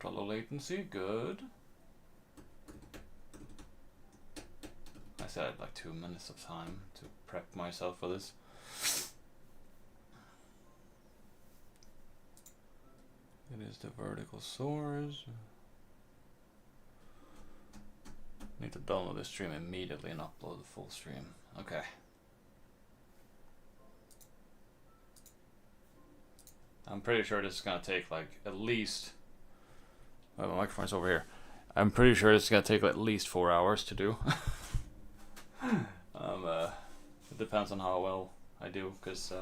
Ultra low latency, good. I said I had like 2 minutes of time to prep myself for this. It is the vertical source. Need to download the stream immediately and upload the full stream. Okay. I'm pretty sure this is gonna take like at least. Oh, my microphone's over here. I'm pretty sure this is gonna take at least 4 hours to do. It depends on how well I do, because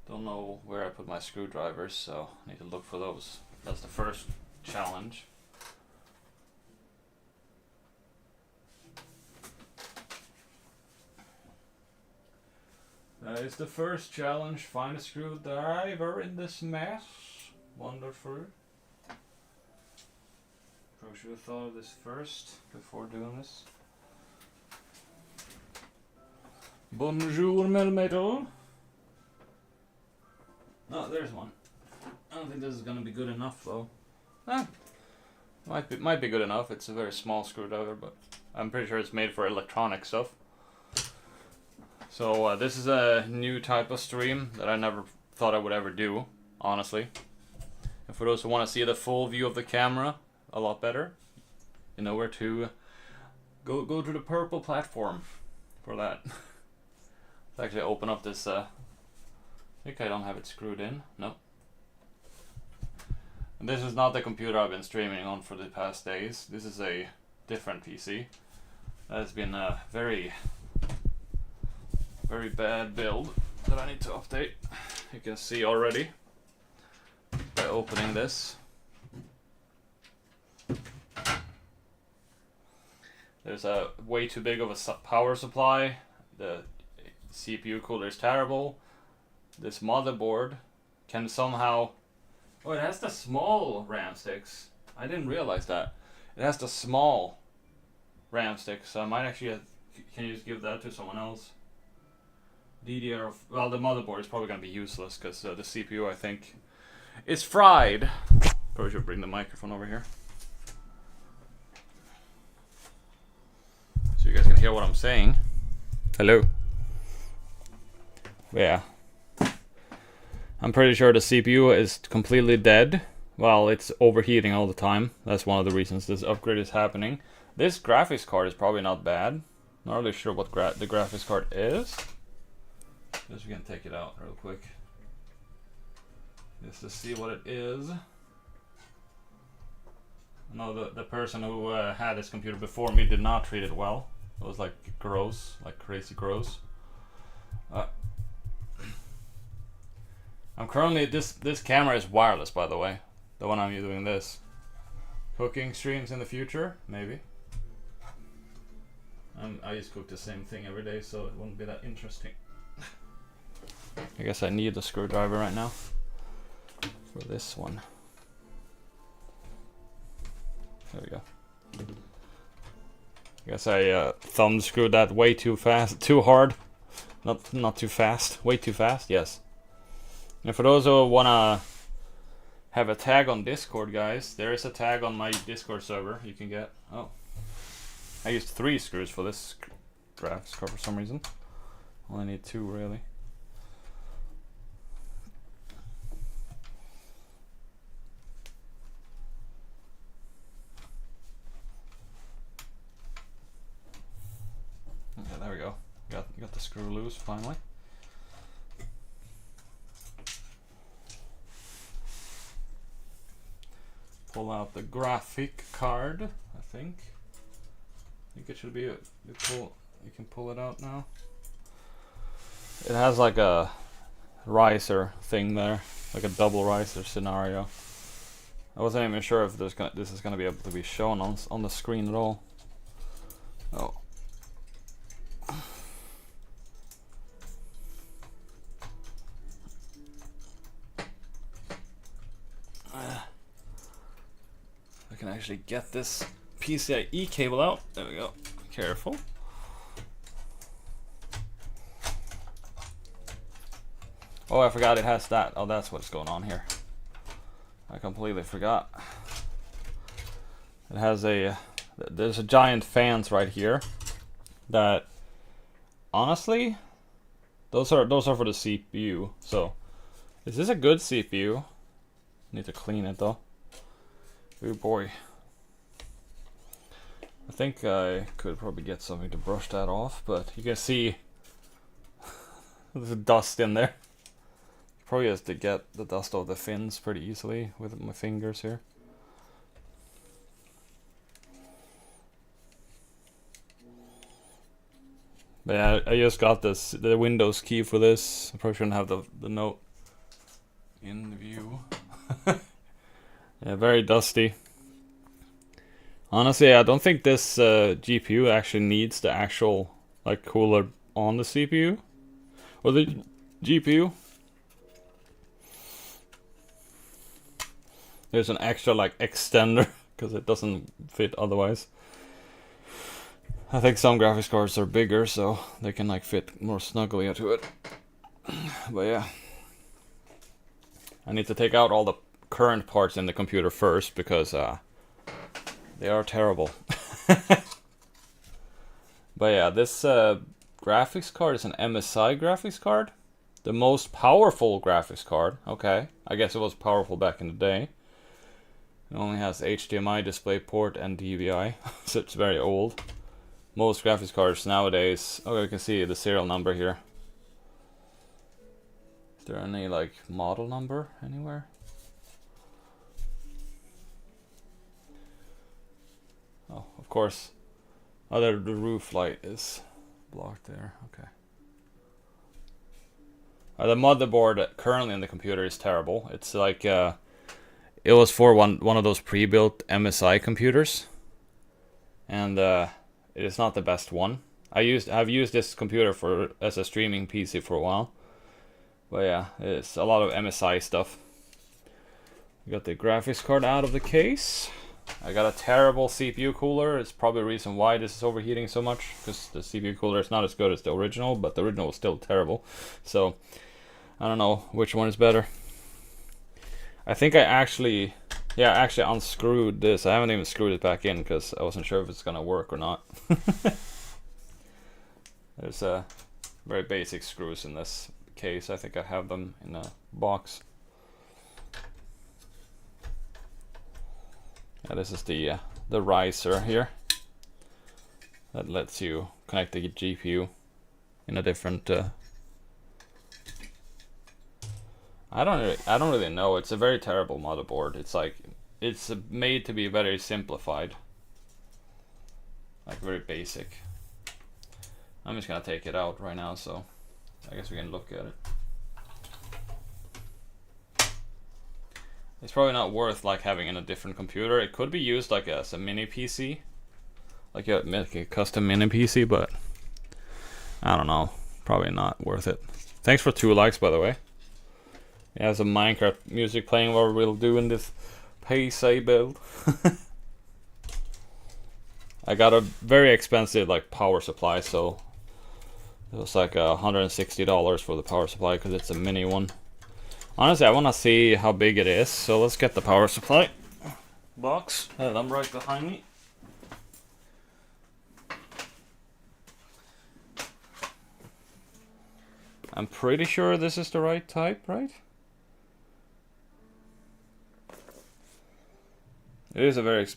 don't know where I put my screwdrivers, so I need to look for those. That's the first challenge. That is the first challenge. Find a screwdriver in this mess. Wonderful. Probably should have thought of this first before doing this. Bonjour, Melmetal. Oh, there's one. I don't think this is gonna be good enough though. Might be good enough. It's a very small screwdriver, but I'm pretty sure it's made for electronic stuff. So this is a new type of stream that I never thought I would ever do, honestly. And for those who want to see the full view of the camera a lot better, you know where to go to the purple platform for that. Let's actually open up this. I think I don't have it screwed in. No. And this is not the computer I've been streaming on for the past days. This is a different PC that has been a very bad build that I need to update. You can see already by opening this. There's a way too big of a power supply. The CPU cooler is terrible. This motherboard can somehow... Oh, it has the small RAM sticks. I didn't realize that. It has the small RAM sticks, so I might actually... Can you just give that to someone else? DDR... Well, the motherboard is probably going to be useless, because the CPU, I think, is fried. Probably should bring the microphone over here, so you guys can hear what I'm saying. Hello. Yeah. I'm pretty sure the CPU is completely dead. Well, it's overheating all the time. That's one of the reasons this upgrade is happening. This graphics card is probably not bad. Not really sure what the graphics card is. Just we can take it out real quick, just to see what it is. No, the person who had this computer before me did not treat it well. It was like gross, like crazy gross. I'm currently this camera is wireless, by the way. The one I'm doing this. Cooking streams in the future, maybe. I just cook the same thing every day, so it wouldn't be that interesting. I guess I need a screwdriver right now for this one. There we go. I guess I thumb screwed that way too fast, too hard. Not too fast, way too fast. Yes. And for those who wanna have a tag on Discord, guys, there is a tag on my Discord server you can get. Oh, I used 3 screws for this graphics card for some reason. Only need 2 really. Okay, there we go. Got the screw loose finally. Pull out the graphic card, I think. It should be you can pull it out now. It has like a riser thing there, like a double riser scenario. I wasn't even sure if this is gonna be able to be shown on the screen at all. Oh. I can actually get this PCIe cable out. There we go. Careful. Oh, I forgot it has that. Oh, that's what's going on here. I completely forgot. It has there's a giant fans right here that, honestly, those are for the CPU. So, is this a good CPU? Need to clean it though. Oh boy. I think I could probably get something to brush that off, but you can see there's dust in there. Probably has to get the dust off the fins pretty easily with my fingers here. But yeah, I just got the Windows key for this. I probably shouldn't have the note in view. Yeah, very dusty. Honestly, I don't think this GPU actually needs the actual like cooler on the CPU or the GPU. There's an extra like extender because it doesn't fit otherwise. I think some graphics cards are bigger, so they can like fit more snugly into it. But yeah, I need to take out all the current parts in the computer first because they are terrible. But yeah, this graphics card is an MSI graphics card. The most powerful graphics card. Okay, I guess it was powerful back in the day. It only has HDMI DisplayPort and DVI, so it's very old. Most graphics cards nowadays... Okay, you can see the serial number here. Is there any like model number anywhere? Oh, of course. Oh, the roof light is blocked there. Okay. The motherboard currently in the computer is terrible. It's like it was for one of those pre-built MSI computers, and it is not the best one. I've used this computer as a streaming PC for a while, but yeah, it's a lot of MSI stuff. We got the graphics card out of the case. I got a terrible CPU cooler. It's probably the reason why this is overheating so much, because the CPU cooler is not as good as the original, but the original was still terrible. So I don't know which one is better. I think I actually unscrewed this. I haven't even screwed it back in because I wasn't sure if it's gonna work or not. There's very basic screws in this case. I think I have them in a box. Yeah, this is the riser here that lets you connect the GPU in a different. I don't really know. It's a very terrible motherboard. It's like it's made to be very simplified, like very basic. I'm just gonna take it out right now, so I guess we can look at it. It's probably not worth like having in a different computer. It could be used like as a mini PC, like a custom mini PC, but I don't know. Probably not worth it. Thanks for 2 likes, by the way. It has a Minecraft music playing while we're doing this PC build. I got a very expensive like power supply, so it was like $160 for the power supply because it's a mini one. Honestly, I want to see how big it is, so let's get the power supply box. I'm right behind me. I'm pretty sure this is the right type, right? It is very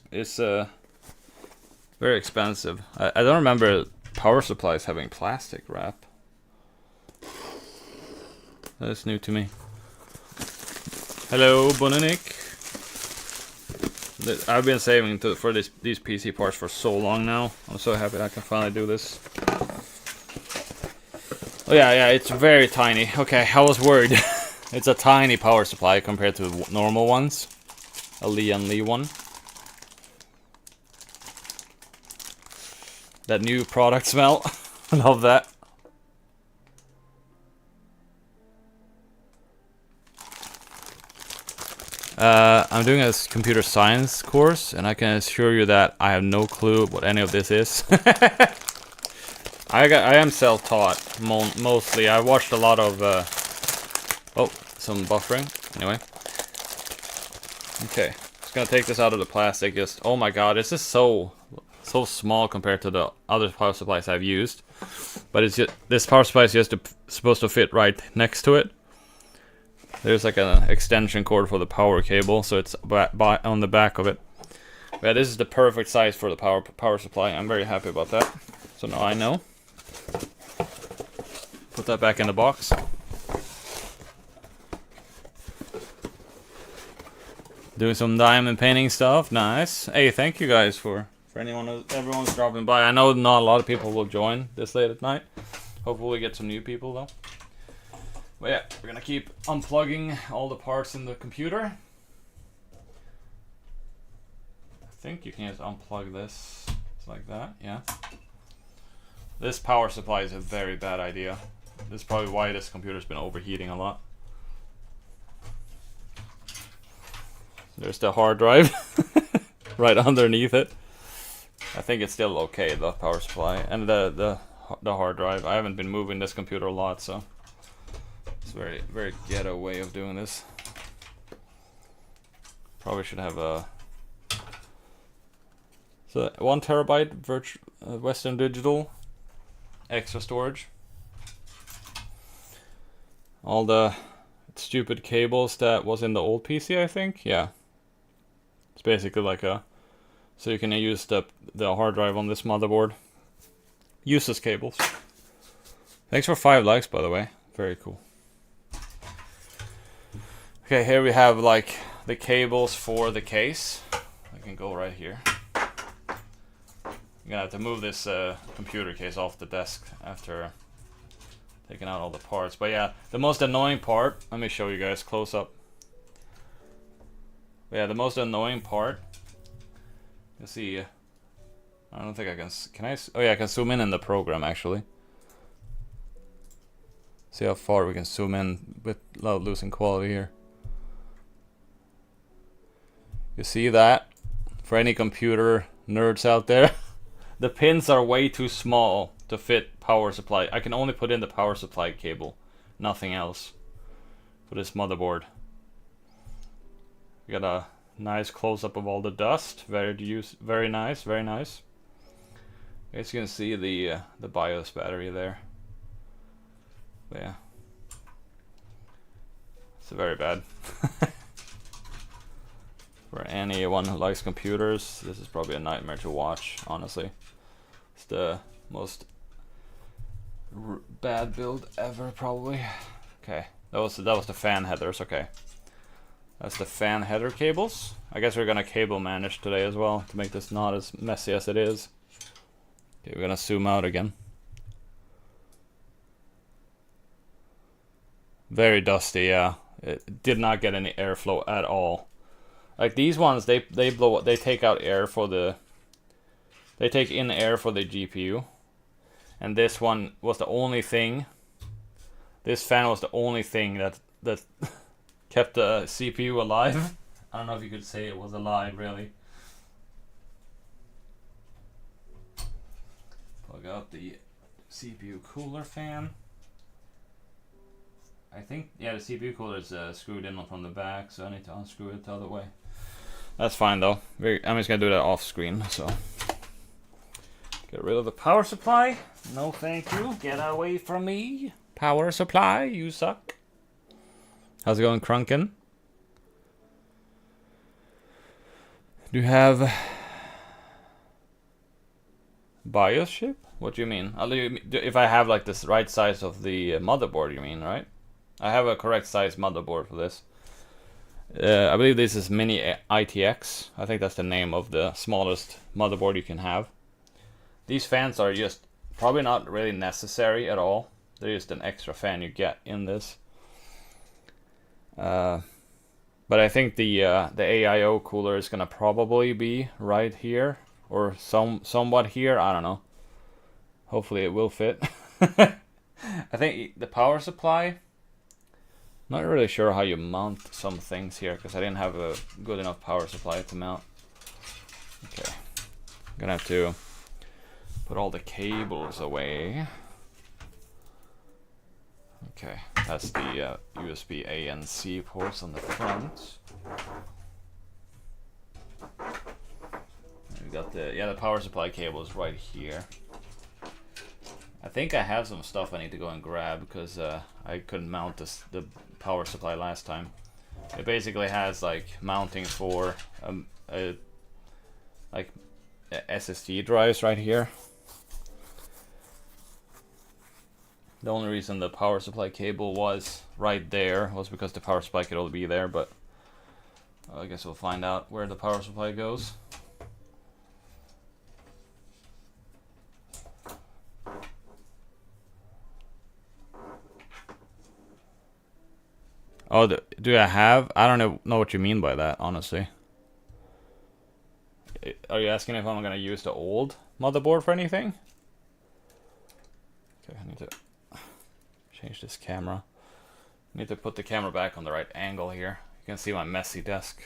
expensive. I don't remember power supplies having plastic wrap. That's new to me. Hello, Bonanik. I've been saving for these PC parts for so long now. I'm so happy I can finally do this. Oh yeah, it's very tiny. Okay, I was worried. It's a tiny power supply compared to normal ones. A Lian Li one. That new product smell. Love that. I'm doing a computer science course, and I can assure you that I have no clue what any of this is. I am self-taught mostly. I watched a lot of some buffering. Anyway, Okay, just gonna take this out of the plastic. Just, oh my god, this is so small compared to the other power supplies I've used. But it's just, this power supply is just supposed to fit right next to it. There's like an extension cord for the power cable, so it's on the back of it. But yeah, this is the perfect size for the power supply. I'm very happy about that. So now I know. Put that back in the box. Doing some diamond painting stuff, nice. Hey, thank you guys for everyone's dropping by. I know not a lot of people will join this late at night. Hopefully we get some new people though. But yeah, we're gonna keep unplugging all the parts in the computer. I think you can just unplug this. It's like that, yeah. This power supply is a very bad idea. This is probably why this computer's been overheating a lot. There's the hard drive right underneath it. I think it's still okay, the power supply and the hard drive. I haven't been moving this computer a lot, so it's a very ghetto way of doing this. Probably should have a 1 terabyte Western Digital extra storage. All the stupid cables that was in the old PC, I think. Yeah. It's basically like so you can use the hard drive on this motherboard. Useless cables. Thanks for 5 likes, by the way. Very cool. Okay, here we have like the cables for the case. I can go right here. I'm gonna have to move this computer case off the desk after taking out all the parts. But yeah, the most annoying part, let me show you guys close up. But yeah, the most annoying part, you see, I don't think I can I? Oh yeah, I can zoom in the program actually. See how far we can zoom in without losing quality here. You see that? For any computer nerds out there, the pins are way too small to fit power supply. I can only put in the power supply cable, nothing else, for this motherboard. We got a nice close-up of all the dust. Very nice, very nice. I guess you can see the BIOS battery there. But yeah, it's very bad. For anyone who likes computers, this is probably a nightmare to watch, honestly. It's the most bad build ever, probably. Okay, that was the fan headers, okay. That's the fan header cables. I guess we're gonna cable manage today as well to make this not as messy as it is. Okay, we're gonna zoom out again. Very dusty, yeah. It did not get any airflow at all. Like these ones, they take out air for they take in air for the GPU. And this one was the only thing. This fan was the only thing that kept the CPU alive. I don't know if you could say it was alive, really. Plug out the CPU cooler fan. I think, yeah, the CPU cooler is screwed in from the back, so I need to unscrew it the other way. That's fine though. I'm just gonna do that off screen, so. Get rid of the power supply. No thank you. Get away from me. Power supply, you suck. How's it going, Krunken? Do you have BIOS chip? What do you mean? If I have like this right size of the motherboard, you mean, right? I have a correct size motherboard for this. I believe this is Mini ITX. I think that's the name of the smallest motherboard you can have. These fans are just probably not really necessary at all. They're just an extra fan you get in this. But I think the AIO cooler is gonna probably be right here or somewhat here. I don't know. Hopefully it will fit. I think the power supply. Not really sure how you mount some things here because I didn't have a good enough power supply to mount. Okay, I'm gonna have to put all the cables away. Okay, that's the USB A and C ports on the front. the power supply cable is right here. I think I have some stuff I need to go and grab because I couldn't mount the power supply last time. It basically has like mounting for like SSD drives right here. The only reason the power supply cable was right there was because the power supply could only be there, but I guess we'll find out where the power supply goes. Oh, do I have? I don't know what you mean by that, honestly. Are you asking if I'm gonna use the old motherboard for anything? Okay, I need to change this camera. I need to put the camera back on the right angle here. You can see my messy desk.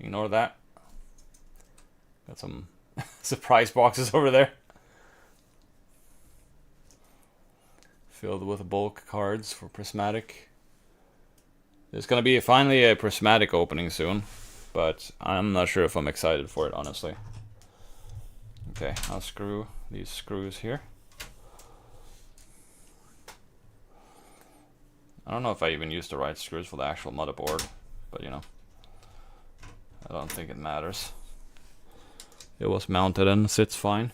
Ignore that. Got some surprise boxes over there. Filled with bulk cards for Prismatic. There's gonna be finally a Prismatic opening soon, but I'm not sure if I'm excited for it, honestly. Okay, I'll screw these screws here. I don't know if I even used the right screws for the actual motherboard, but you know, I don't think it matters. It was mounted and sits fine.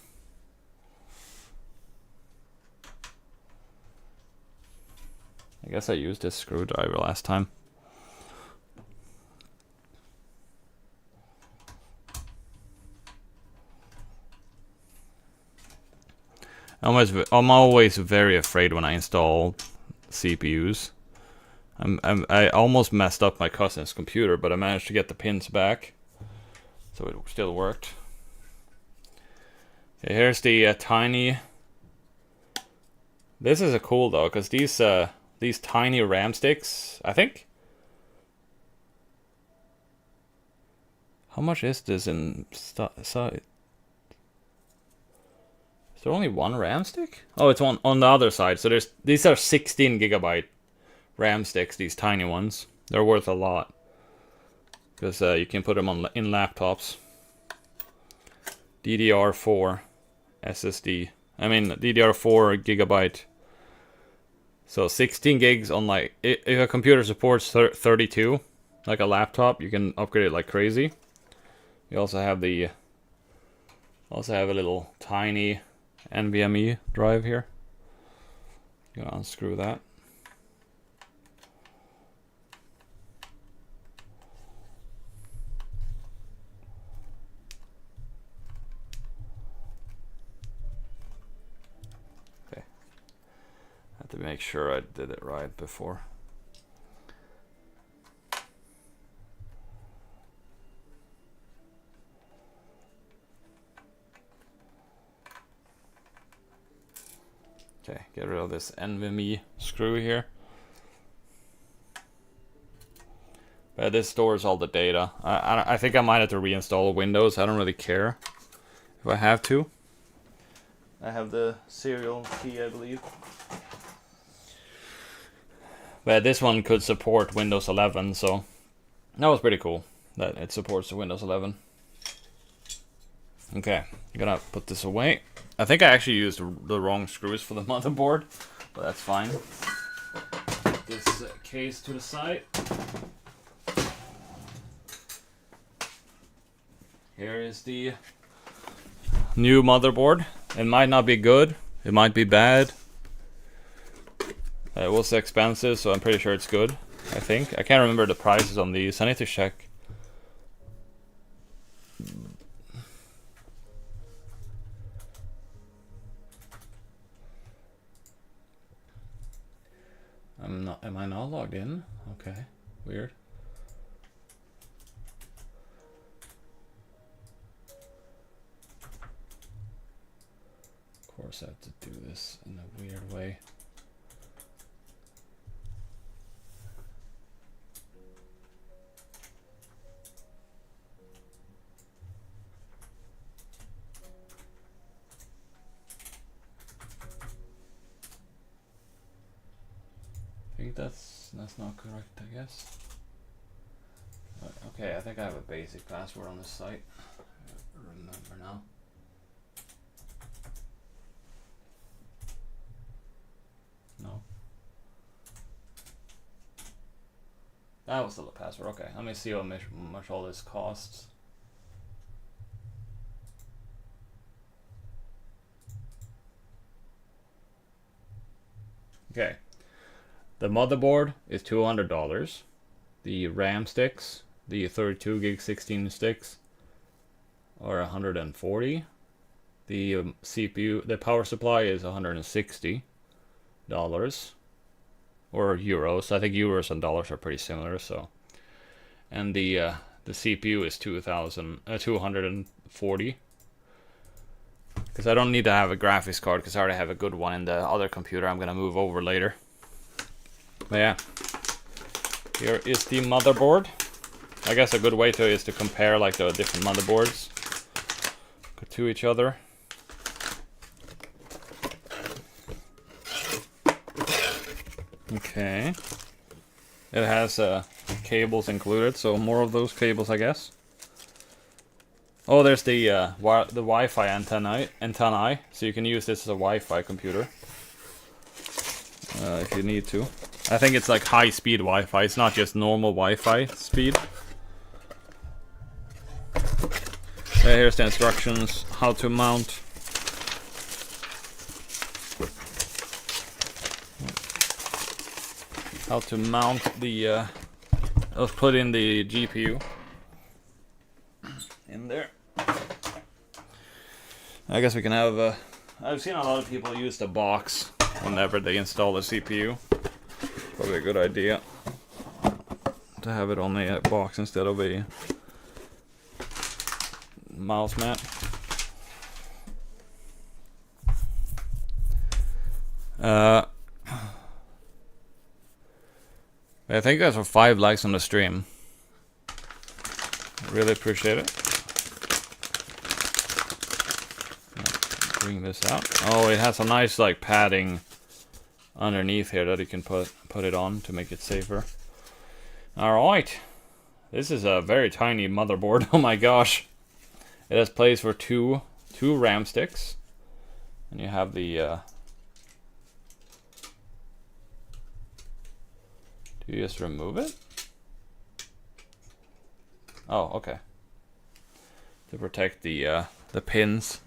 I guess I used this screwdriver last time. I'm always very afraid when I install CPUs. I almost messed up my cousin's computer, but I managed to get the pins back, so it still worked. Okay, here's the tiny. This is a cool though, because these tiny RAM sticks, I think. How much is this in size? Is there only one RAM stick? Oh, it's one on the other side. So these are 16 gigabyte RAM sticks, these tiny ones. They're worth a lot because you can put them in laptops. DDR4 SSD. I mean DDR4 gigabyte. So 16 gigs on like if a computer supports 32, like a laptop, you can upgrade it like crazy. You also have a little tiny NVMe drive here. Gonna unscrew that. Okay. I have to make sure I did it right before. Okay, get rid of this NVMe screw here. But this stores all the data. I think I might have to reinstall Windows. I don't really care if I have to. I have the serial key, I believe. But this one could support Windows 11, so that was pretty cool that it supports the Windows 11. Okay, I'm gonna put this away. I think I actually used the wrong screws for the motherboard, but that's fine. Put this case to the side. Here is the new motherboard. It might not be good, it might be bad. It was expensive, so I'm pretty sure it's good, I think. I can't remember the prices on these, I need to check. Am I not logged in? Okay, weird. Of course I have to do this in a weird way. I think that's not correct, I guess. Okay, I think I have a basic password on this site. I remember now. That was still the password. Okay, let me see how much all this costs. Okay, the motherboard is $200. The RAM sticks, the 32 gig 16 sticks, are $140. The CPU, the power supply is $160, or euros. I think euros and dollars are pretty similar. So, and the CPU is 240. Because I don't need to have a graphics card because I already have a good one in the other computer I'm gonna move over later. But yeah, here is the motherboard. I guess a good way to is to compare like the different motherboards to each other. Okay, it has cables included, so more of those cables, I guess. Oh, there's the Wi-Fi antennae, so you can use this as a Wi-Fi computer if you need to. I think it's like high-speed Wi-Fi. It's not just normal Wi-Fi speed. Here's the instructions how to mount. How to mount the. Let's put in the GPU. In there. I guess we can have. I've seen a lot of people use the box whenever they install the CPU. Probably a good idea to have it on a box instead of a mouse mat. I think that's for 5 likes on the stream. Really appreciate it. Bring this out. Oh, it has a nice like padding underneath here that you can put it on to make it safer. All right, this is a very tiny motherboard. Oh my gosh, it has place for two RAM sticks, and you have the. Do you just remove it? Oh, okay. To protect the pins.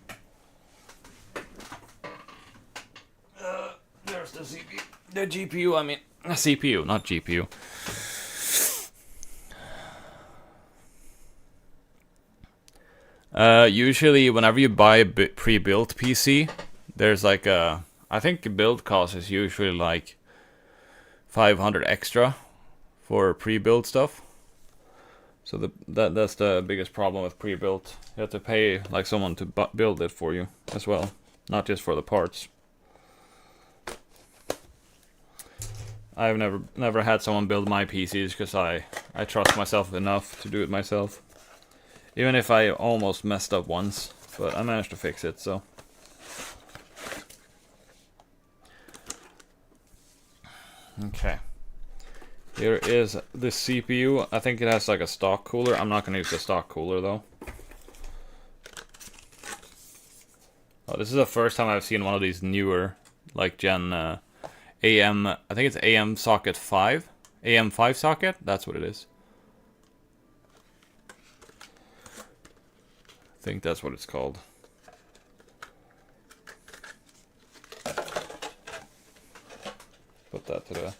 There's the CPU. The GPU, I mean, CPU, not GPU. Usually, whenever you buy a pre-built PC, there's like a. I think the build cost is usually like 500 extra for pre-built stuff. So that's the biggest problem with pre-built. You have to pay like someone to build it for you as well, not just for the parts. I've never had someone build my PCs because I trust myself enough to do it myself. Even if I almost messed up once, but I managed to fix it, so. Okay. Here is the CPU. I think it has like a stock cooler. I'm not gonna use the stock cooler though. Oh, this is the first time I've seen one of these newer, like Gen AM. I think it's AM socket 5. AM5 socket. That's what it is. I think that's what it's called. Put that to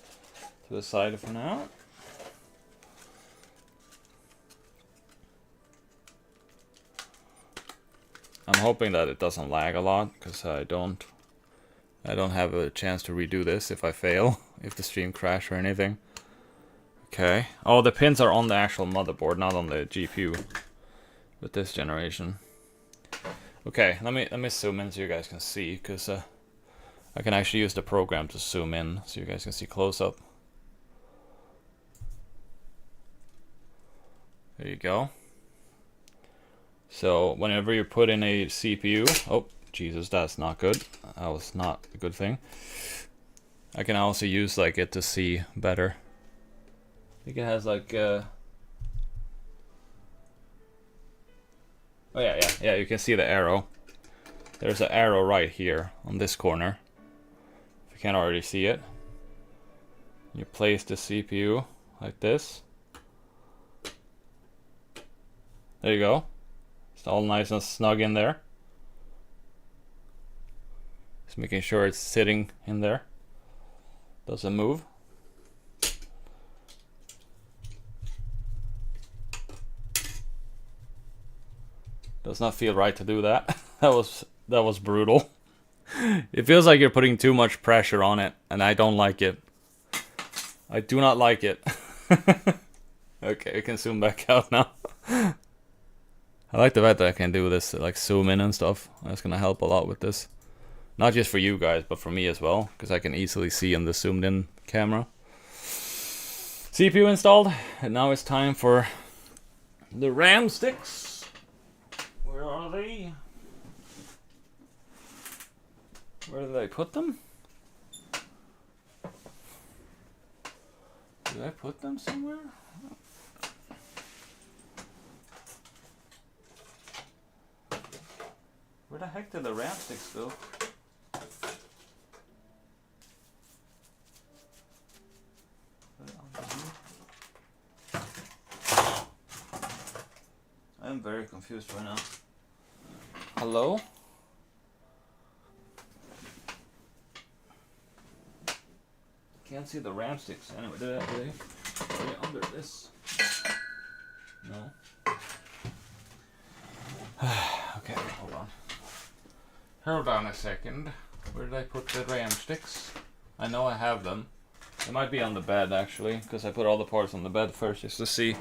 the side for now. I'm hoping that it doesn't lag a lot because I don't have a chance to redo this if I fail, if the stream crash or anything. Okay. Oh, the pins are on the actual motherboard, not on the GPU with this generation. Okay, let me zoom in so you guys can see, because I can actually use the program to zoom in so you guys can see close up. There you go. So whenever you put in a CPU, oh Jesus, that's not good. That was not a good thing. I can also use like it to see better. I think it has like oh yeah, you can see the arrow. There's an arrow right here on this corner. If you can't already see it. You place the CPU like this. There you go. It's all nice and snug in there. Just making sure it's sitting in there. Doesn't move. Does not feel right to do that. That was brutal. It feels like you're putting too much pressure on it, and I don't like it. I do not like it. Okay, we can zoom back out now. I like the fact that I can do this, like zoom in and stuff. That's gonna help a lot with this. Not just for you guys, but for me as well, because I can easily see in the zoomed in camera. CPU installed, and now it's time for the RAM sticks. Where are they? Where did I put them? Did I put them somewhere? Where the heck did the RAM sticks go? I'm very confused right now. Hello? Can't see the RAM sticks. Anyway, are they under this? No. Okay, hold on. Hold on a second. Where did I put the RAM sticks? I know I have them. They might be on the bed actually, because I put all the parts on the bed first just to see.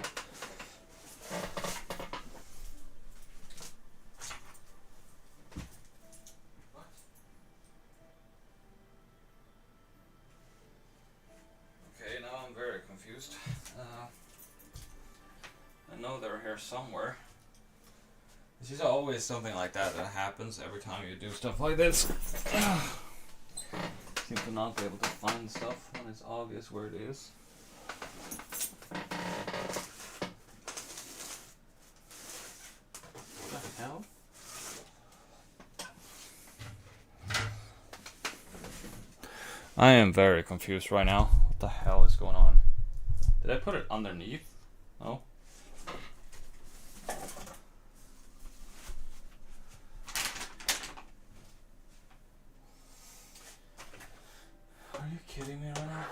Okay, now I'm very confused. I know they're here somewhere. This is always something like that happens every time you do stuff like this. Seem to not be able to find stuff when it's obvious where it is. What the hell? I am very confused right now. What the hell is going on? Did I put it underneath? No. Are you kidding me right now?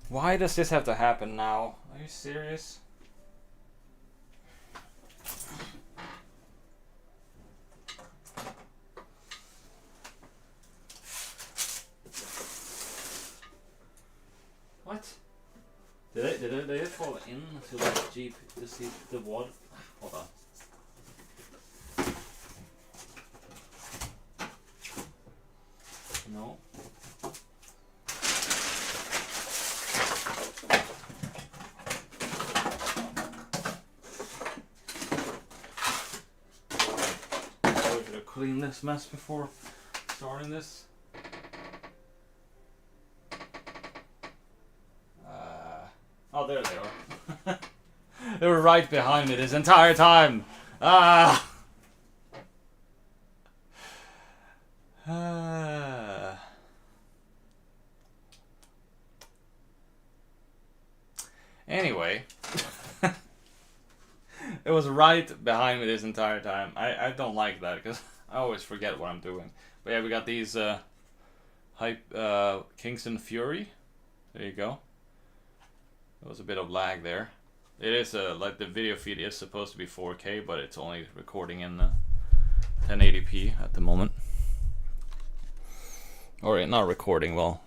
Why does this have to happen now? Are you serious? What? Did they fall into the Jeep to see the water? Hold on. No. I should have cleaned this mess before starting this. Oh, there they are. They were right behind me this entire time. Ah. Anyway. It was right behind me this entire time. I don't like that because I always forget what I'm doing. But yeah, we got these Kingston Fury. There you go. There was a bit of lag there. It is like the video feed is supposed to be 4K, but it's only recording in 1080p at the moment. Or not recording, well,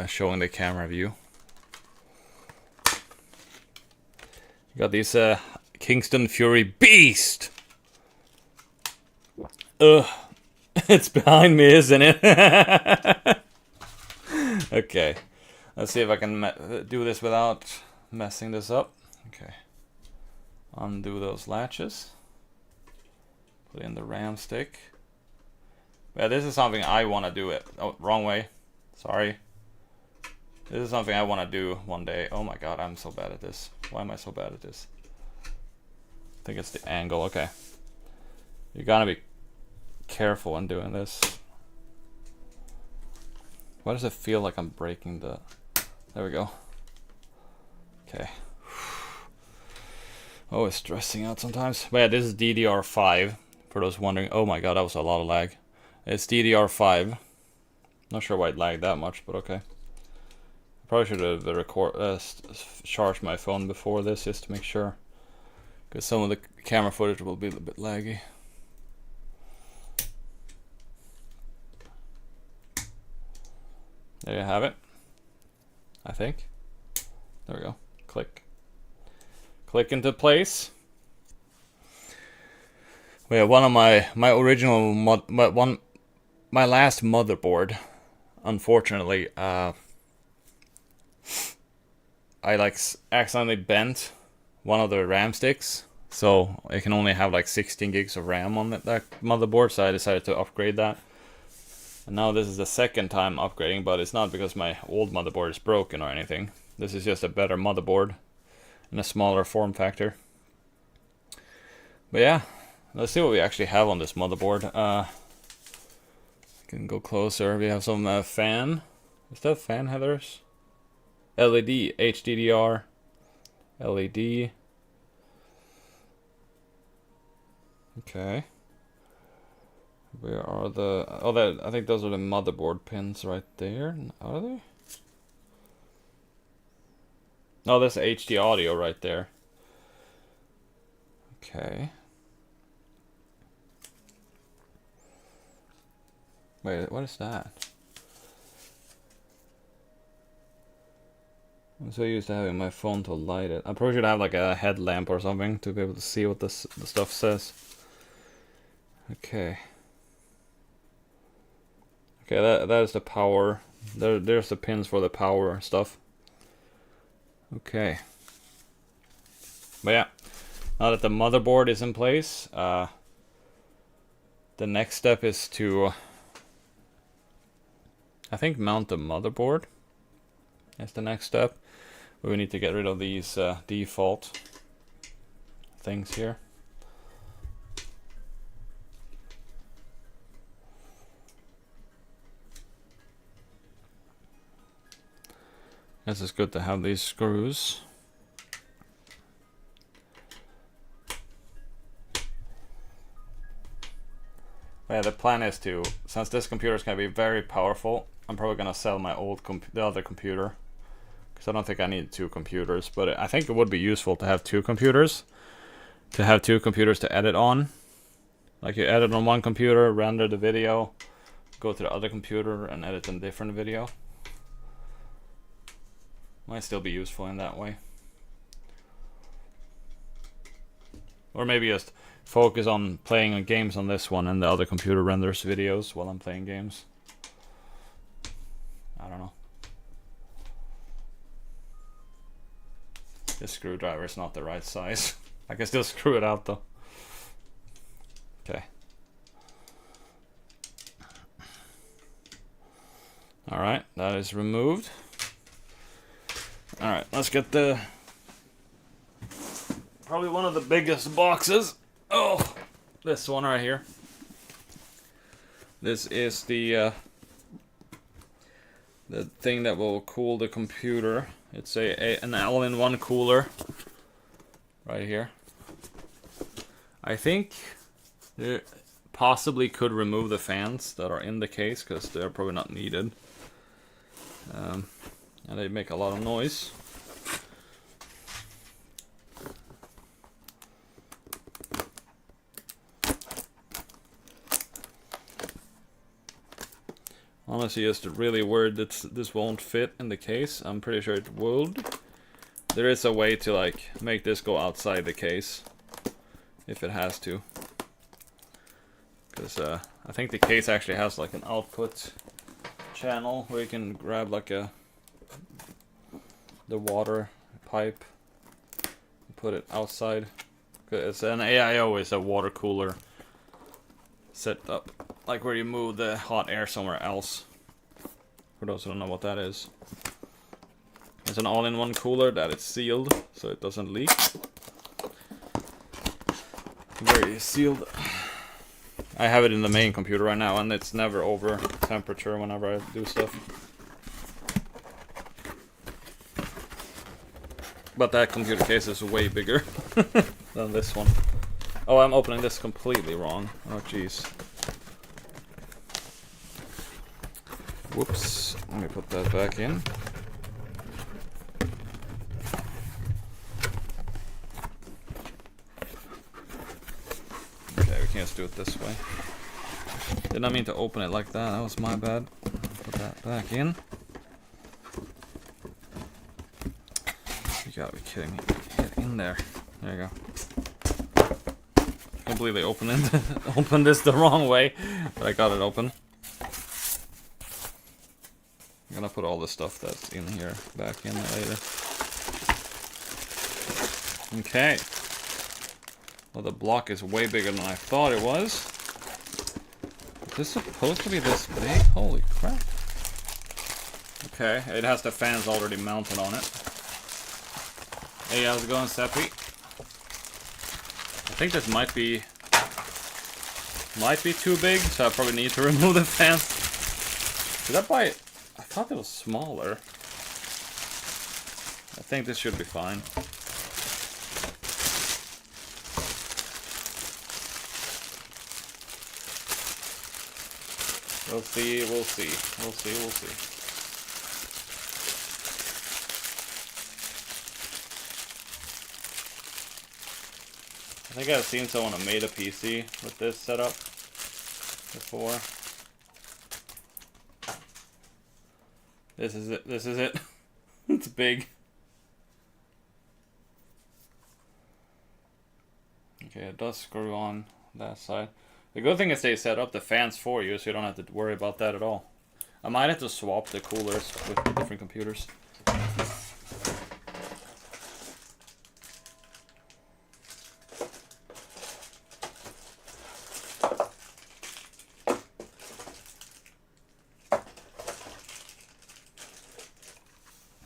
showing the camera view. You got these Kingston Fury Beast. It's behind me, isn't it? Okay, let's see if I can do this without messing this up. Okay, undo those latches. Put in the RAM stick. Yeah, this is something I want to do it. Oh, wrong way. Sorry. This is something I want to do one day. Oh my god, I'm so bad at this. Why am I so bad at this? I think it's the angle. Okay. You're gonna be careful when doing this. Why does it feel like I'm breaking the... There we go. Okay. Oh, it's stressing out sometimes. But yeah, this is DDR5. For those wondering. Oh my god, that was a lot of lag. It's DDR5. Not sure why it lagged that much, but okay. Probably should have charged my phone before this just to make sure. Because some of the camera footage will be a little bit laggy. There you have it. I think. There we go. Click. Click into place. Well, yeah, one of my original my last motherboard, unfortunately, I like accidentally bent one of the RAM sticks, so it can only have like 16 gigs of RAM on that motherboard. So I decided to upgrade that. And now this is the second time upgrading, but it's not because my old motherboard is broken or anything. This is just a better motherboard in a smaller form factor. But yeah, let's see what we actually have on this motherboard. I can go closer. We have some fan. Is that fan headers? LED, HDDR, LED. Okay. Where are the... Oh, that, I think those are the motherboard pins right there. Are they? No, that's HD audio right there. Okay. Wait, what is that? I'm so used to having my phone to light it. I probably should have like a headlamp or something to be able to see what the stuff says. Okay. Okay, that is the power. There's the pins for the power stuff. Okay. But yeah, now that the motherboard is in place, the next step is to, I think, mount the motherboard. That's the next step. We need to get rid of these default things here. Guess it's good to have these screws. But yeah, the plan is to, since this computer is going to be very powerful, I'm probably going to sell my the other computer. Because I don't think I need two computers, but I think it would be useful to have two computers. To have two computers to edit on. Like you edit on one computer, render the video, go to the other computer and edit a different video. Might still be useful in that way. Or maybe just focus on playing games on this one and the other computer renders videos while I'm playing games. I don't know. This screwdriver is not the right size. I can still screw it out though. Okay. Alright, that is removed. Alright, let's get the... probably one of the biggest boxes. Oh, this one right here. This is the thing that will cool the computer. It's an all-in-one cooler right here. I think they possibly could remove the fans that are in the case because they're probably not needed. And they make a lot of noise. Honestly, just really worried that this won't fit in the case. I'm pretty sure it would. There is a way to like make this go outside the case, if it has to. Because I think the case actually has like an output channel where you can grab like the water pipe and put it outside. It's an AIO is a water cooler set up, like where you move the hot air somewhere else. For those who don't know what that is. It's an all-in-one cooler that is sealed so it doesn't leak. Very sealed. I have it in the main computer right now, and it's never over temperature whenever I do stuff. But that computer case is way bigger than this one. Oh, I'm opening this completely wrong. Oh, jeez. Whoops. Let me put that back in. Okay, we can just do it this way. Did not mean to open it like that. That was my bad. Put that back in. You gotta be kidding me. Get in there. There you go. Completely opened this the wrong way, but I got it open. I'm gonna put all the stuff that's in here back in later. Okay. Well, the block is way bigger than I thought it was. Is this supposed to be this big? Holy crap. Okay, it has the fans already mounted on it. Hey, how's it going, Seppi? I think this might be too big, so I probably need to remove the fans. Did I buy it? I thought it was smaller. I think this should be fine. We'll see, we'll see. We'll see, we'll see. I think I've seen someone who made a PC with this setup before. This is it. This is it. It's big. Okay, it does screw on that side. The good thing is they set up the fans for you, so you don't have to worry about that at all. I might have to swap the coolers with the different computers.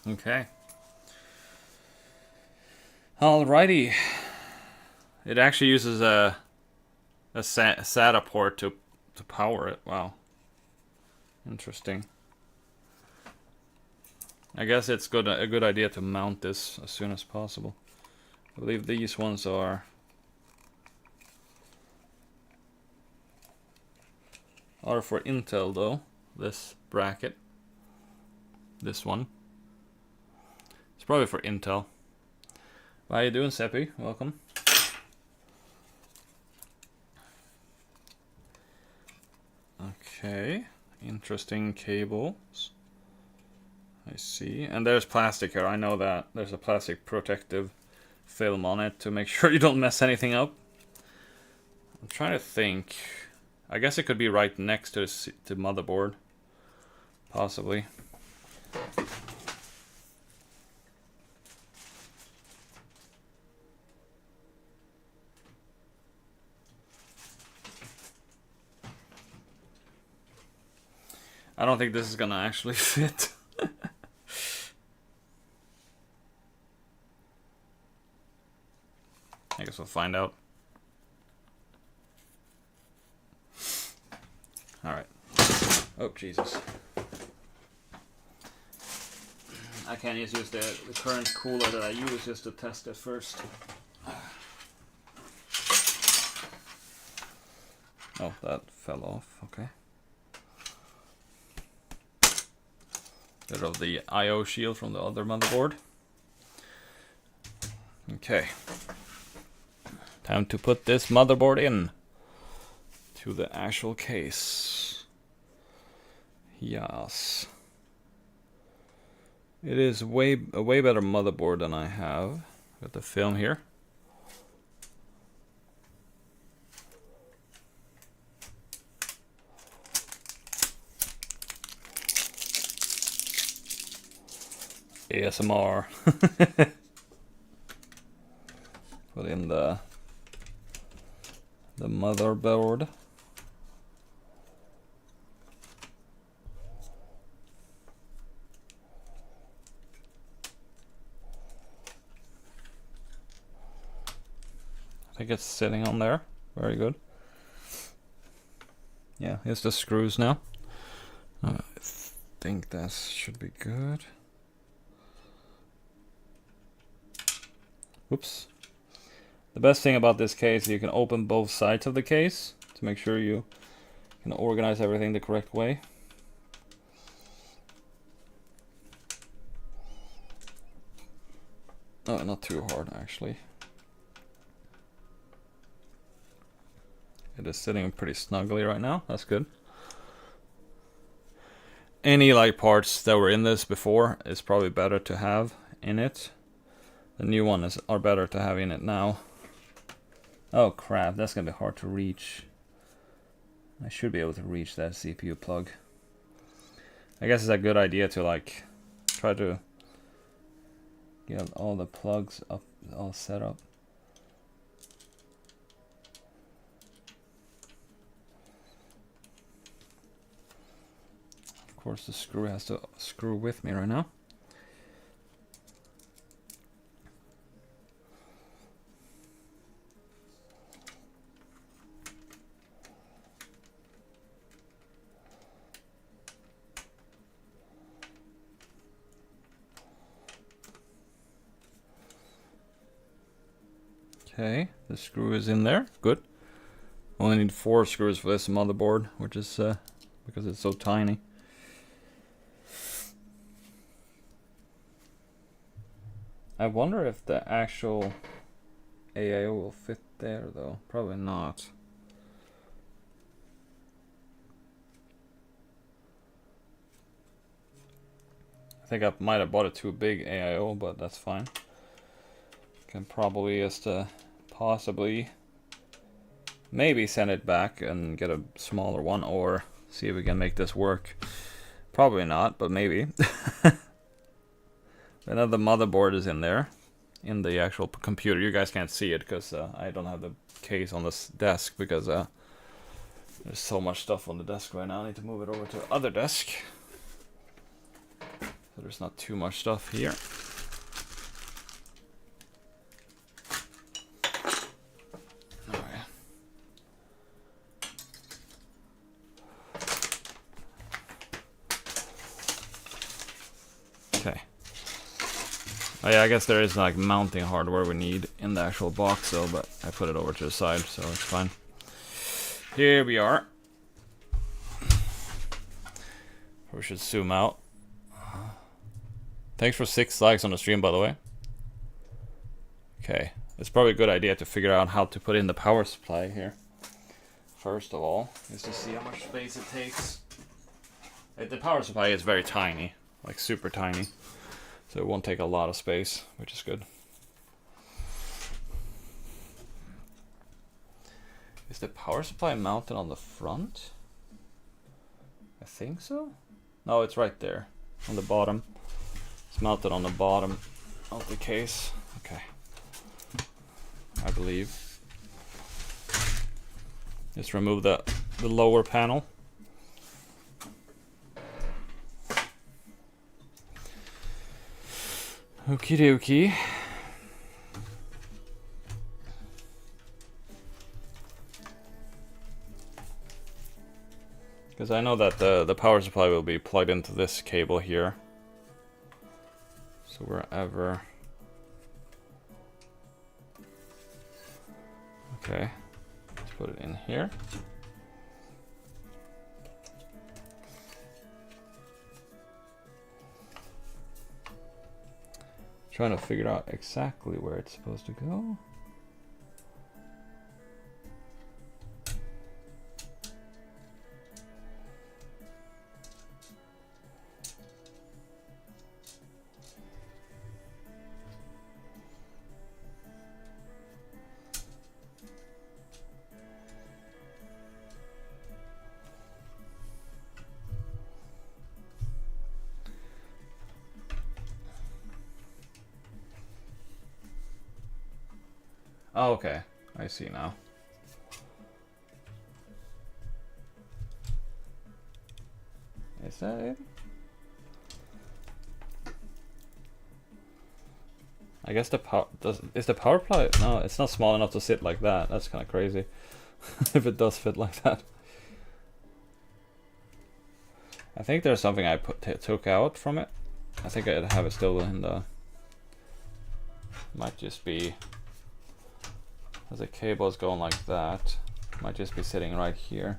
Okay. Alrighty. It actually uses a SATA port to power it. Wow. Interesting. I guess it's a good idea to mount this as soon as possible. I believe these ones are for Intel though. This bracket. This one. It's probably for Intel. How you doing, Seppi? Welcome. Okay, interesting cables. I see. And there's plastic here. I know that. There's a plastic protective film on it to make sure you don't mess anything up. I'm trying to think. I guess it could be right next to the motherboard. Possibly. I don't think this is gonna actually fit. I guess we'll find out. Alright. Oh, Jesus. I can't just use the current cooler that I use just to test it first. Oh, that fell off. Okay. Rid of the I/O shield from the other motherboard. Okay. Time to put this motherboard in to the actual case. Yes. It is a way better motherboard than I have. Got the film here. ASMR. Put in the motherboard. I think it's sitting on there. Very good. Yeah, here's the screws now. I think that should be good. Oops. The best thing about this case, you can open both sides of the case to make sure you can organize everything the correct way. Oh, not too hard actually. It is sitting pretty snugly right now. That's good. Any like parts that were in this before is probably better to have in it. The new one are better to have in it now. Oh crap, that's gonna be hard to reach. I should be able to reach that CPU plug. I guess it's a good idea to like try to get all the plugs up, all set up. Of course the screw has to screw with me right now. Okay, the screw is in there. Good. Only need 4 screws for this motherboard, which is because it's so tiny. I wonder if the actual AIO will fit there though. Probably not. I think I might have bought a too big AIO, but that's fine. Can probably just possibly maybe send it back and get a smaller one, or see if we can make this work. Probably not, but maybe. Another motherboard is in there, in the actual computer. You guys can't see it because I don't have the case on this desk because there's so much stuff on the desk right now. I need to move it over to the other desk so there's not too much stuff here. Okay. Oh yeah, I guess there is like mounting hardware we need in the actual box though, but I put it over to the side, so it's fine. Here we are. We should zoom out. Thanks for 6 likes on the stream, by the way. Okay, it's probably a good idea to figure out how to put in the power supply here. First of all, is to see how much space it takes. The power supply is very tiny, like super tiny. So it won't take a lot of space, which is good. Is the power supply mounted on the front? I think so. No, it's right there on the bottom. It's mounted on the bottom of the case. Okay. I believe. Just remove the lower panel. Okie dokie. Because I know that the power supply will be plugged into this cable here. So wherever... Okay, let's put it in here. Trying to figure out exactly where it's supposed to go. Oh, okay. I see now. Is that it? I guess the power is the power supply. No, it's not small enough to sit like that. That's kind of crazy. If it does fit like that. I think there's something I took out from it. I think I have it still in the... Might just be... As the cable is going like that. Might just be sitting right here.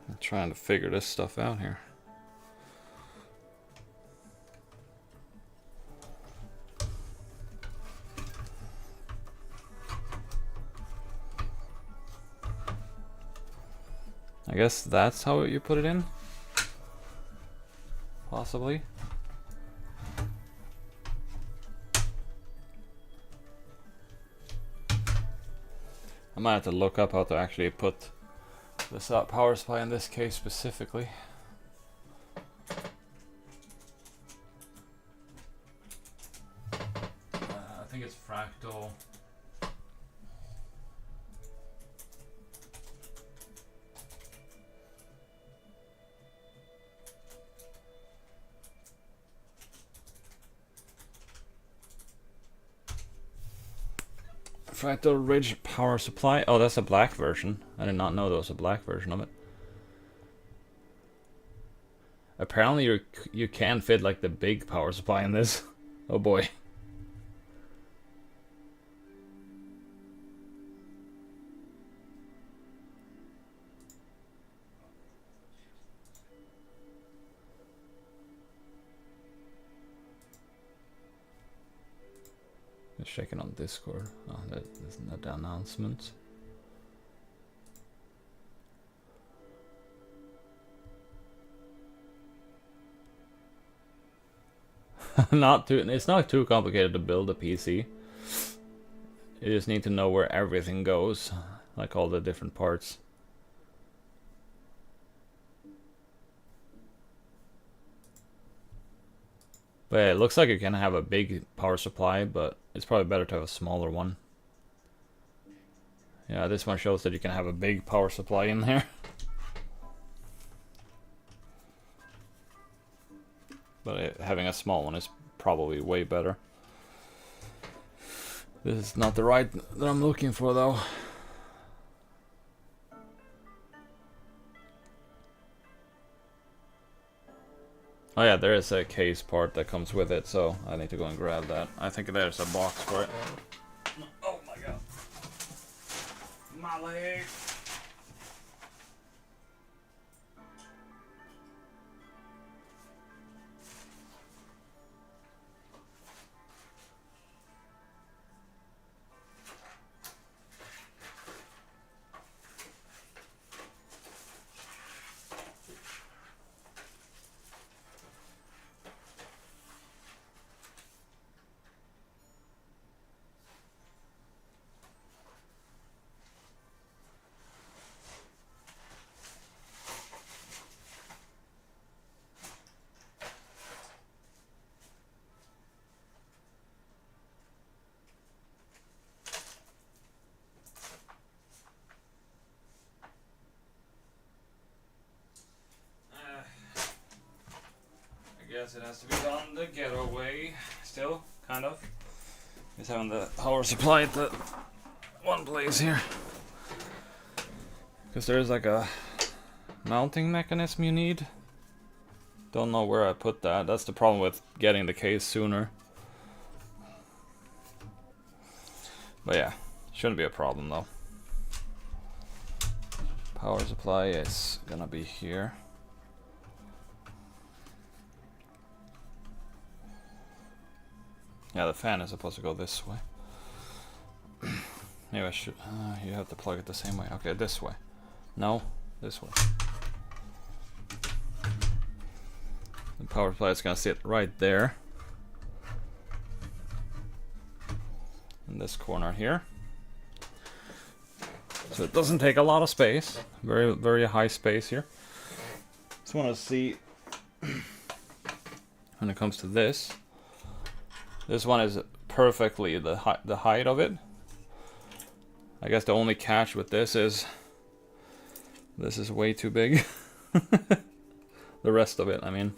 I'm trying to figure this stuff out here. I guess that's how you put it in? Possibly. I might have to look up how to actually put this power supply in this case specifically. I think it's fractal. Fractal Ridge power supply. Oh, that's a black version. I did not know there was a black version of it. Apparently you can fit like the big power supply in this. Oh boy. Just checking on Discord. Oh, that isn't the announcement. It's not too complicated to build a PC. You just need to know where everything goes, like all the different parts. But yeah, it looks like you can have a big power supply, but it's probably better to have a smaller one. Yeah, this one shows that you can have a big power supply in here. But having a small one is probably way better. This is not the right that I'm looking for though. Oh yeah, there is a case part that comes with it, so I need to go and grab that. I think there's a box for it. Oh my god. My leg. Guess it has to be done the Ghetto way, still, kind of. Just having the power supply at the one place here. Because there's like a mounting mechanism you need. Don't know where I put that. That's the problem with getting the case sooner. But yeah, shouldn't be a problem though. Power supply is gonna be here. Yeah, the fan is supposed to go this way. Maybe I should... you have to plug it the same way. Okay, this way. No, this way. The power supply is going to sit right there. In this corner here. So it doesn't take a lot of space. Very, very high space here. Just want to see... when it comes to this. This one is perfectly the height of it. I guess the only catch with this is way too big. The rest of it, I mean.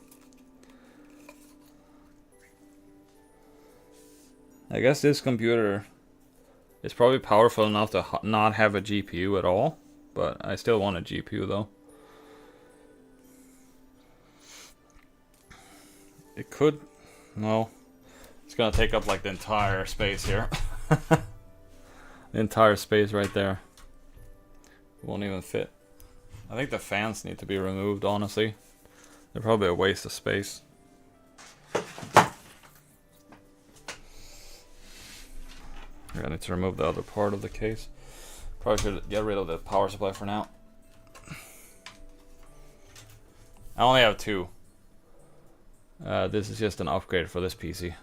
I guess this computer is probably powerful enough to not have a GPU at all, but I still want a GPU though. It could, no, it's gonna take up like the entire space here. The entire space right there. It won't even fit. I think the fans need to be removed, honestly. They're probably a waste of space. I need to remove the other part of the case. Probably should get rid of the power supply for now. I only have two. This is just an upgrade for this PC.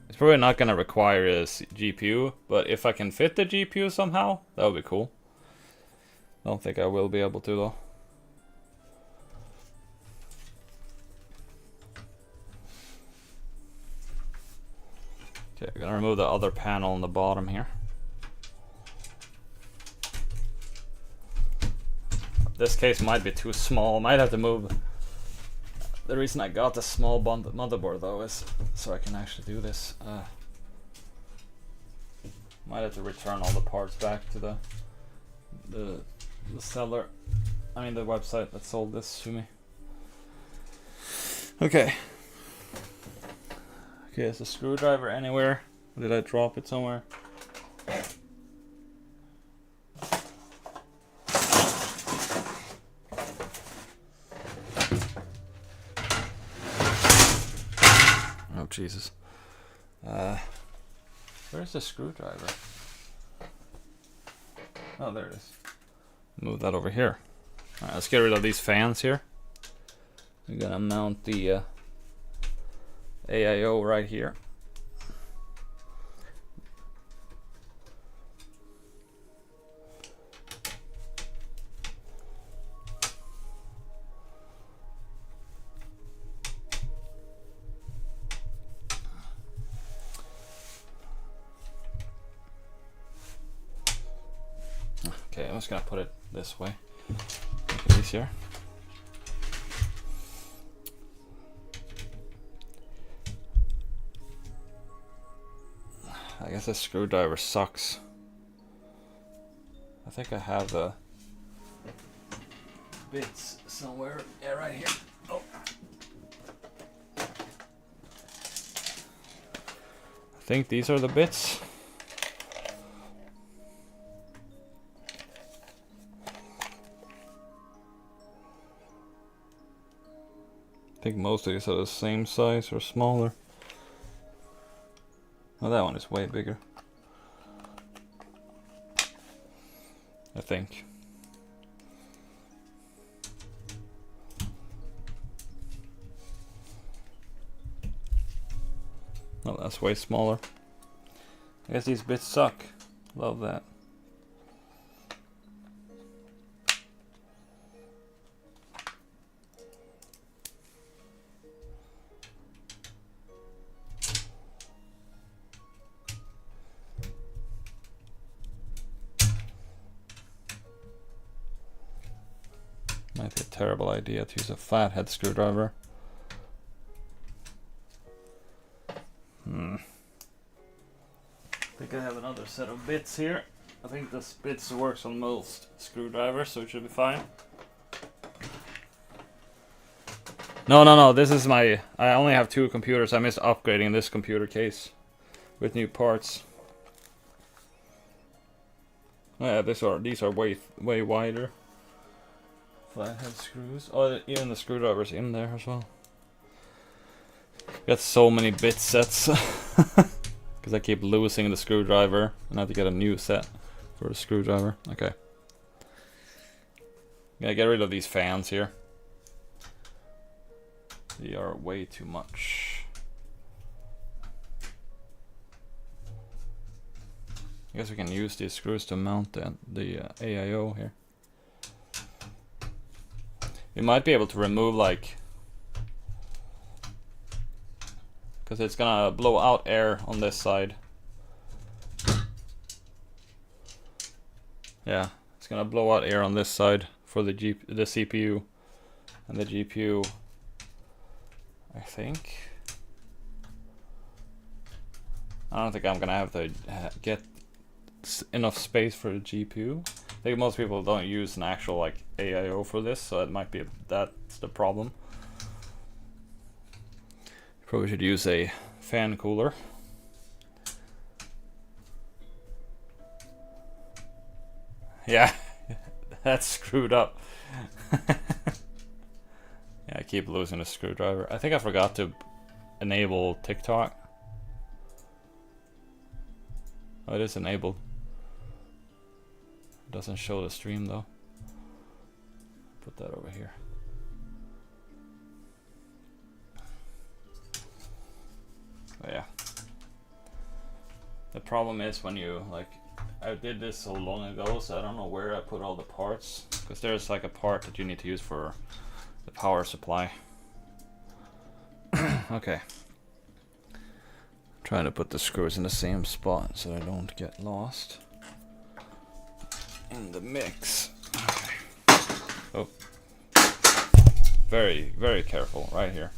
It's probably not going to require a GPU, but if I can fit the GPU somehow, that would be cool. I don't think I will be able to though. Okay, I'm gonna remove the other panel on the bottom here. This case might be too small. Might have to move. The reason I got the small motherboard though is so I can actually do this. Might have to return all the parts back to the seller. I mean the website that sold this to me. Okay. Okay, is a screwdriver anywhere? Or did I drop it somewhere? Oh Jesus. Where's the screwdriver? Oh, there it is. Move that over here. Alright, let's get rid of these fans here. We're gonna mount the AIO right here. Okay, I'm just gonna put it this way. Make it easier. I guess this screwdriver sucks. I think I have the bits somewhere. Yeah, right here. Oh. I think these are the bits. I think most of these are the same size or smaller. Oh, that one is way bigger. I think. Oh, that's way smaller. I guess these bits suck. Love that. Might be a terrible idea to use a flathead screwdriver. I think I have another set of bits here. I think this bits works on most screwdrivers, so it should be fine. No, this is my... I only have two computers. I missed upgrading this computer case with new parts. Oh yeah, these are way wider. Flathead screws. Oh, even the screwdriver's in there as well. Got so many bit sets. Because I keep losing the screwdriver and I have to get a new set for the screwdriver. Okay. Gotta get rid of these fans here. They are way too much. I guess we can use these screws to mount the AIO here. You might be able to remove like, because it's gonna blow out air on this side. Yeah, it's gonna blow out air on this side for the CPU and the GPU. I think. I don't think I'm gonna have to get enough space for the GPU. I think most people don't use an actual like AIO for this, so it might be that's the problem. Probably should use a fan cooler. Yeah, that's screwed up. Yeah, I keep losing the screwdriver. I think I forgot to enable TikTok. Oh, it is enabled. It doesn't show the stream though. Put that over here. But yeah. The problem is when you like, I did this so long ago, so I don't know where I put all the parts. Because there's like a part that you need to use for the power supply. Okay. Trying to put the screws in the same spot so I don't get lost in the mix. Okay. Oh. Very, very careful right here.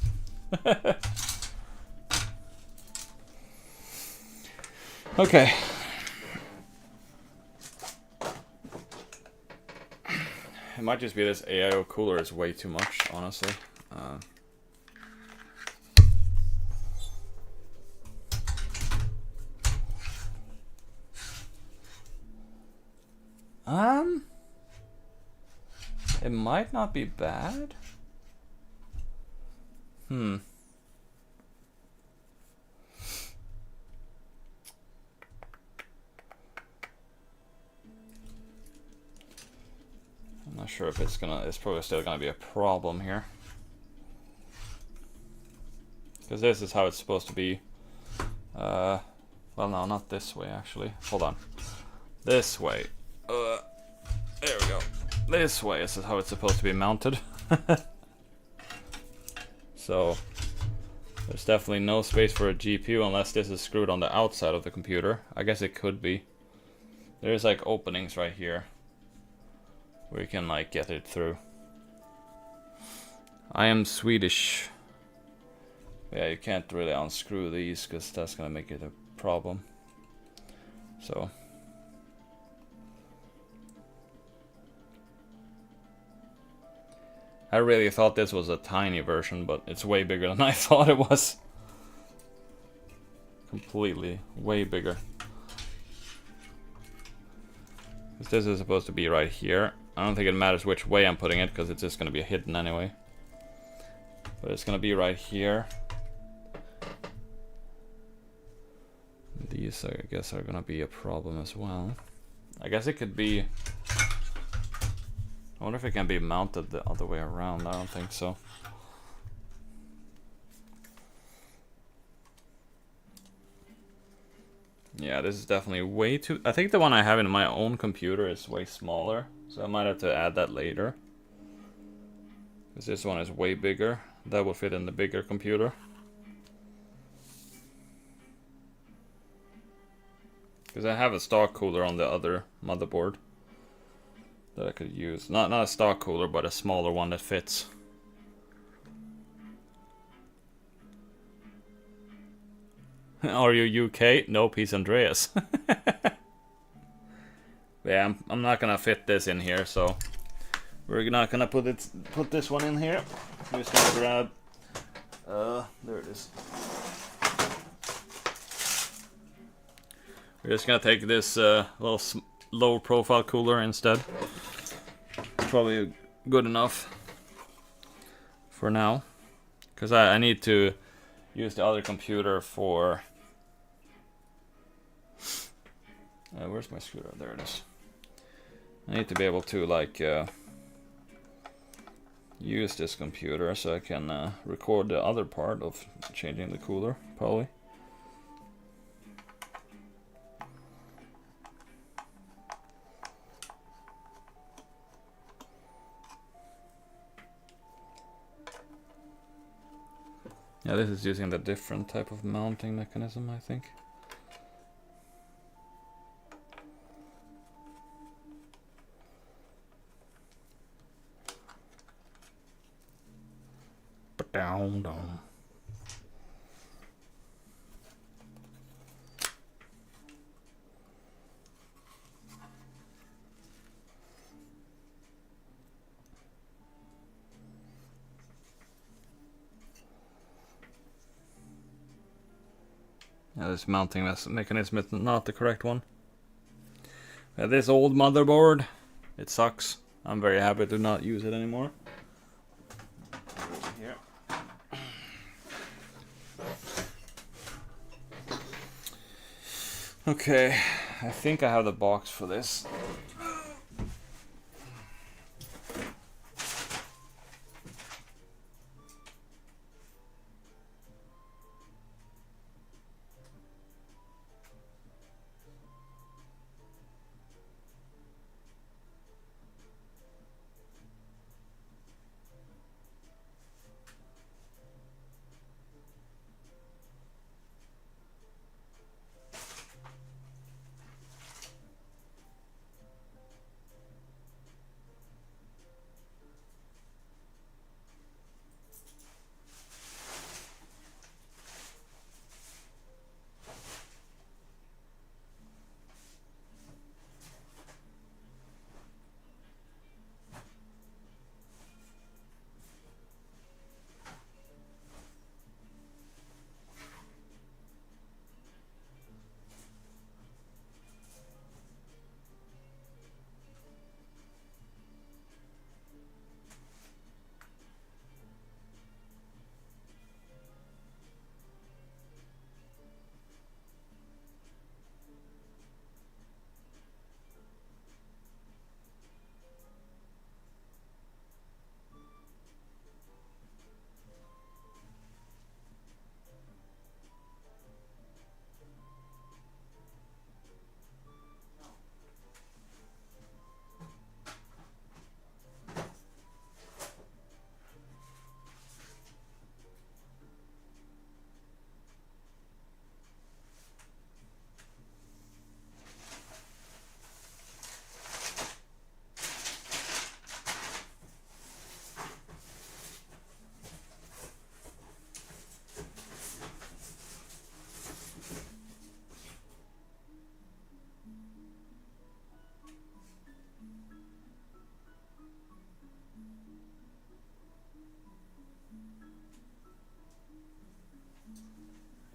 Okay. It might just be this AIO cooler is way too much, honestly. It might not be bad. I'm not sure if it's probably still gonna be a problem here. Because this is how it's supposed to be. Well, no, not this way actually. Hold on. This way. There we go. This way is how it's supposed to be mounted. So there's definitely no space for a GPU unless this is screwed on the outside of the computer. I guess it could be. There's like openings right here where you can like get it through. I am Swedish. Yeah, you can't really unscrew these because that's gonna make it a problem. So I really thought this was a tiny version, but it's way bigger than I thought it was. Completely way bigger. This is supposed to be right here. I don't think it matters which way I'm putting it because it's just going to be hidden anyway. But it's going to be right here. These, I guess, are going to be a problem as well. I guess it could be... I wonder if it can be mounted the other way around. I don't think so. Yeah, this is definitely way too... I think the one I have in my own computer is way smaller. So I might have to add that later. Because this one is way bigger. That will fit in the bigger computer. Because I have a stock cooler on the other motherboard that I could use. Not a stock cooler, but a smaller one that fits. Are you UK? No, peace, Andreas. Yeah, I'm not gonna fit this in here, so we're not gonna put this one in here. I'm just gonna grab. There it is. We're just gonna take this little low profile cooler instead. Probably good enough for now, because I need to use the other computer for. Where's my screwdriver? There it is. I need to be able to like use this computer so I can record the other part of changing the cooler, probably. Yeah, this is using the different type of mounting mechanism, I think. Down, down. Yeah, this mounting mechanism is not the correct one. This old motherboard, it sucks. I'm very happy to not use it anymore. Here. Okay, I think I have the box for this.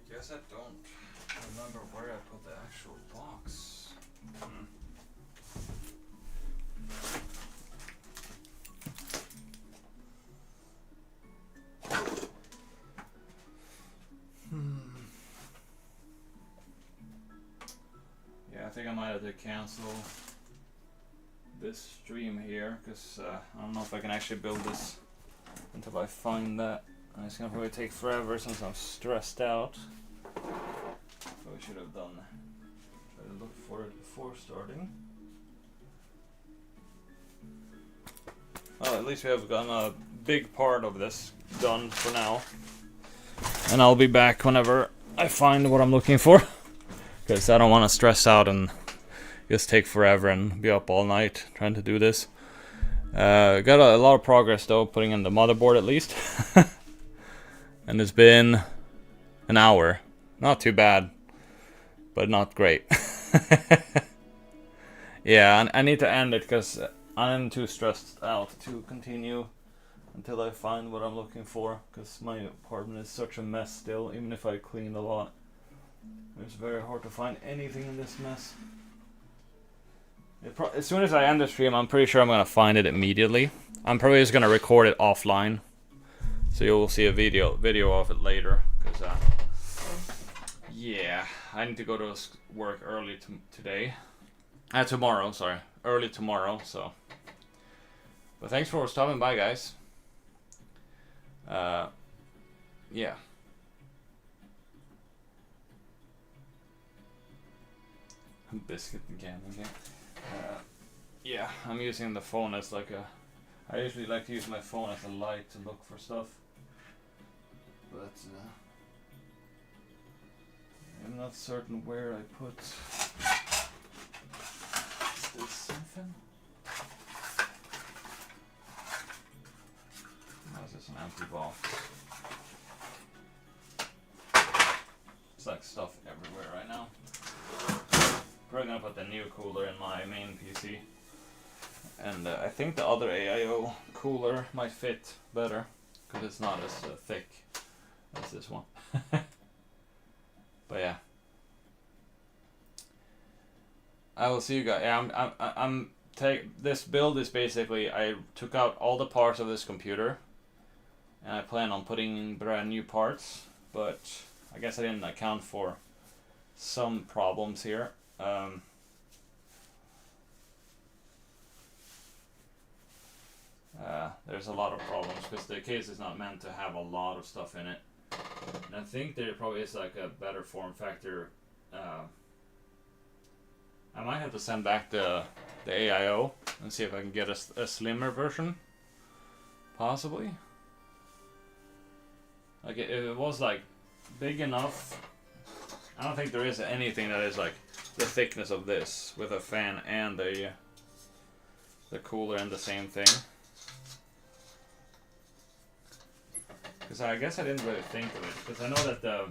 Guess I don't remember where I put the actual box. Yeah, I think I might have to cancel this stream here because I don't know if I can actually build this until I find that. And it's gonna probably take forever since I'm stressed out. Probably should have try to look for it before starting. Well, at least we have gotten a big part of this done for now. And I'll be back whenever I find what I'm looking for. Because I don't want to stress out and just take forever and be up all night trying to do this. Got a lot of progress though, putting in the motherboard at least. And it's been an hour. Not too bad, but not great. Yeah, I need to end it because I'm too stressed out to continue until I find what I'm looking for. Because my apartment is such a mess still, even if I cleaned a lot. It's very hard to find anything in this mess. As soon as I end the stream, I'm pretty sure I'm going to find it immediately. I'm probably just going to record it offline. So you'll see a video of it later. Cause, yeah, I need to go to work early today. Tomorrow, sorry. Early tomorrow, so. But thanks for stopping by, guys. Yeah. Biscuit and candy. Yeah, I'm using the phone as like a... I usually like to use my phone as a light to look for stuff. But I'm not certain where I put... Is this something? No, it's just an empty box. probably gonna put the new cooler in my main PC. And I think the other AIO cooler might fit better, because it's not as thick as this one. But yeah. I will see you guys. Yeah, I'm this build is basically, I took out all the parts of this computer, and I plan on putting in brand new parts, but I guess I didn't account for some problems here. There's a lot of problems because the case is not meant to have a lot of stuff in it. And I think there probably is like a better form factor. I might have to send back the AIO and see if I can get a slimmer version, possibly. Like if it was like big enough, I don't think there is anything that is like the thickness of this with a fan and the cooler and the same thing. Because I guess I didn't really think of it, because I know that the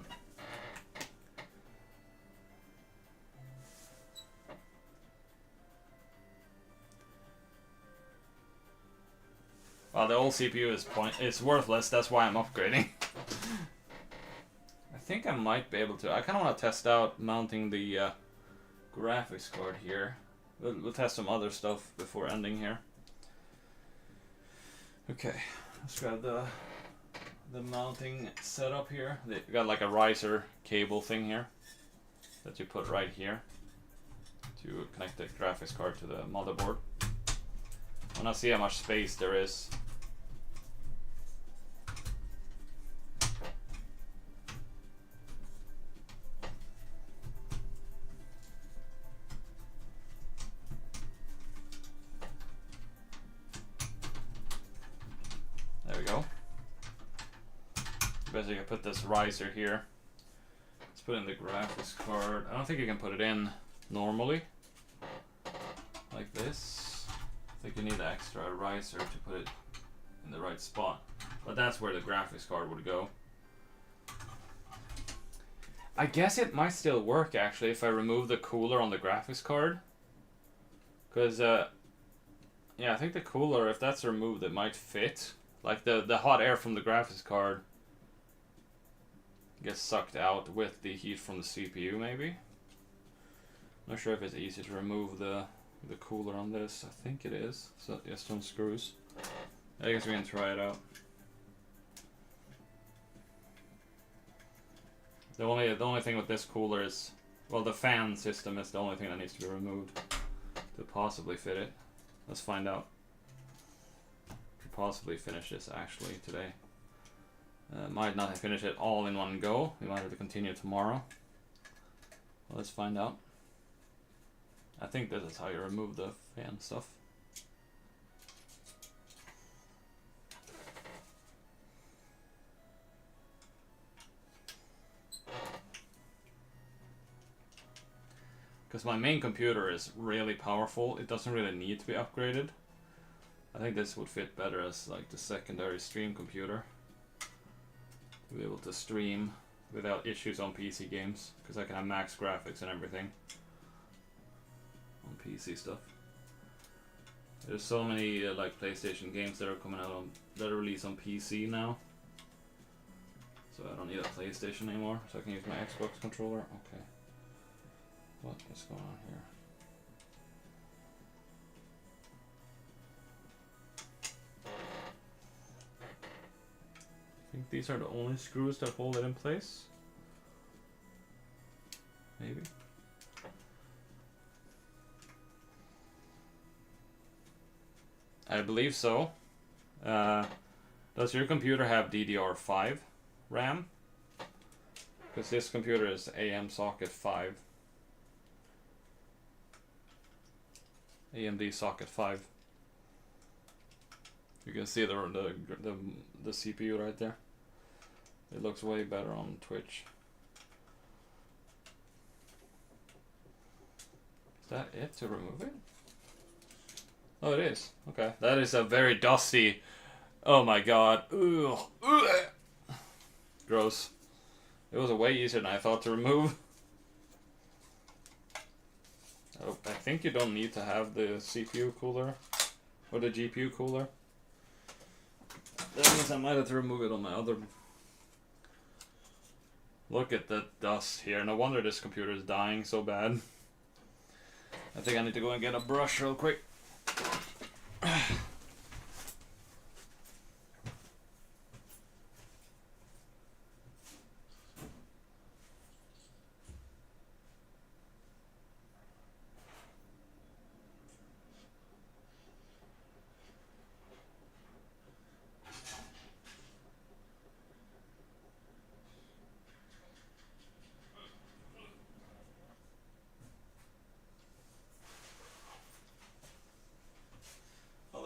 the old CPU is worthless, that's why I'm upgrading. I think I might be able to. I kind of want to test out mounting the graphics card here. We'll test some other stuff before ending here. Okay, let's grab the mounting setup here. They got like a riser cable thing here that you put right here to connect the graphics card to the motherboard. I want to see how much space there is. There we go. Basically, I put this riser here. Let's put in the graphics card. I don't think you can put it in normally, like this. I think you need an extra riser to put it in the right spot. But that's where the graphics card would go. I guess it might still work actually if I remove the cooler on the graphics card. Because, yeah, I think the cooler, if that's removed, it might fit. Like the hot air from the graphics card gets sucked out with the heat from the CPU, maybe. Not sure if it's easy to remove the cooler on this. I think it is. So just some screws. I guess we can try it out. The only thing with this cooler is, well, the fan system is the only thing that needs to be removed to possibly fit it. Let's find out. Could possibly finish this actually today. Might not finish it all in one go. We might have to continue tomorrow. Well, let's find out. I think this is how you remove the fan stuff. Because my main computer is really powerful. It doesn't really need to be upgraded. I think this would fit better as like the secondary stream computer. To be able to stream without issues on PC games. Because I can have max graphics and everything on PC stuff. There's so many like PlayStation games that are coming out on, that are released on PC now. So I don't need a PlayStation anymore. So I can use my Xbox controller. Okay. What is going on here? I think these are the only screws that hold it in place. Maybe. I believe so. Does your computer have DDR5 RAM? Because this computer is AM socket 5. AMD socket 5. You can see the CPU right there. It looks way better on Twitch. Is that it to remove it? Oh, it is. Okay. That is a very dusty. Oh my god. Ugh. Ugh. Gross. It was way easier than I thought to remove. think you don't need to have the CPU cooler or the GPU cooler. That means I might have to remove it on my other. Look at the dust here. No wonder this computer is dying so bad. I think I need to go and get a brush real quick.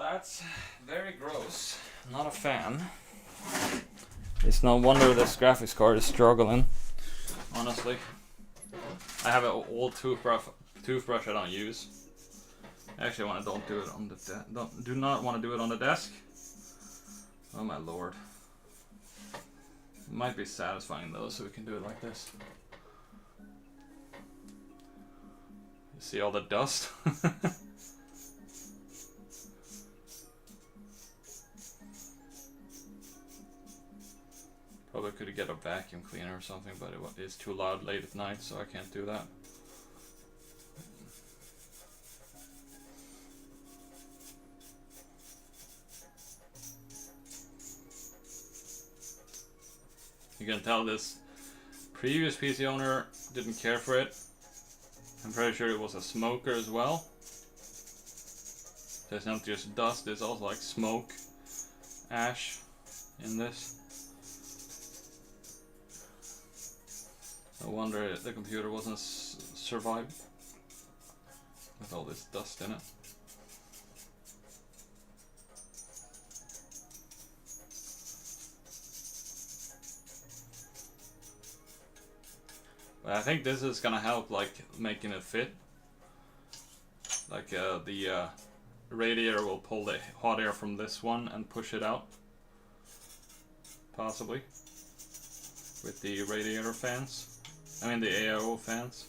That's very gross. Not a fan. It's no wonder this graphics card is struggling. Honestly, I have an old toothbrush I don't use. Actually, I don't do it on the do not want to do it on the desk. Oh my lord. It might be satisfying though, so we can do it like this. You see all the dust? Probably could get a vacuum cleaner or something, but it's too loud late at night, so I can't do that. You can tell this previous PC owner didn't care for it. I'm pretty sure it was a smoker as well. There's not just dust, there's also like smoke, ash in this. No wonder the computer wasn't survived with all this dust in it. But I think this is gonna help, like making it fit. Like the radiator will pull the hot air from this one and push it out, possibly, with the radiator fans. I mean the AIO fans.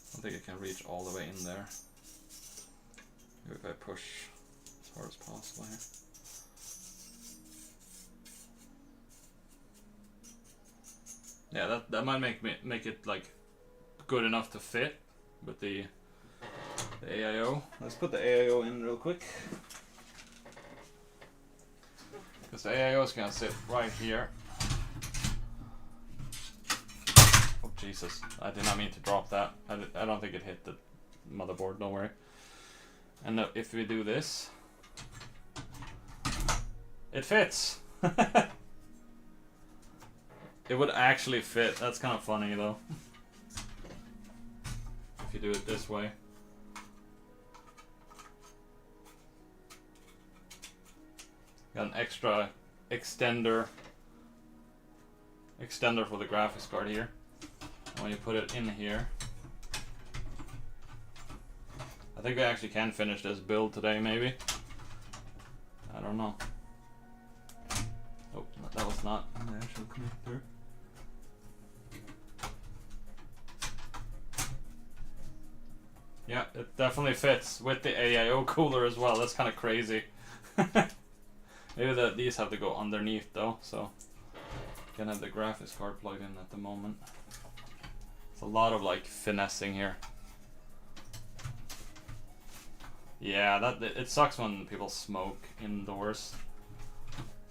I don't think it can reach all the way in there. Maybe if I push as hard as possible here. Yeah, that might make it like good enough to fit with the AIO. Let's put the AIO in real quick. Because the AIO is gonna sit right here. Oh Jesus, I did not mean to drop that. I don't think it hit the motherboard, don't worry. And if we do this, it fits! It would actually fit. That's kind of funny though. If you do it this way. Got an extra extender for the graphics card here. And when you put it in here, I think we actually can finish this build today, maybe. I don't know. Oh, that was not the actual connector. Yeah, it definitely fits with the AIO cooler as well. That's kind of crazy. Maybe these have to go underneath though, so you can have the graphics card plugged in at the moment. It's a lot of like finessing here. Yeah, it sucks when people smoke indoors.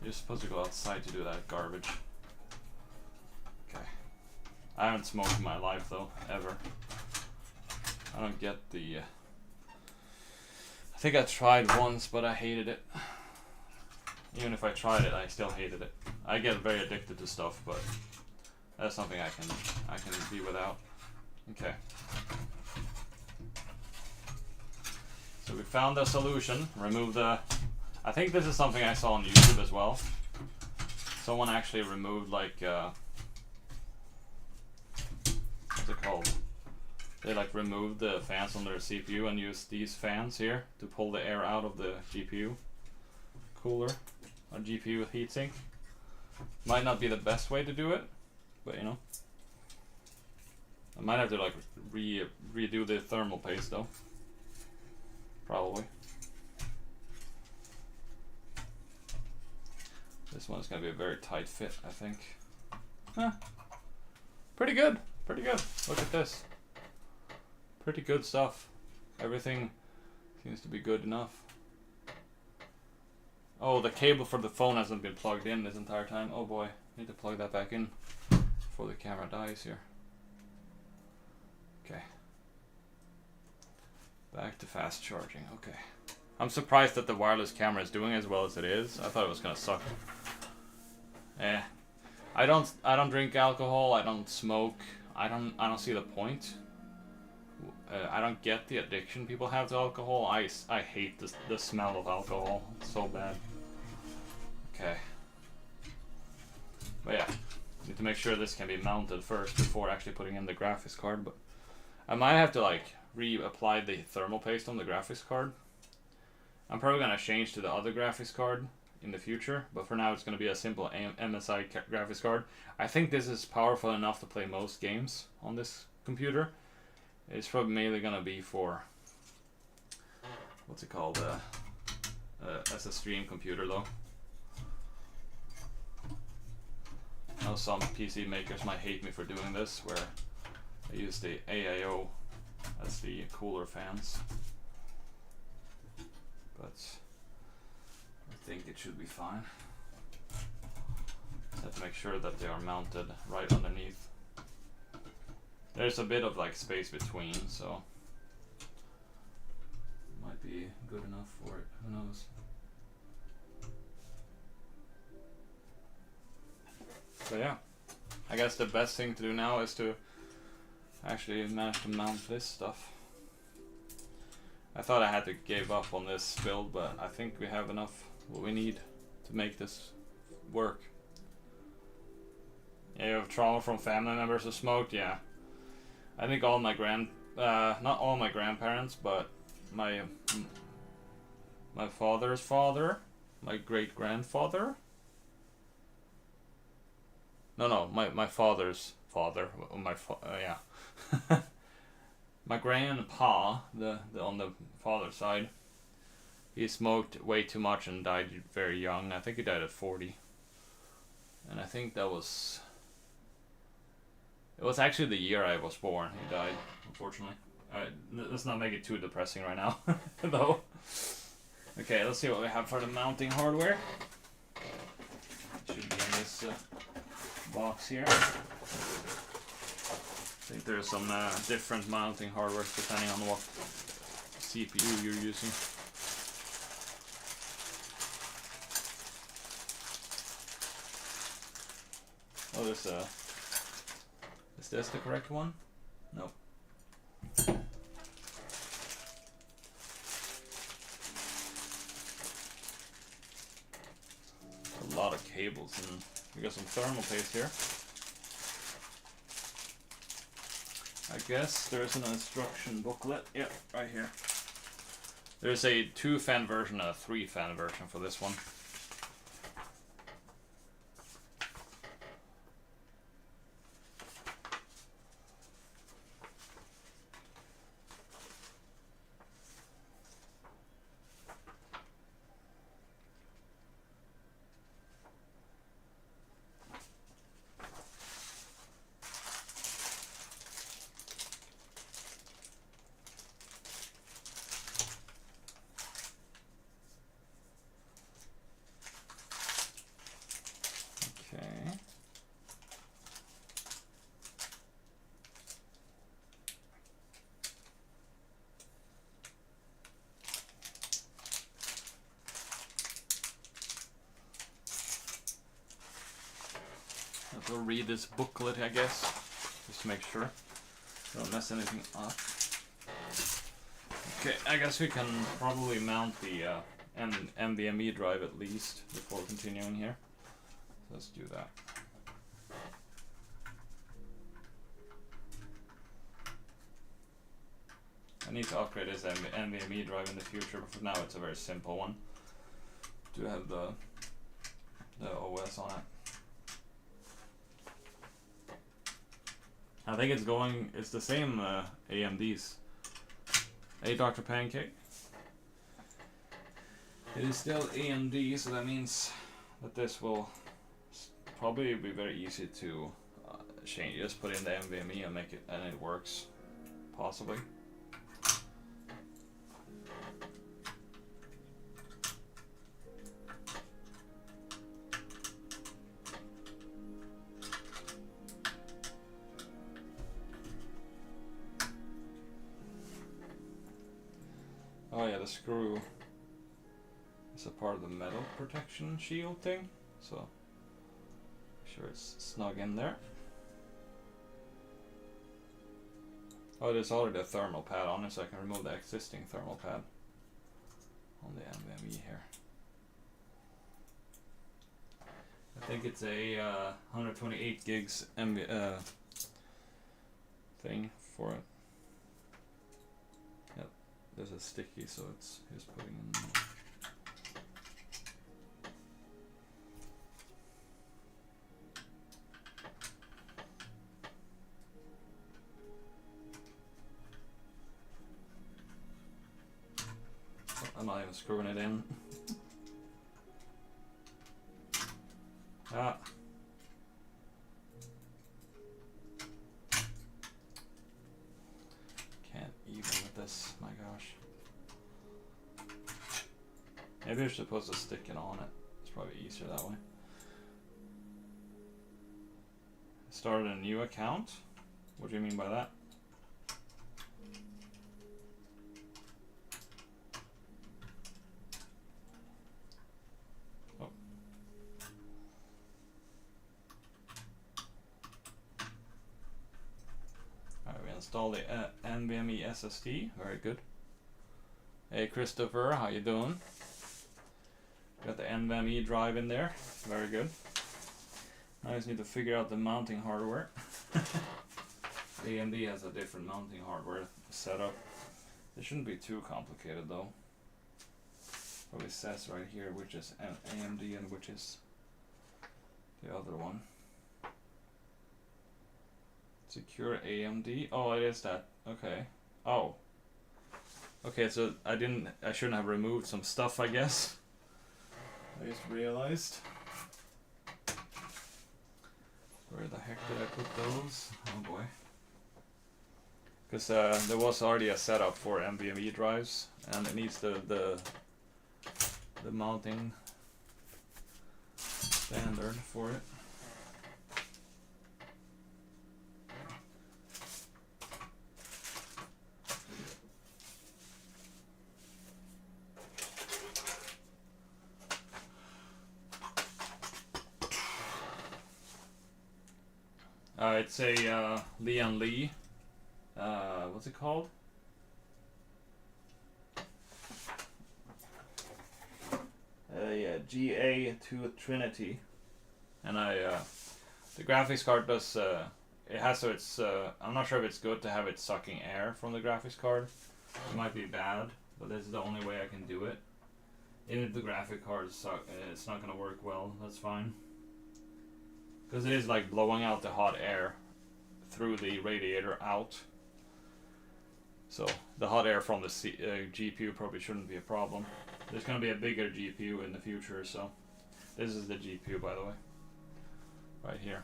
You're supposed to go outside to do that garbage. Okay. I haven't smoked in my life though, ever. I don't get the... I think I tried once, but I hated it. Even if I tried it, I still hated it. I get very addicted to stuff, but that's something I can be without. Okay. So we found the solution. Remove the... I think this is something I saw on YouTube as well. Someone actually removed like... what's it called? They like removed the fans on their CPU and used these fans here to pull the air out of the GPU cooler or GPU heatsink. Might not be the best way to do it, but you know, might have to like redo the thermal paste though. Probably. This one's gonna be a very tight fit, I think. Huh. Pretty good. Pretty good. Look at this. Pretty good stuff. Everything seems to be good enough. Oh, the cable for the phone hasn't been plugged in this entire time. Oh boy, need to plug that back in before the camera dies here. Okay. Back to fast charging. Okay. I'm surprised that the wireless camera is doing as well as it is. I thought it was gonna suck. I don't drink alcohol. I don't smoke. I don't see the point. I don't get the addiction people have to alcohol. I hate the smell of alcohol. It's so bad. Okay. But yeah, need to make sure this can be mounted first before actually putting in the graphics card. But I might have to like reapply the thermal paste on the graphics card. I'm probably gonna change to the other graphics card in the future, but for now it's gonna be a simple MSI graphics card. I think this is powerful enough to play most games on this computer. It's probably mainly gonna be for what's it called, as a stream computer though. I know some PC makers might hate me for doing this, where I use the AIO as the cooler fans, but I think it should be fine. Just have to make sure that they are mounted right underneath. There's a bit of like space between, so might be good enough for it. Who knows? So yeah, I guess the best thing to do now is to actually manage to mount this stuff. I thought I had to give up on this build, but I think we have enough what we need to make this work. Yeah, you have trauma from family members who smoked? Yeah. I think all my not all my grandparents, but my father's father, my great grandfather. No, my father's father, yeah. My grandpa, the on the father's side, he smoked way too much and died very young. I think he died at 40. And I think that was... It was actually the year I was born he died, unfortunately. Let's not make it too depressing right now, though. Okay, let's see what we have for the mounting hardware. Should be in this box here. I think there's some different mounting hardware depending on what CPU you're using. Oh, there's a... Is this the correct one? Nope. A lot of cables, and we got some thermal paste here. I guess there's an instruction booklet. Yep, right here. There's a 2-fan version and a 3-fan version for this one. We'll read this booklet, I guess, just to make sure don't mess anything up. Okay, I guess we can probably mount the NVMe drive at least before continuing here. Let's do that. I need to upgrade this NVMe drive in the future, but for now it's a very simple one to have the OS on it. I think it's the same AMDs. Hey, Dr. Pancake. It is still AMD, so that means that this will probably be very easy to change. Just put in the NVMe and make it, and it works, possibly. Oh yeah, the screw is a part of the metal protection shield thing, so make sure it's snug in there. Oh, there's already a thermal pad on it, so I can remove the existing thermal pad on the NVMe here. I think it's a 128 gigs thing for it. Yep, this is sticky, so it's just putting in. I'm not even screwing it in. Ah. Can't even with this, my gosh. Maybe you're supposed to stick it on it. It's probably easier that way. Started a new account? What do you mean by that? Install the NVMe SSD. Very good. Hey Christopher, how you doing? Got the NVMe drive in there. Very good. I just need to figure out the mounting hardware. AMD has a different mounting hardware setup. It shouldn't be too complicated though. Probably says right here which is AMD and which is the other one. Secure AMD. Oh, it is that. Okay. Oh. Okay, so I shouldn't have removed some stuff, I guess. I just realized. Where the heck did I put those? Oh boy. Because there was already a setup for NVMe drives, and it needs the mounting standard for it. It's a Lian Li. What's it called? Yeah, GA2 Trinity. And the graphics card does. It has, so it's. I'm not sure if it's good to have it sucking air from the graphics card. It might be bad, but this is the only way I can do it. Even if the graphic card suck, it's not gonna work well. That's fine. Because it is like blowing out the hot air through the radiator out. So the hot air from the GPU probably shouldn't be a problem. There's going to be a bigger GPU in the future, so this is the GPU, by the way. Right here.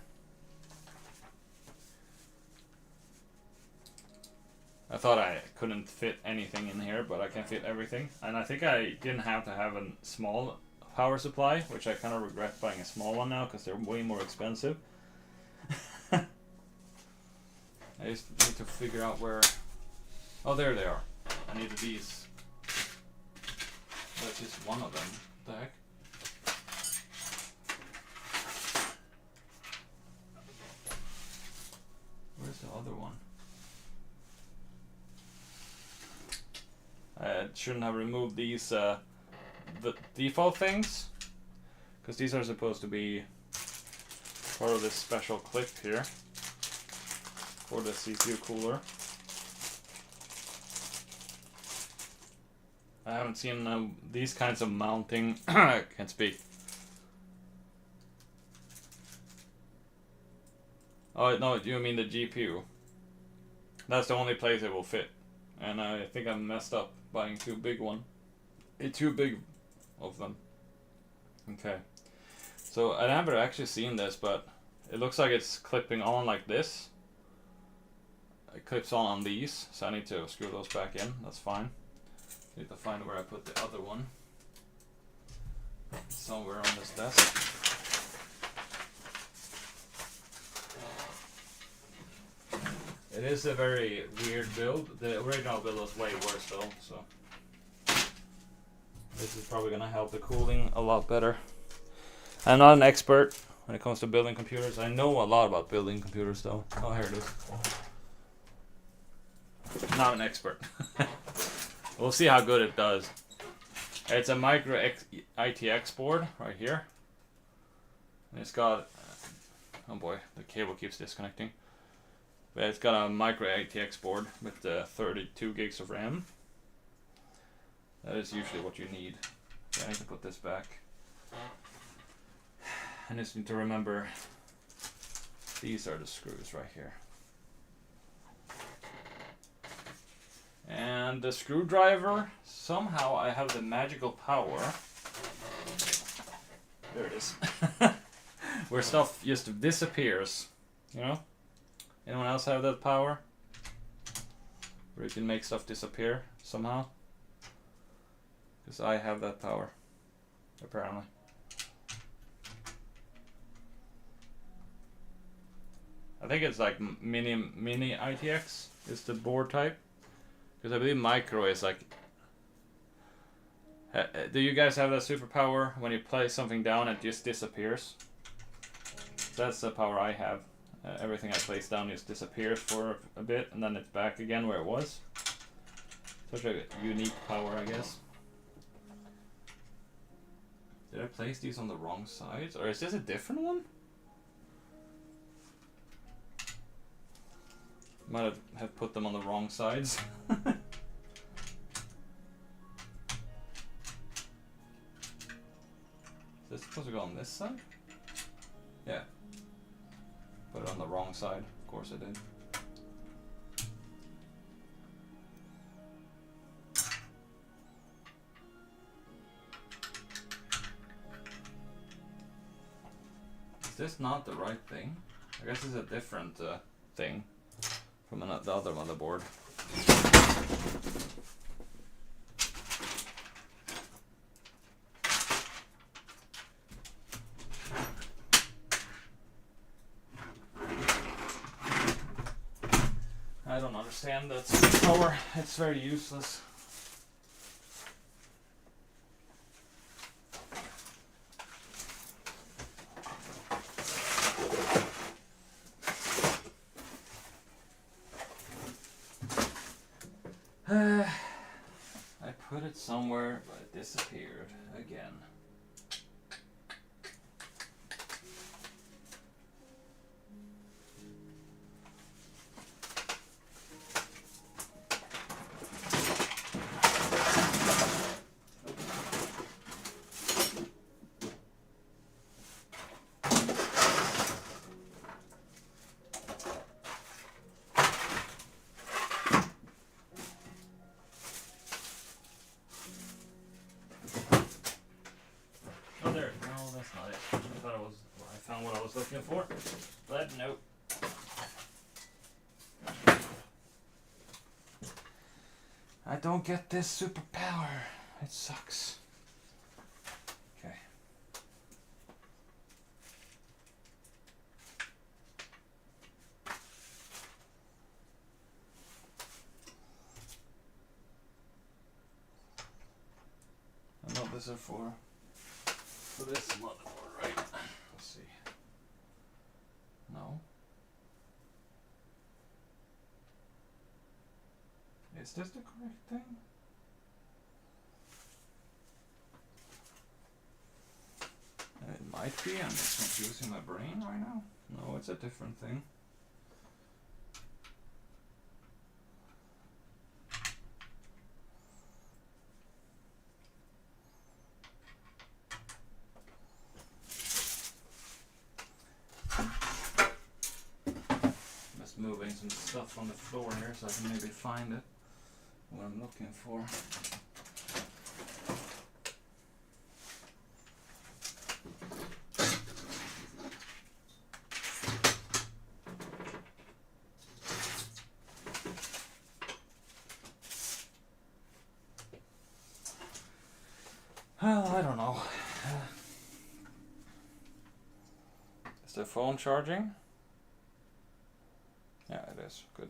I thought I couldn't fit anything in here, but I can fit everything. And I think I didn't have to have a small power supply, which I kind of regret buying a small one now because they're way more expensive. I just need to figure out where. Oh, there they are. I need these. That's just one of them. What the heck? Where's the other one? I shouldn't have removed these the default things, because these are supposed to be part of this special clip here for the CPU cooler. I haven't seen these kinds of mounting. I can't speak. Oh no, you mean the GPU? That's the only place it will fit. And I think I messed up buying too big of them. Okay. So I never actually seen this, but it looks like it's clipping on like this. It clips on these, so I need to screw those back in. That's fine. Need to find where I put the other one. Somewhere on this desk. It is a very weird build. The original build was way worse though, so this is probably gonna help the cooling a lot better. I'm not an expert when it comes to building computers. I know a lot about building computers though. Oh, here it is. Not an expert. We'll see how good it does. It's a micro ITX board right here. And it's got, oh boy, the cable keeps disconnecting. But it's got a micro ITX board with 32 gigs of RAM. That is usually what you need. Okay, I need to put this back. I just need to remember these are the screws right here. And the screwdriver, somehow I have the magical power. There it is. Where stuff just disappears, you know? Anyone else have that power? Where you can make stuff disappear somehow? Because I have that power, apparently. I think it's like mini ITX is the board type. Because I believe micro is like... do you guys have that superpower? When you place something down, it just disappears? That's the power I have. Everything I place down just disappears for a bit, and then it's back again where it was. Such a unique power, I guess. Did I place these on the wrong sides? Or is this a different one? Might have put them on the wrong sides. Is this supposed to go on this side? Yeah. Put it on the wrong side. Of course I did. Is this not the right thing? I guess it's a different thing from the other motherboard. I don't understand that power. It's very useless. I put it somewhere, but it disappeared again. What I was looking for, but nope. I don't get this superpower. It sucks. Okay. I know this is for this motherboard, right? Let's see. No. Is this the correct thing? It might be. I'm just confusing my brain right now. No, it's a different thing. Moving putting some stuff on the floor here so I can maybe find it. What I'm looking for. I don't know. Is the phone charging? Yeah, it is. Good.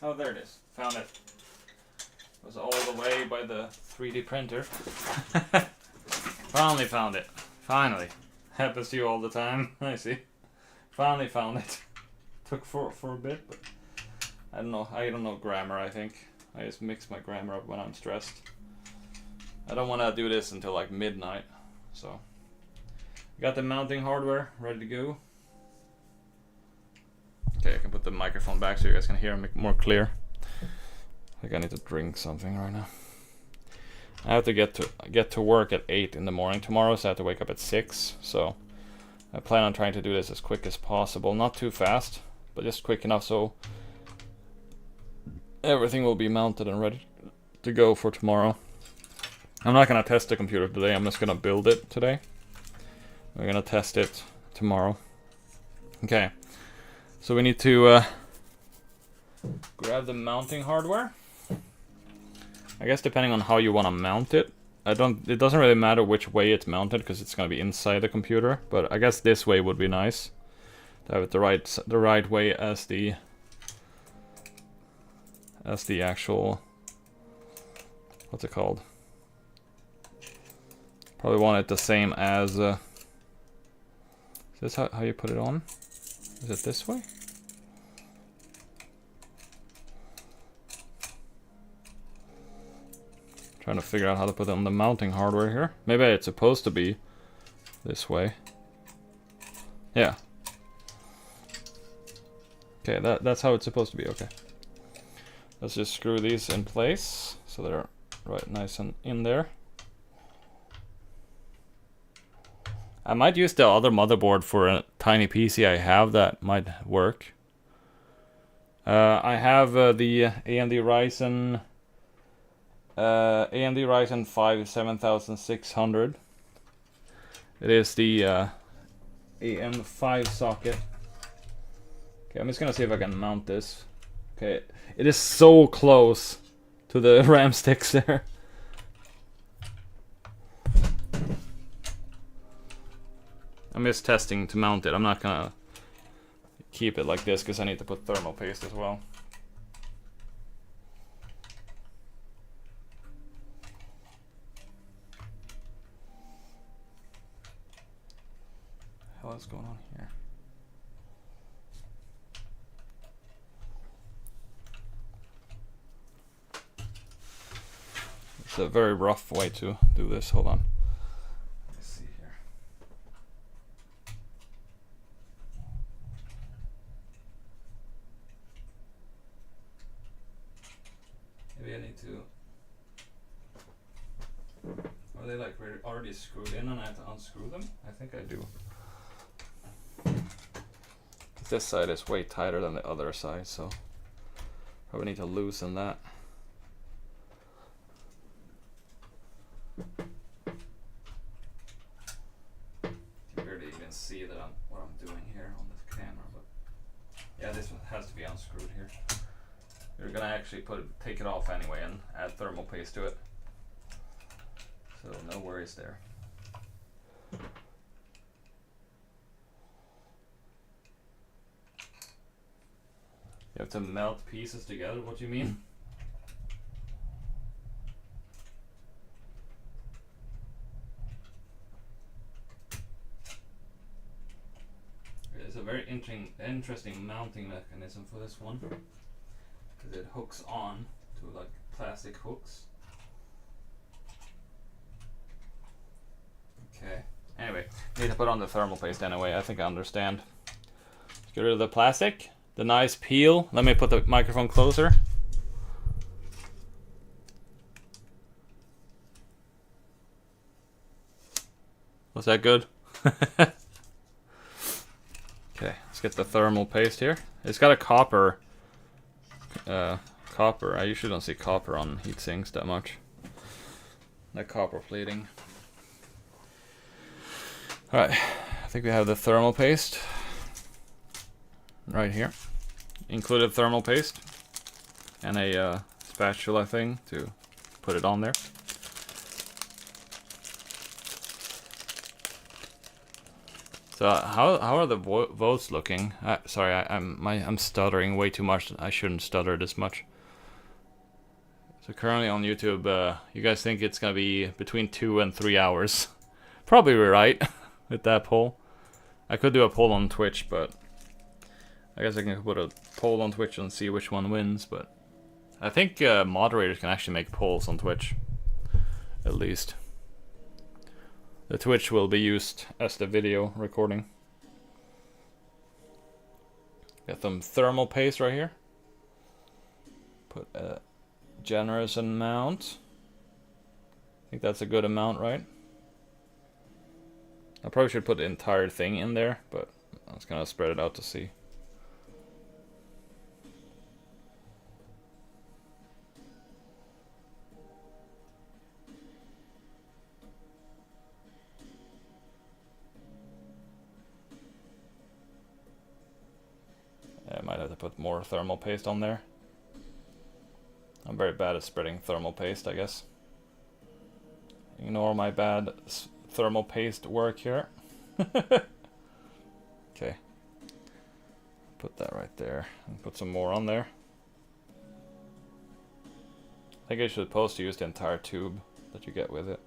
Oh, there it is. Found it. It was all the way by the 3D printer. Finally found it. Finally. Happens to you all the time. I see. Finally found it. Took for a bit, but I don't know grammar, I think. I just mix my grammar up when I'm stressed. I don't want to do this until like midnight. So, got the mounting hardware ready to go. Okay, I can put the microphone back so you guys can hear me more clear. I think I need to drink something right now. I have to get to work at 8 in the morning tomorrow, so I have to wake up at 6. So I plan on trying to do this as quick as possible. Not too fast, but just quick enough so everything will be mounted and ready to go for tomorrow. I'm not gonna test the computer today, I'm just gonna build it today. We're gonna test it tomorrow. Okay, so we need to grab the mounting hardware. I guess depending on how you want to mount it, it doesn't really matter which way it's mounted because it's going to be inside the computer, but I guess this way would be nice to have it the right way as the actual, what's it called? Probably want it the same as is this how you put it on? Is it this way? Trying to figure out how to put on the mounting hardware here. Maybe it's supposed to be this way. Yeah. Okay, that's how it's supposed to be. Okay. Let's just screw these in place so they're right nice and in there. I might use the other motherboard for a tiny PC I have that might work. I have the AMD Ryzen 5 7600. It is the AM5 socket. Okay, I'm just gonna see if I can mount this. Okay, it is so close to the RAM sticks there. I'm just testing to mount it. I'm not gonna keep it like this because I need to put thermal paste as well. What's going on here? It's a very rough way to do this. Hold on. Let's see here. Maybe I need to. Are they like already screwed in and I have to unscrew them? I think I do. This side is way tighter than the other side, so probably need to loosen that. You can barely even see that what I'm doing here on this camera, but yeah, this one has to be unscrewed here. You're gonna actually take it off anyway and add thermal paste to it, so no worries there. You have to melt pieces together, what do you mean? It's a very interesting mounting mechanism for this one, because it hooks on to like plastic hooks. Okay, anyway, need to put on the thermal paste anyway, I think I understand Get rid of the plastic. The nice peel. Let me put the microphone closer. Was that good? Okay, let's get the thermal paste here. It's got a copper. I usually don't see copper on heat sinks that much. That copper plating. Alright, I think we have the thermal paste right here. Included thermal paste and a spatula thing to put it on there. So how are the votes looking? Sorry, I'm stuttering way too much. I shouldn't stutter this much. So currently on YouTube, you guys think it's gonna be between 2 and 3 hours? Probably right with that poll. I could do a poll on Twitch, but I guess I can put a poll on Twitch and see which one wins. But I think moderators can actually make polls on Twitch, at least. The Twitch will be used as the video recording. Got some thermal paste right here. Put a generous amount. I think that's a good amount, right? I probably should put the entire thing in there, but I was gonna spread it out to see. I might have to put more thermal paste on there. I'm very bad at spreading thermal paste, I guess. Ignore my bad thermal paste work here. Okay. Put that right there and put some more on there. I think you're supposed to use the entire tube that you get with it.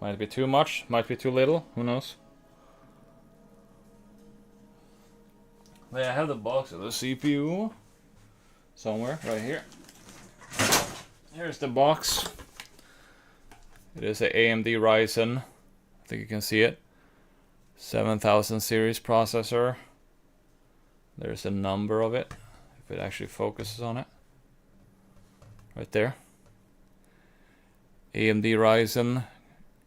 Might be too much, might be too little, who knows? I have the box of the CPU somewhere right here. Here's the box. It is a AMD Ryzen. I think you can see it. 7000 series processor. There's a number of it, if it actually focuses on it. Right there. AMD Ryzen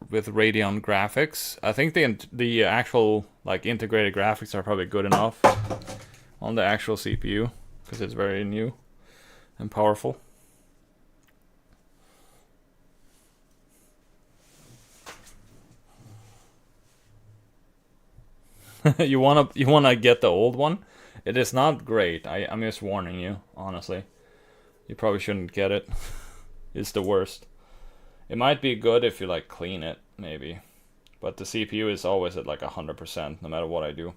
with Radeon graphics. I think the actual like integrated graphics are probably good enough on the actual CPU because it's very new and powerful. you wanna get the old one? It is not great. I'm just warning you, honestly. You probably shouldn't get it. It's the worst. It might be good if you like clean it, maybe. But the CPU is always at like 100% no matter what I do.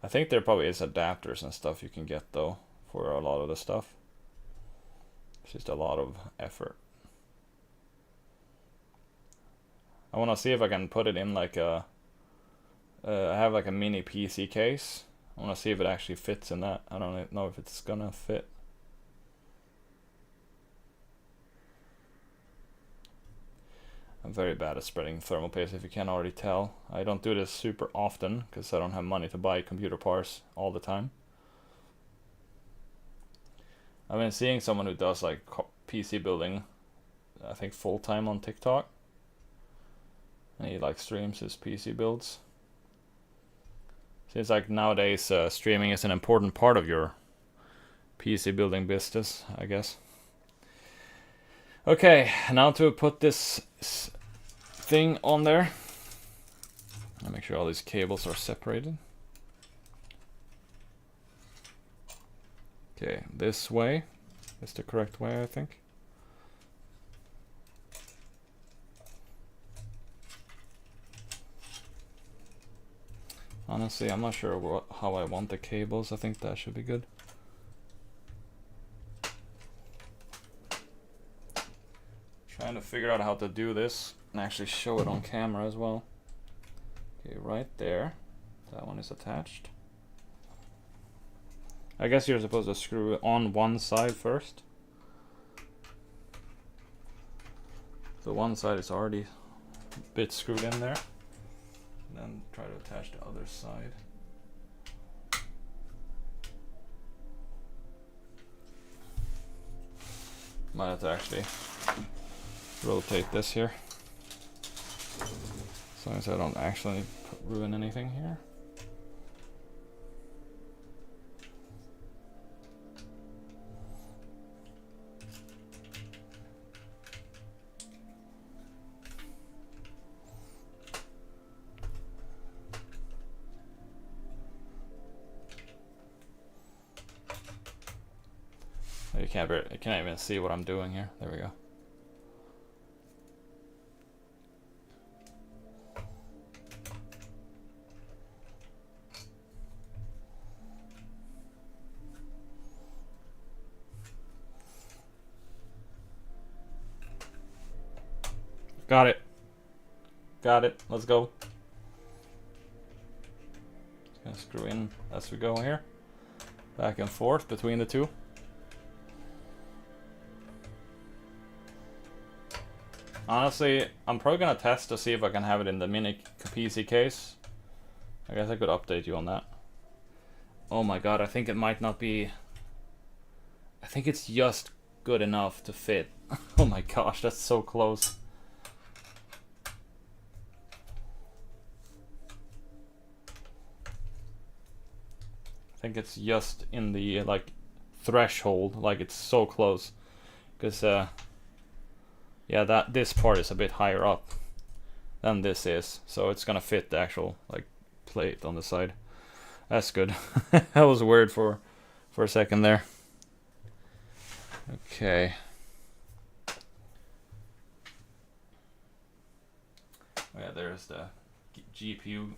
I think there probably is adapters and stuff you can get though for a lot of the stuff. It's just a lot of effort. I want to see if I can put it in like a I have like a mini PC case. I want to see if it actually fits in that. I don't know if it's gonna fit. I'm very bad at spreading thermal paste, if you can't already tell. I don't do this super often because I don't have money to buy computer parts all the time. I've been seeing someone who does like PC building, I think full time on TikTok. And he like streams his PC builds. Seems like nowadays streaming is an important part of your PC building business, I guess. Okay, now to put this thing on there. I'll make sure all these cables are separated. Okay, this way is the correct way, I think. Honestly, I'm not sure how I want the cables. I think that should be good. Trying to figure out how to do this and actually show it on camera as well. Okay, right there. That one is attached. I guess you're supposed to screw it on one side first. So one side is already a bit screwed in there. And then try to attach the other side. Might have to actually rotate this here. As long as I don't actually ruin anything here. You can't even see what I'm doing here. There we go. Got it. Got it. Let's go. Just gonna screw in as we go here. Back and forth between the two. Honestly, I'm probably gonna test to see if I can have it in the mini PC case. I guess I could update you on that. Oh my god, I think it might not be... I think it's just good enough to fit. Oh my gosh, that's so close. I think it's just in the like threshold, like it's so close. Because yeah, this part is a bit higher up than this is, so it's gonna fit the actual like plate on the side. That's good. That was weird for a second there. Okay. Oh yeah, there's the GPU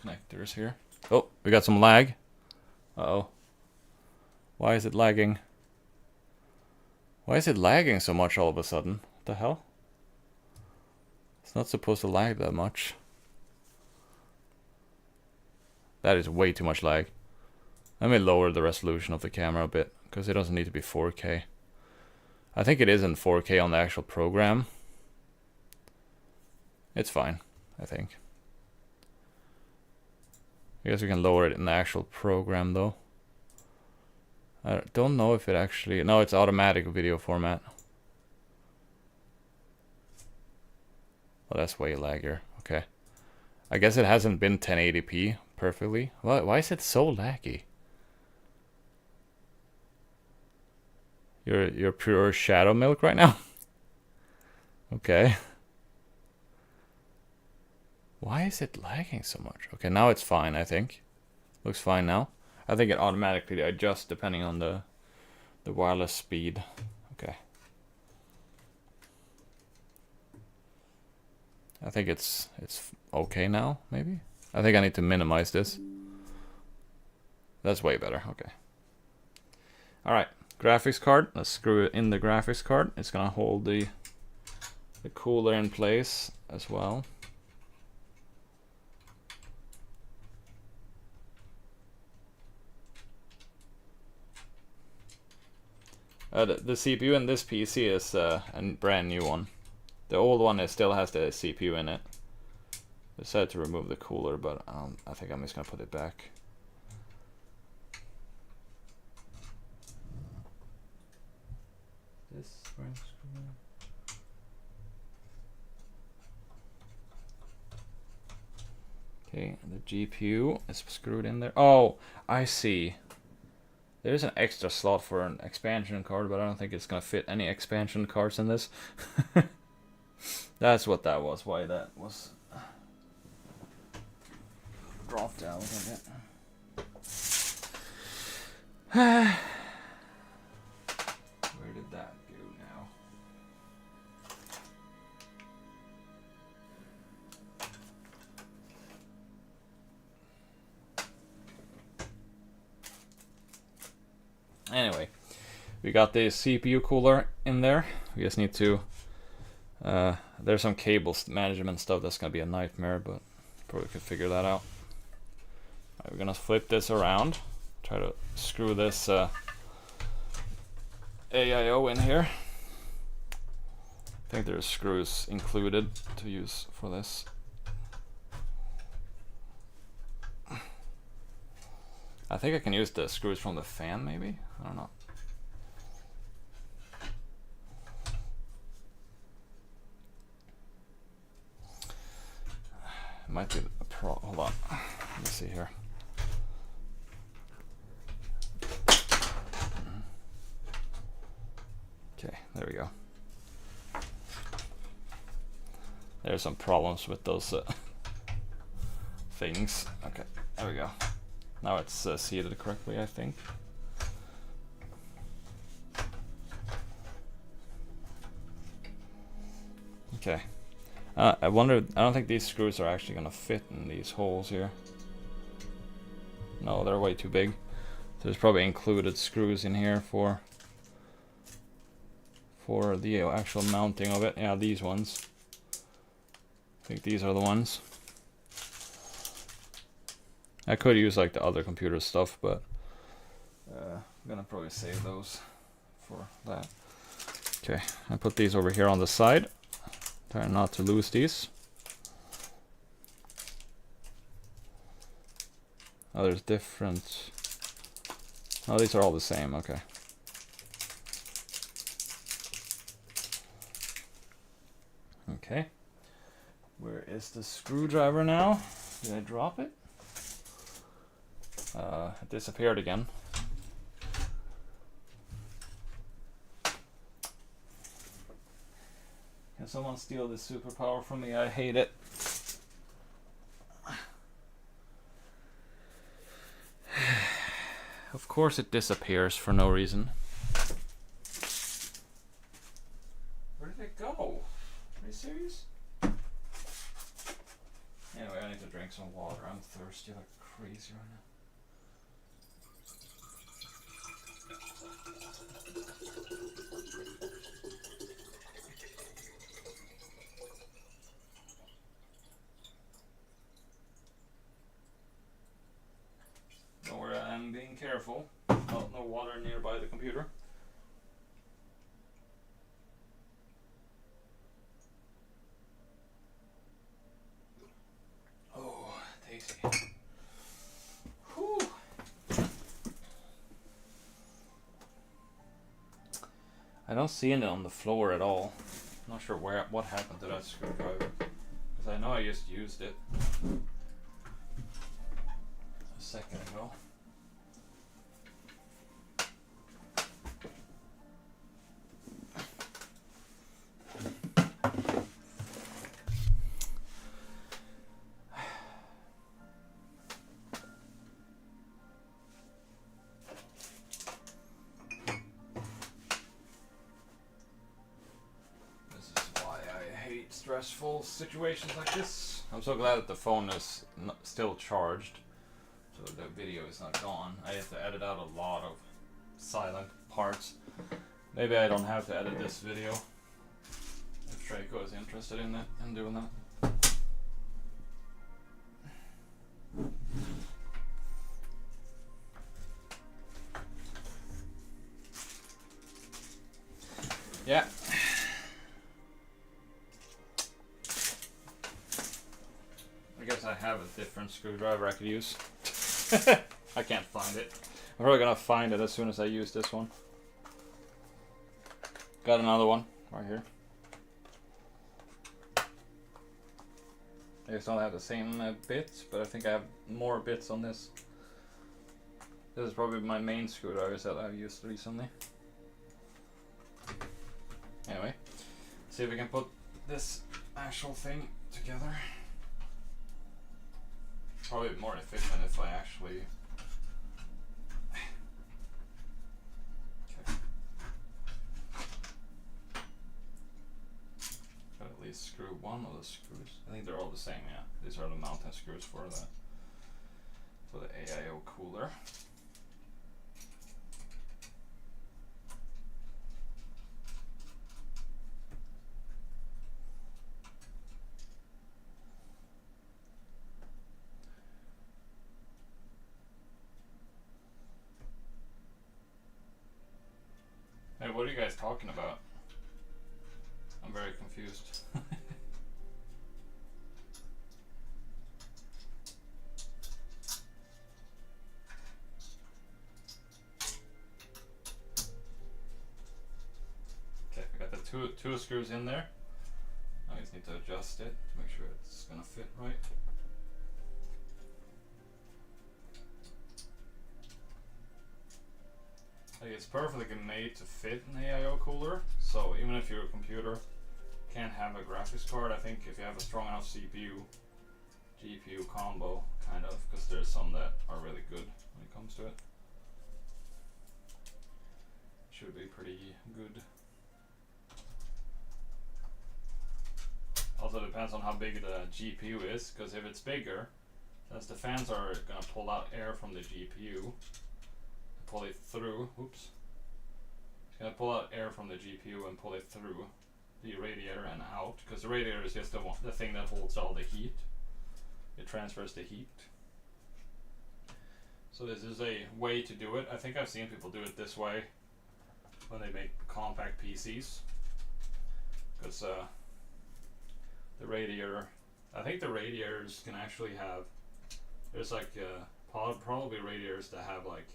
connectors here. Oh, we got some lag. Uh-oh. Why is it lagging? Why is it lagging so much all of a sudden? What the hell? It's not supposed to lag that much. That is way too much lag. Let me lower the resolution of the camera a bit, because it doesn't need to be 4K. I think it is in 4K on the actual program. It's fine, I think. I guess we can lower it in the actual program though. I don't know if it actually... No, it's automatic video format. Well, that's way laggier. Okay. I guess it hasn't been 1080p perfectly. Why is it so laggy? You're pure shadow milk right now? Okay. Why is it lagging so much? Okay, now it's fine, I think. Looks fine now. I think it automatically adjusts depending on the wireless speed. Okay. I think it's okay now, maybe? I think I need to minimize this. That's way better, okay. Alright, graphics card. Let's screw it in the graphics card. It's gonna hold the cooler in place as well. The CPU in this PC is a brand new one. The old one still has the CPU in it. I decided to remove the cooler, but I think I'm just gonna put it back. This spring screw. Okay, the GPU is screwed in there. Oh, I see. There's an extra slot for an expansion card, but I don't think it's gonna fit any expansion cards in this. That's what that was, why that was dropped out of it. Where did that go now? Anyway, we got the CPU cooler in there. We just need to... there's some cable management stuff that's gonna be a nightmare, but probably could figure that out. Alright, we're gonna flip this around. Try to screw this AIO in here. think there's screws included to use for this. I think I can use the screws from the fan, maybe? I don't know. It might be a hold on. Let me see here. Okay, there we go. There's some problems with those things. Okay, there we go. Now it's seated correctly, I think. Okay. I wonder, I don't think these screws are actually gonna fit in these holes here. No, they're way too big. There's probably included screws in here for the actual mounting of it. Yeah, these ones. I think these are the ones. I could use like the other computer stuff, but I'm gonna probably save those for that. Okay, I put these over here on the side. Try not to lose these. Oh, there's different. Oh, these are all the same. Okay. Okay. Where is the screwdriver now? Did I drop it? It disappeared again. Can someone steal this superpower from me? I hate it. Of course it disappears for no reason. Where did it go? Are you serious? Anyway, I need to drink some water. I'm thirsty like crazy right now. Don't worry, I'm being careful. No water nearby the computer. Oh, tasty. Whew. I don't see it on the floor at all. I'm not sure what happened to that screwdriver. Because I know I just used it a second ago. Stressful situations like this. I'm so glad that the phone is still charged, so the video is not gone. I have to edit out a lot of silent parts. Maybe I don't have to edit this video if Draco is interested in it and doing that. Yeah. I guess I have a different screwdriver I could use. I can't find it. I'm probably gonna find it as soon as I use this one. Got another one right here. I just don't have the same bits, but I think I have more bits on this. This is probably my main screwdrivers that I've used recently. Anyway, see if we can put this actual thing together. Probably more efficient if I actually okay. Gotta at least screw one of the screws. I think they're all the same, yeah. These are the mounting screws for the AIO cooler. Hey, what are you guys talking about? I'm I'm very confused. Okay, I got the two screws in there. I just need to adjust it to make sure it's gonna fit right. Like, it's perfectly made to fit an AIO cooler, so even if your computer can't have a graphics card, I think if you have a strong enough CPU GPU combo, kind of, because there's some that are really good when it comes to it, should be pretty good. Also depends on how big the GPU is, because if it's bigger, since the fans are gonna pull out air from the GPU, pull it through, oops. It's gonna pull out air from the GPU and pull it through the radiator and out, because the radiator is just the thing that holds all the heat. It transfers the heat. So this is a way to do it. I think I've seen people do it this way when they make compact PCs, because the radiator, I think the radiators can actually have, there's like probably radiators that have like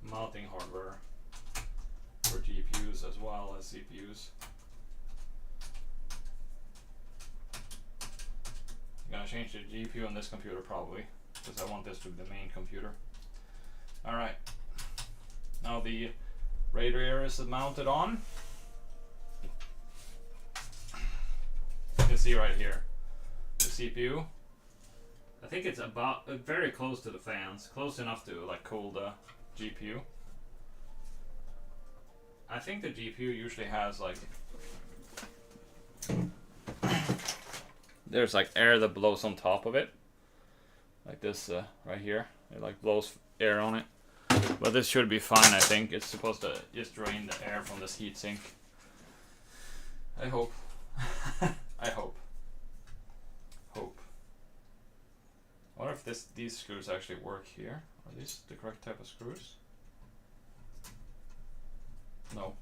mounting hardware for GPUs as well as CPUs. I'm gonna change the GPU on this computer probably, because I want this to be the main computer. Alright, now the radiator is mounted on. You can see right here the CPU. I think it's about very close to the fans, close enough to like cool the GPU. I think the GPU usually has like, there's like air that blows on top of it, like this right here. It like blows air on it, but this should be fine. I think it's supposed to just drain the air from this heatsink. I hope. I hope. I wonder if these screws actually work here. Are these the correct type of screws? No.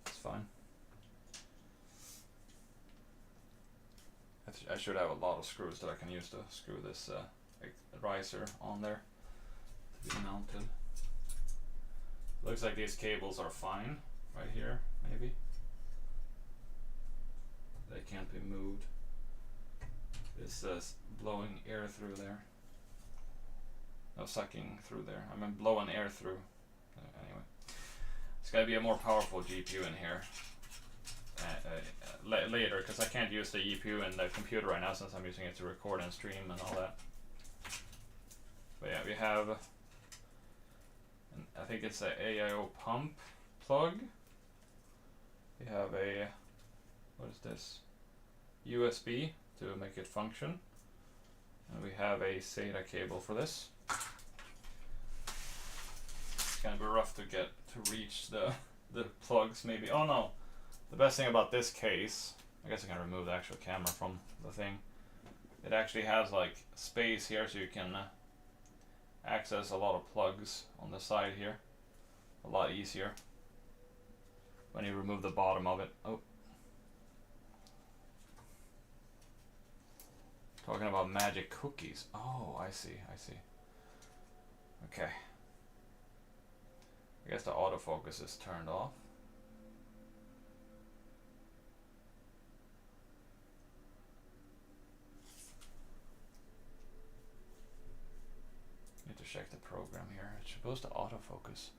It's fine. I should have a lot of screws that I can use to screw this riser on there to be mounted. Looks like these cables are fine right here, maybe. They can't be moved. It's blowing air through there. No, sucking through there. I mean blowing air through. Anyway. It's gotta be a more powerful GPU in here later, because I can't use the GPU in the computer right now since I'm using it to record and stream and all that. But yeah, we have, I think it's a AIO pump plug. We have a, what is this? USB to make it function. And we have a SATA cable for this. It's gonna be rough to get to reach the plugs maybe. Oh no, the best thing about this case, I guess I can remove the actual camera from the thing. It actually has like space here so you can access a lot of plugs on the side here. A lot easier when you remove the bottom of it. Oh. Talking about magic cookies. Oh, I see. Okay. I guess the autofocus is turned off. Need to check the program here. It's supposed to autofocus.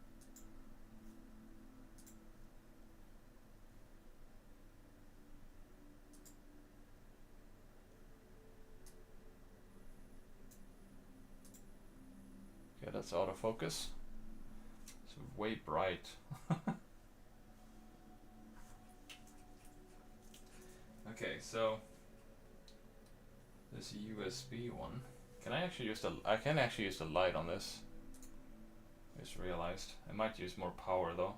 Yeah, that's autofocus. It's way bright. Okay, so this USB one. Can I actually use the? I can actually use the light on this. I just realized. I might use more power though.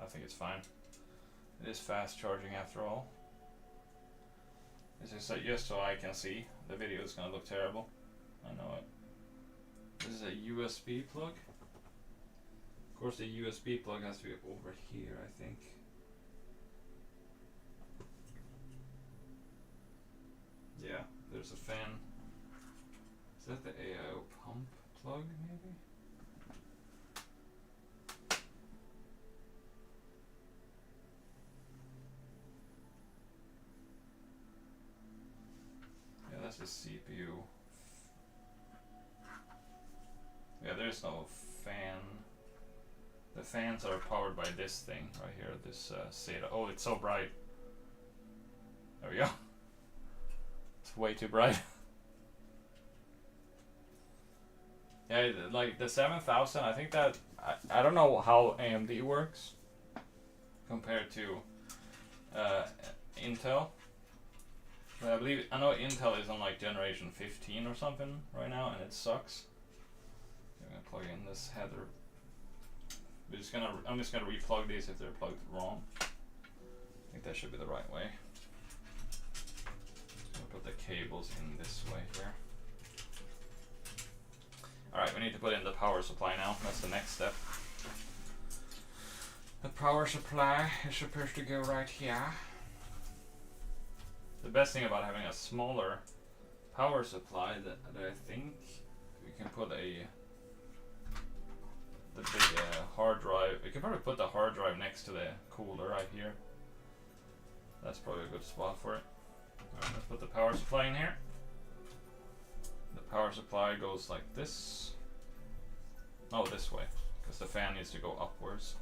I think it's fine. It is fast charging after all. This is just so I can see. The video is gonna look terrible. I know it. This is a USB plug. Of course, the USB plug has to be over here, I think. there's a fan. Is that the AIO pump plug, maybe? Yeah, that's the CPU. Yeah, there's no fan. The fans are powered by this thing right here, this SATA. Oh, it's so bright. There we go. It's way too bright. Yeah, like the 7000, I think that, I don't know how AMD works compared to Intel. But I know Intel is on like generation 15 or something right now, and it sucks. I'm gonna plug in this header. I'm just gonna replug these if they're plugged wrong. I think that should be the right way. I'll put the cables in this way here. Alright, we need to put in the power supply now. That's the next step. The power supply is supposed to go right here. The best thing about having a smaller power supply that I think we can put the big hard drive. We can probably put the hard drive next to the cooler right here. That's probably a good spot for it. Alright, let's put the power supply in here. The power supply goes like this. Oh, this way, because the fan needs to go upwards.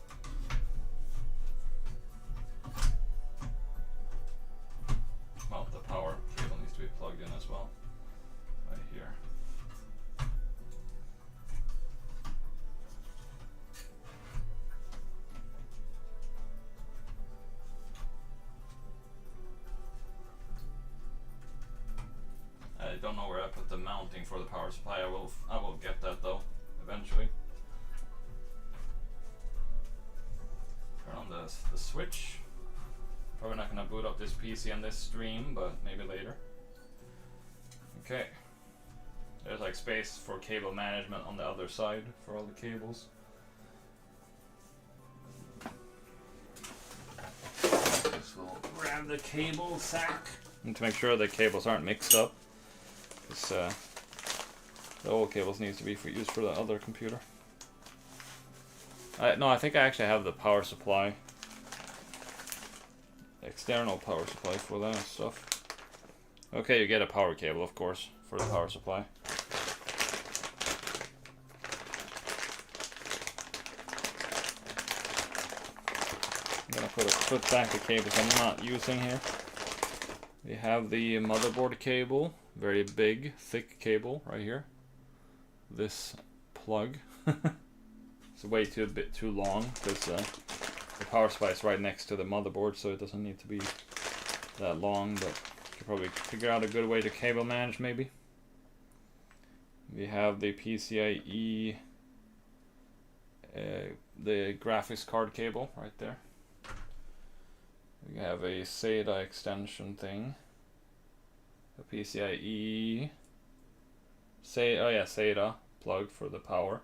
Well, the power cable needs to be plugged in as well, right here. I don't know where I put the mounting for the power supply. I will get that though eventually. Turn on the switch. Probably not gonna boot up this PC on this stream, but maybe later. Okay. There's like space for cable management on the other side for all the cables. Just will grab the cable sack. And to make sure the cables aren't mixed up. Because the old cables needs to be used for the other computer. No, I think I actually have the power supply. External power supply for that stuff. Okay, you get a power cable, of course, for the power supply. I'm gonna put back the cables I'm not using here. We have the motherboard cable, very big, thick cable right here. This plug. It's way too long because the power supply is right next to the motherboard, so it doesn't need to be that long, but you could probably figure out a good way to cable manage maybe. We have the PCIe, the graphics card cable right there. We have a SATA extension thing. A PCIe, SATA plug for the power.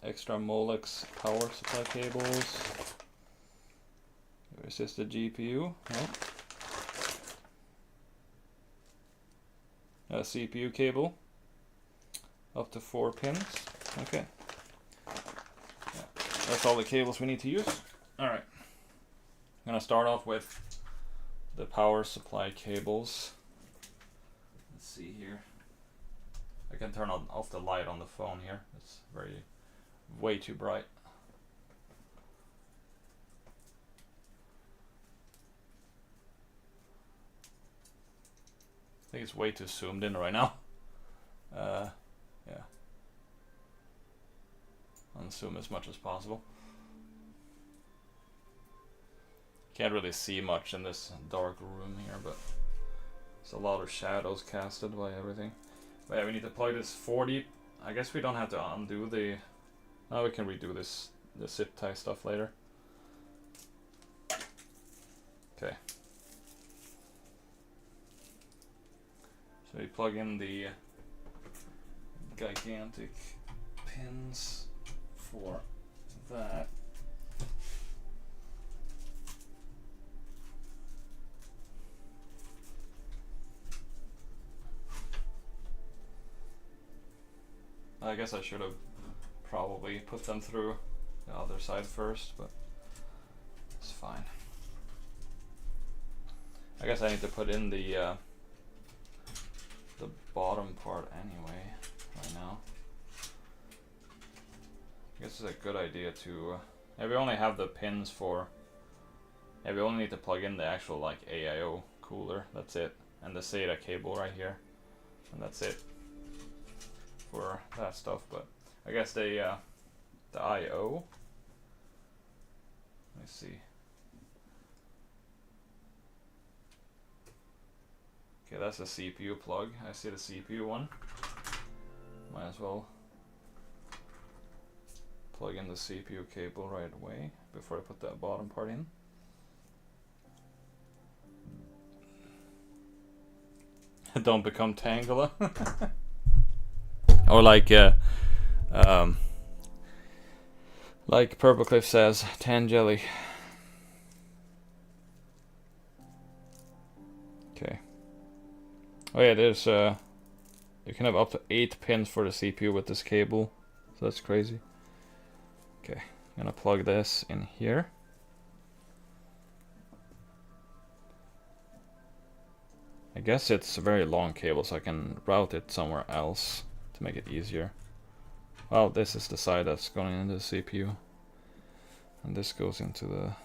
Extra Molex power supply cables. There's just the GPU. Oh. A CPU cable. Up to 4 pins. Okay. Yeah. That's all the cables we need to use. Alright. I'm gonna start off with the power supply cables. Let's see here. I can turn off the light on the phone here. It's way too bright. I think it's way too zoomed in right now. Yeah. Unzoom as much as possible. Can't really see much in this dark room here, but there's a lot of shadows casted by everything. But yeah, we need to plug this 40. I guess we don't have to undo the... Now we can redo this, the zip tie stuff later. Okay. So we plug in the gigantic pins for that. I guess I should have probably put them through the other side first, but it's fine. I guess I need to put in the bottom part anyway right now. I guess it's a good idea to we only have the pins for we only need to plug in the actual like AIO cooler, that's it, and the SATA cable right here, and that's it for that stuff. But I guess the IO, let me see. Okay, that's a CPU plug. I see the CPU one. Might as well plug in the CPU cable right away before I put that bottom part in. Don't become Tangela. Or like Purple Cliff says, Tangeli. Okay. Oh yeah, there's you can have up to 8 pins for the CPU with this cable, so that's crazy. Okay, I'm gonna plug this in here. I guess it's a very long cable, so I can route it somewhere else to make it easier. Well, this is the side that's going into the CPU, and this goes into the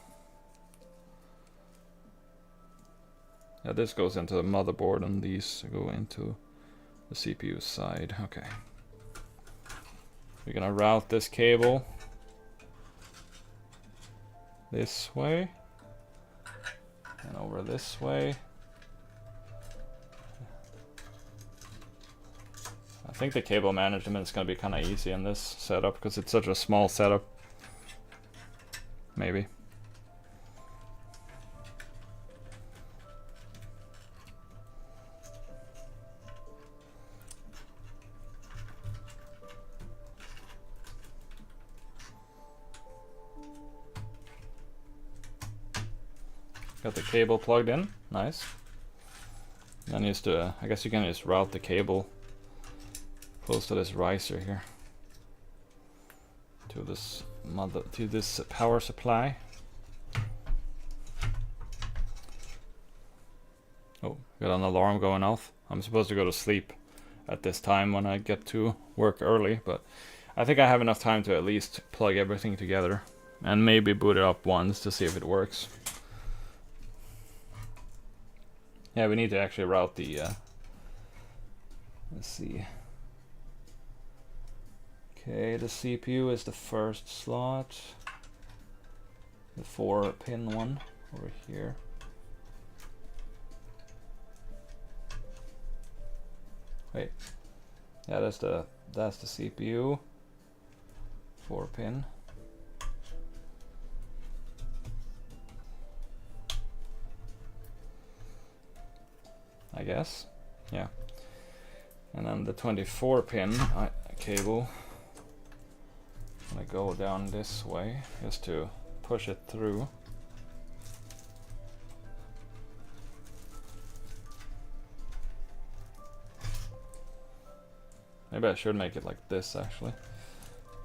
this goes into the motherboard, and these go into the CPU side. Okay. We're gonna route this cable this way and over this way. I think the cable management is gonna be kind of easy in this setup because it's such a small setup. Maybe. Got the cable plugged in, nice. Then used to, I guess you can just route the cable close to this riser here to this power supply. Oh, got an alarm going off. I'm supposed to go to sleep at this time when I get to work early, but I think I have enough time to at least plug everything together and maybe boot it up once to see if it works. Yeah, we need to actually route the, let's see. Okay, the CPU is the first slot. The 4-pin one over here. Wait, yeah, that's the CPU. 4-pin. I guess, yeah. And then the 24-pin cable. I'm gonna go down this way just to push it through. Maybe I should make it like this actually.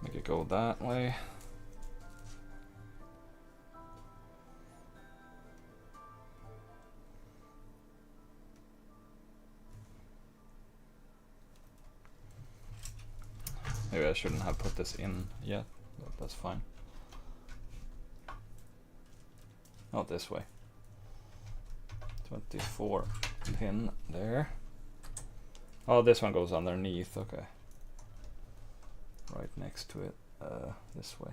Make it go that way. Maybe I shouldn't have put this in yet, but that's fine. Not this way. 24 pin there. Oh, this one goes underneath, okay. Right next to it, this way.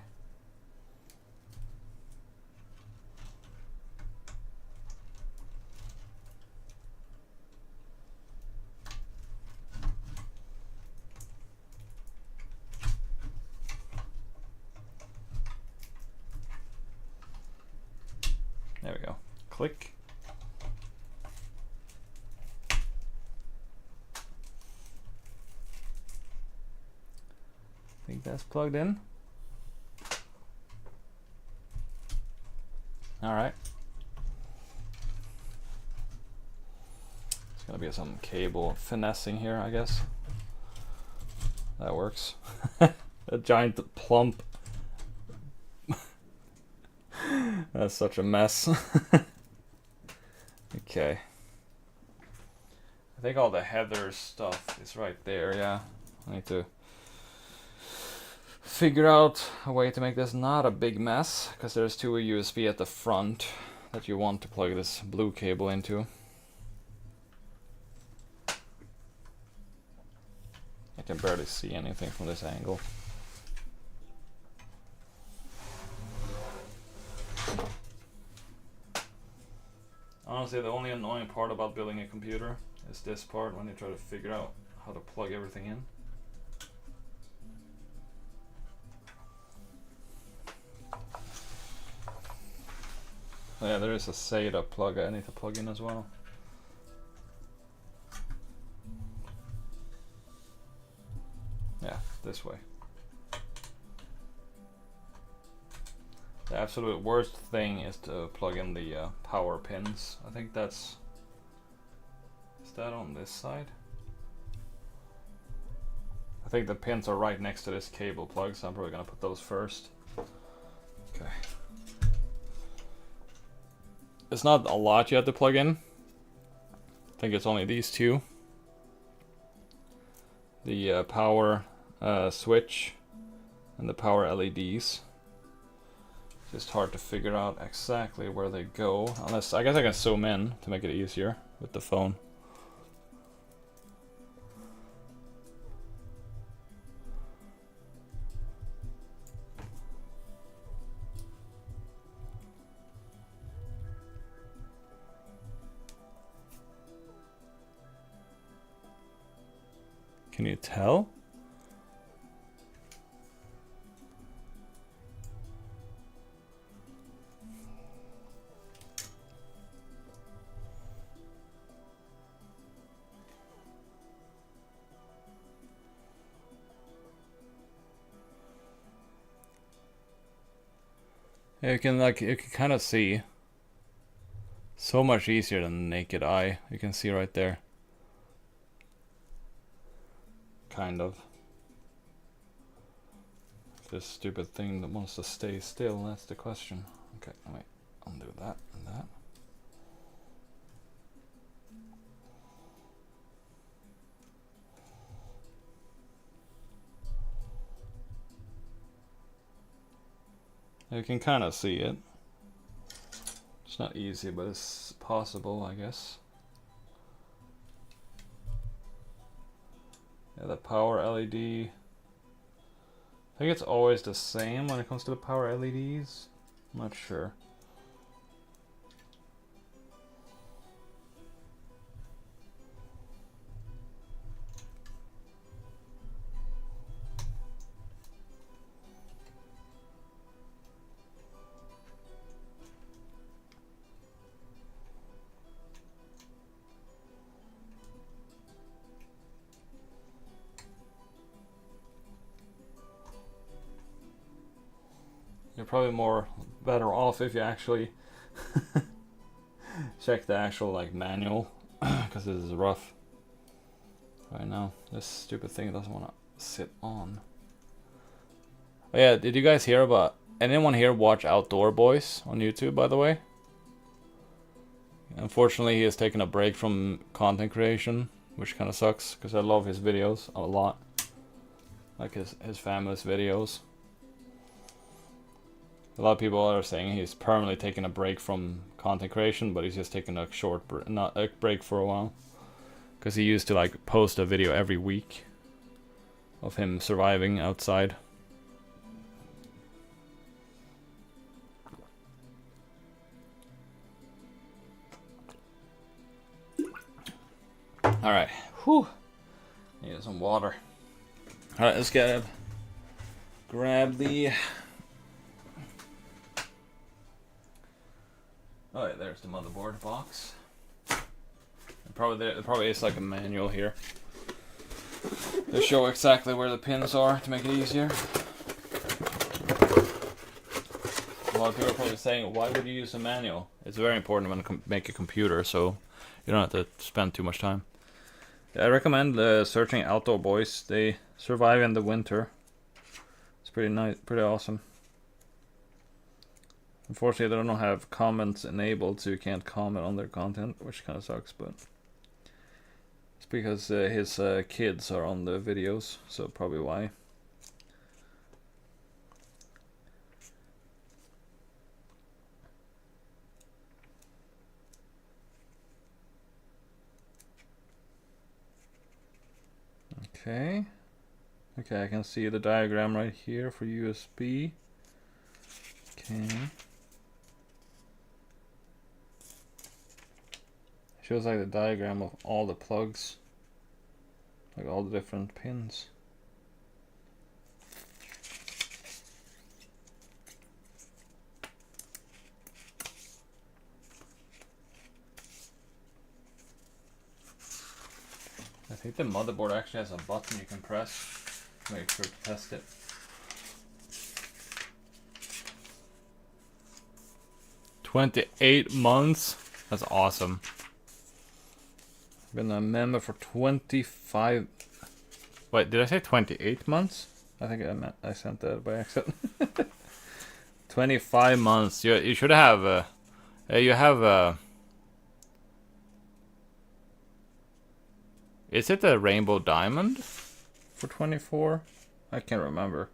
There we go. Click. I think that's plugged in. All right. It's gonna be some cable finessing here, I guess. That works. A giant plump. That's such a mess. Okay. I think all the header stuff is right there, yeah. I need to figure out a way to make this not a big mess, because there's two USB at the front that you want to plug this blue cable into. I can barely see anything from this angle. Honestly, the only annoying part about building a computer is this part when you try to figure out how to plug everything in. Oh yeah, there is a SATA plug I need to plug in as well. Yeah, this way. The absolute worst thing is to plug in the power pins. I think that's... Is that on this side? I think the pins are right next to this cable plug, so I'm probably gonna put those first. Okay. It's not a lot you have to plug in. I think it's only these two. The power switch and the power LEDs. Just hard to figure out exactly where they go, unless I guess I can zoom in to make it easier with the phone. Can you tell? Yeah, you can kind of see. So much easier than the naked eye. You can see right there. Kind of. This stupid thing that wants to stay still, that's the question. Okay, wait, undo that and that. You can kind of see it. It's not easy, but it's possible, I guess. Yeah, the power LED. I think it's always the same when it comes to the power LEDs. I'm not sure. You're probably better off if you actually check the actual like manual, because this is rough right now. This stupid thing doesn't want to sit on. Oh yeah, did you guys hear about... Anyone here watch Outdoor Boys on YouTube, by the way? Unfortunately, he has taken a break from content creation, which kind of sucks, because I love his videos a lot. Like his famous videos. A lot of people are saying he's permanently taking a break from content creation, but he's just taking a short break for a while. Because he used to like post a video every week of him surviving outside. Alright, whew. Need some water. Alright, let's grab the... Oh yeah, there's the motherboard box. There probably is like a manual here to show exactly where the pins are to make it easier. A lot of people are probably saying, why would you use a manual? It's very important when you make a computer, so you don't have to spend too much time. I recommend searching Outdoor Boys. They survive in the winter. It's pretty nice, pretty awesome. Unfortunately, they don't have comments enabled, so you can't comment on their content, which kind of sucks, but it's because his kids are on the videos, so probably why. Okay. Okay, I can see the diagram right here for USB. Okay. Shows like the diagram of all the plugs. Like all the different pins. I think the motherboard actually has a button you can press. Make sure to test it. $28 months? That's awesome. Been a member for 25... Wait, did I say 28 months? I think I sent that by accident. 25 months. You should have... you have... Is it a rainbow diamond for 24? I can't remember.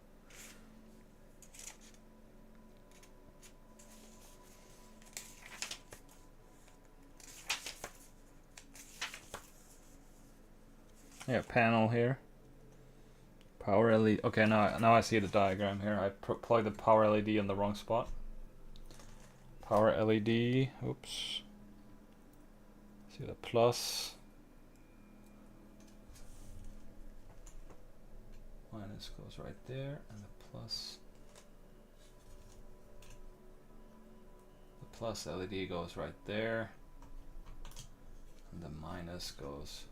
Yeah, panel here. Power LED. Okay, now I see the diagram here. I plugged the power LED in the wrong spot. Power LED. Oops. See the plus. Minus goes right there, and the plus. The plus LED goes right there, and the minus goes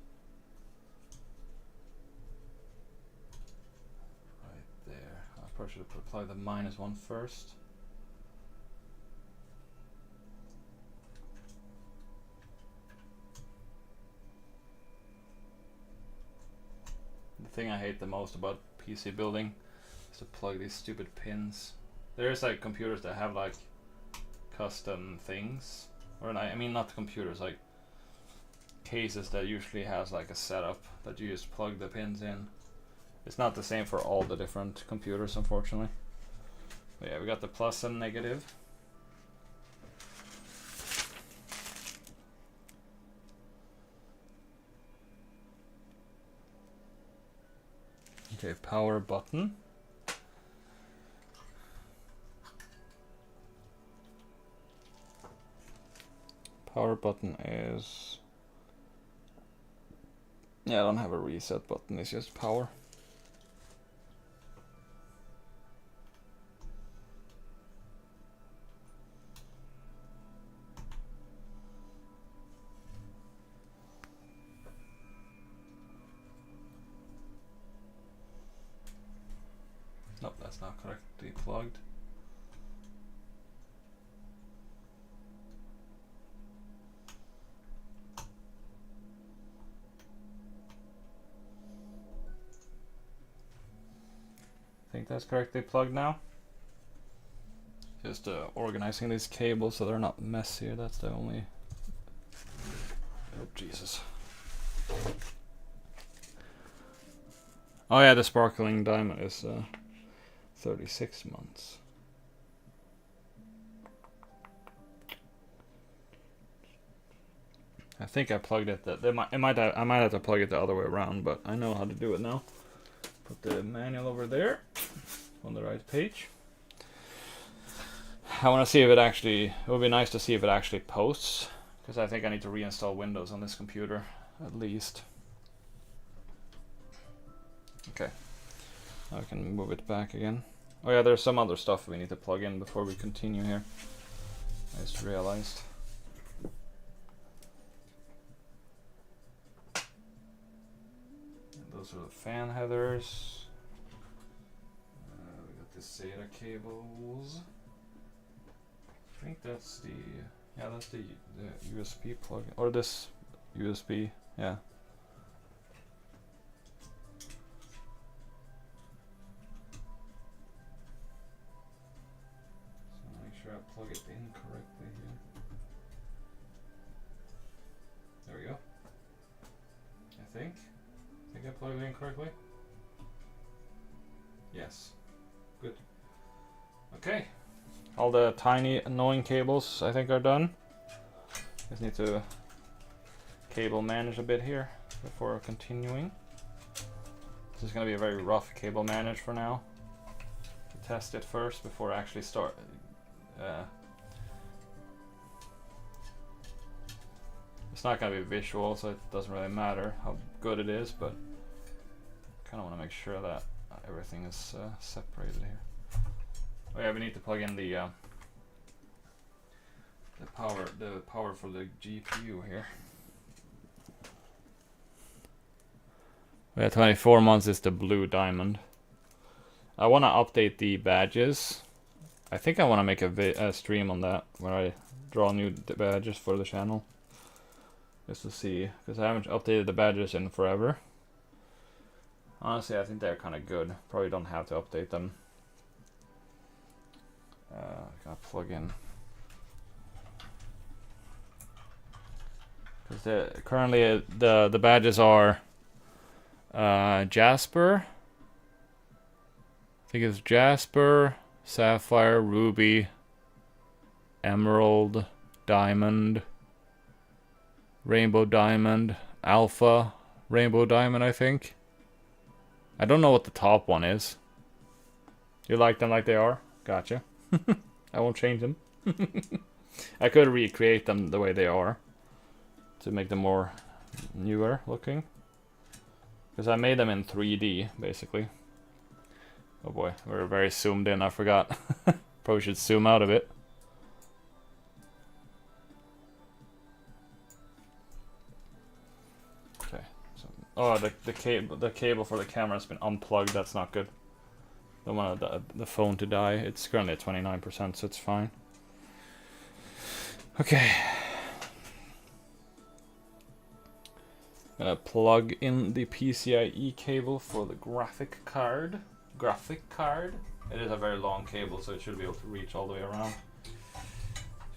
right there. I probably should have applied the minus one first. The thing I hate the most about PC building is to plug these stupid pins. There's like computers that have like custom things, or I mean not computers, like cases that usually has like a setup that you just plug the pins in. It's not the same for all the different computers, unfortunately. But yeah, we got the plus and negative. Okay, power button. Power button is... Yeah, I don't have a reset button, it's just power. Nope, that's not correctly plugged. I think that's correctly plugged now. Just organizing these cables so they're not messy. That's the only... Oh, Jesus. Oh yeah, the sparkling diamond is 36 months. I think I plugged it. I might have to plug it the other way around, but I know how to do it now. Put the manual over there on the right page. I want to see if it actually... It would be nice to see if it actually posts, because I think I need to reinstall Windows on this computer at least. Okay, now I can move it back again. Oh yeah, there's some other stuff we need to plug in before we continue here. I just realized. And those are the fan headers. We got the SATA cables. I think that's the... Yeah, that's the USB plug, or this USB, yeah. plugged in correctly? Yes. Good. Okay. All the tiny annoying cables I think are done. Just need to cable manage a bit here before continuing. This is going to be a very rough cable manage for now. To test it first before I actually start. It's not going to be visual, so it doesn't really matter how good it is, but I kind of want to make sure that everything is separated here. Oh yeah, we need to plug in the power for the GPU here. Yeah, 24 months is the blue diamond. I want to update the badges. I think I want to make a stream on that where I draw new badges for the channel. Just to see, because I haven't updated the badges in forever. Honestly, I think they're kind of good. Probably don't have to update them. Gotta plug in. Because currently the badges are Jasper. I think it's Jasper, Sapphire, Ruby, Emerald, Diamond, Rainbow Diamond, Alpha, Rainbow Diamond, I think. I don't know what the top one is. You like them like they are? Gotcha. I won't change them. I could recreate them the way they are to make them more newer looking. Because I made them in 3D, basically. Oh boy, we're very zoomed in, I forgot. Probably should zoom out a bit. Okay. So, oh, the cable for the camera has been unplugged. That's not good. Don't want the phone to die. It's currently at 29%, so it's fine. Okay. Gonna plug in the PCIe cable for the graphic card. It is a very long cable, so it should be able to reach all the way around.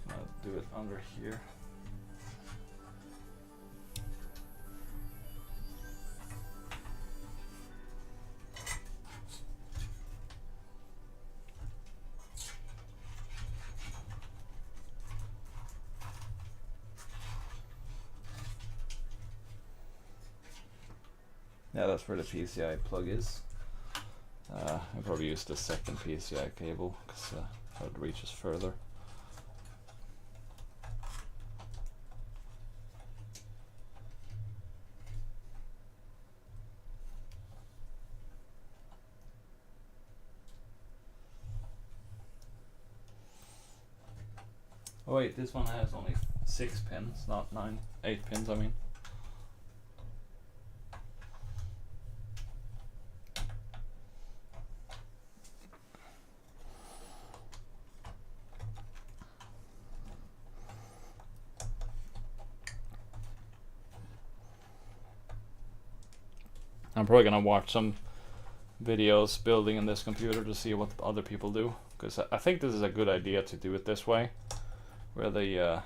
Gonna do it under here. Yeah, that's where the PCI plug is. I probably use the second PCI cable because it reaches further. Oh wait, this one has only 6 pins, not 8 pins I mean. I'm probably gonna watch some videos building in this computer to see what other people do, because I think this is a good idea to do it this way, where the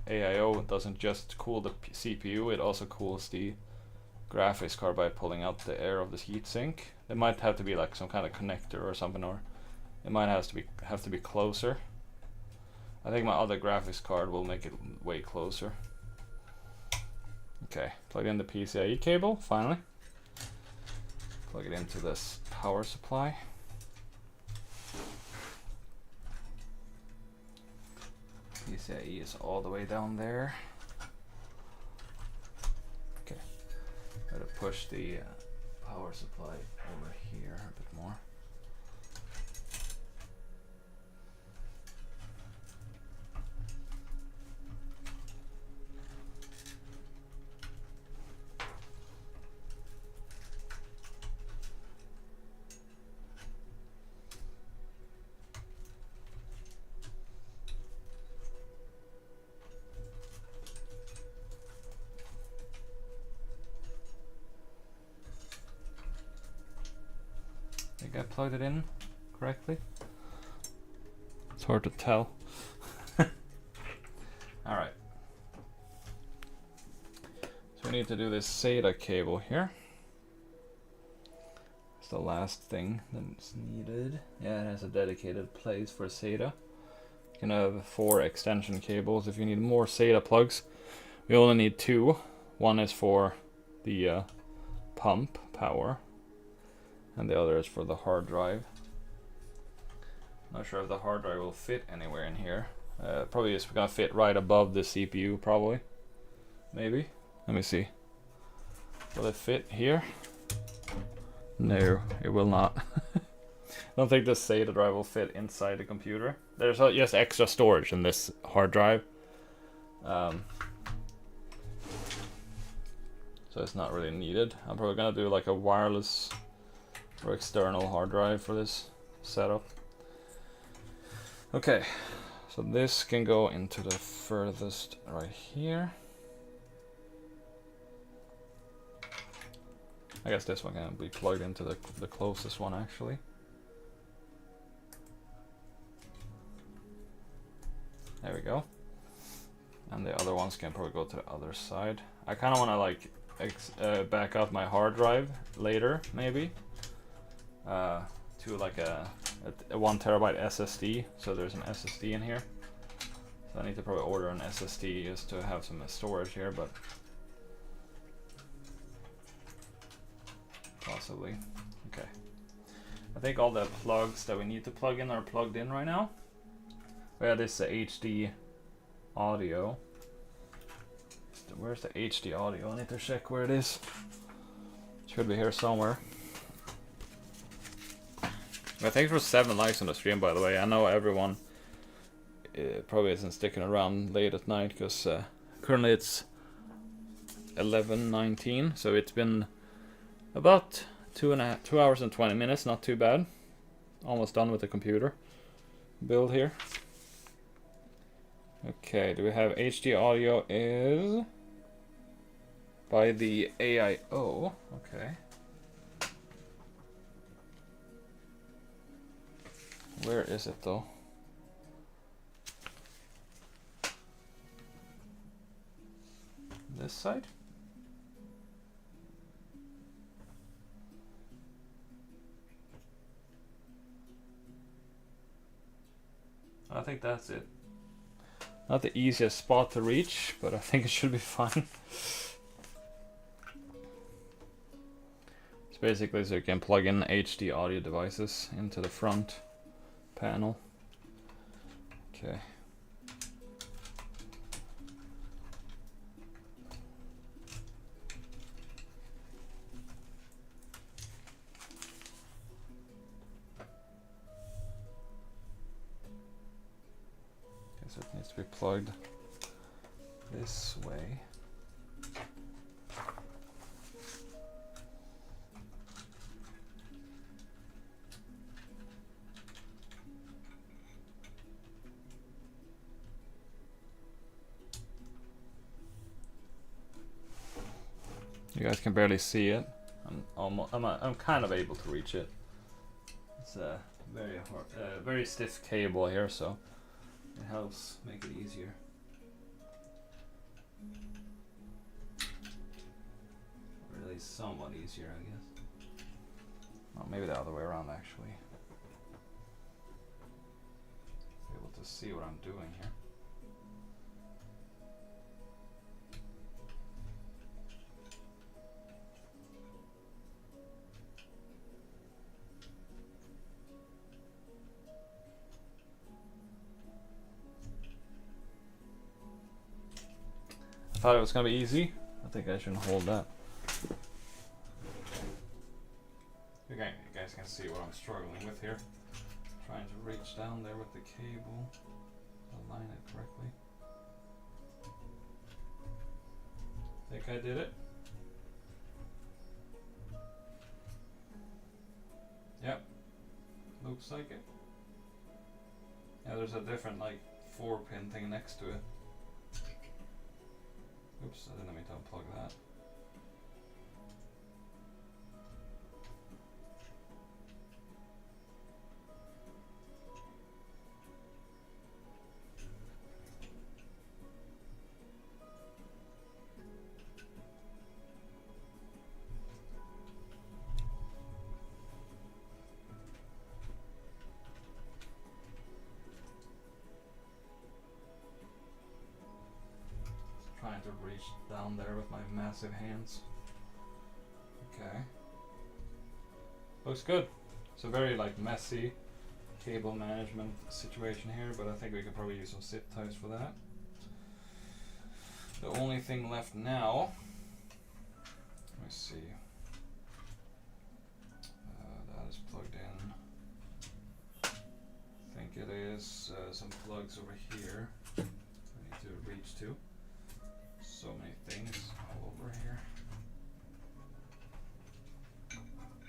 AIO doesn't just cool the CPU, it also cools the graphics card by pulling out the air of the heatsink. It might have to be like some kind of connector or something, or it might have to be closer. I think my other graphics card will make it way closer. Okay, plug in the PCIe cable finally. Plug it into this power supply. PCIe is all the way down there. Okay, I'm gonna push the power supply over here a bit more. I plugged it in correctly. It's hard to tell. Alright. So we need to do this SATA cable here. the last thing that's needed. Yeah, it has a dedicated place for SATA. You can have 4 extension cables if you need more SATA plugs. We only need 2. One is for the pump power, and the other is for the hard drive. Not sure if the hard drive will fit anywhere in here. Probably is gonna fit right above the CPU, probably. Maybe. Let me see. Will it fit here? No, it will not. I don't think the SATA drive will fit inside the computer. There's just extra storage in this hard drive. So it's not really needed. I'm probably gonna do like a wireless or external hard drive for this setup. Okay, so this can go into the furthest right here. I guess this one can be plugged into the closest one actually. There we go. And the other ones can probably go to the other side. I kind of want to like back up my hard drive later, maybe, to like a 1 terabyte SSD. So there's an SSD in here. So I need to probably order an SSD just to have some storage here, but possibly. Okay. I think all the plugs that we need to plug in are plugged in right now. Oh yeah, this is the HD audio. Where's the HD audio? I need to check where it is. Should be here somewhere. Well, thanks for 7 likes on the stream, by the way. I know everyone probably isn't sticking around late at night because currently it's 11:19, so it's been about 2 hours and 20 minutes. Not too bad. Almost done with the computer build here. Okay, do we have HD audio is by the AIO. Okay. Where is it though? This side? I think that's it. Not the easiest spot to reach, but I think it should be fine. It's basically so you can plug in HD audio devices into the front panel. Okay. So it needs to be plugged this way. You guys can barely see it. I'm kind of able to reach it. It's a very stiff cable here, so it helps make it easier. Or at least somewhat easier, I guess. Well, maybe the other way around, actually. Be able to see what I'm doing here. I thought it was gonna be easy. I think I shouldn't hold that. You guys can see what I'm struggling with here. Trying to reach down there with the cable, align it correctly. Think I did it? Yep. Looks like it. Yeah, there's a different like 4-pin thing next to it. Oops, I didn't mean to unplug that. trying to reach down there with my massive hands. Okay. Looks good. It's a very like messy cable management situation here, but I think we could probably use some zip ties for that. The only thing left now, let me see. That is plugged in. I think it is some plugs over here. I need to reach to. So many things all over here.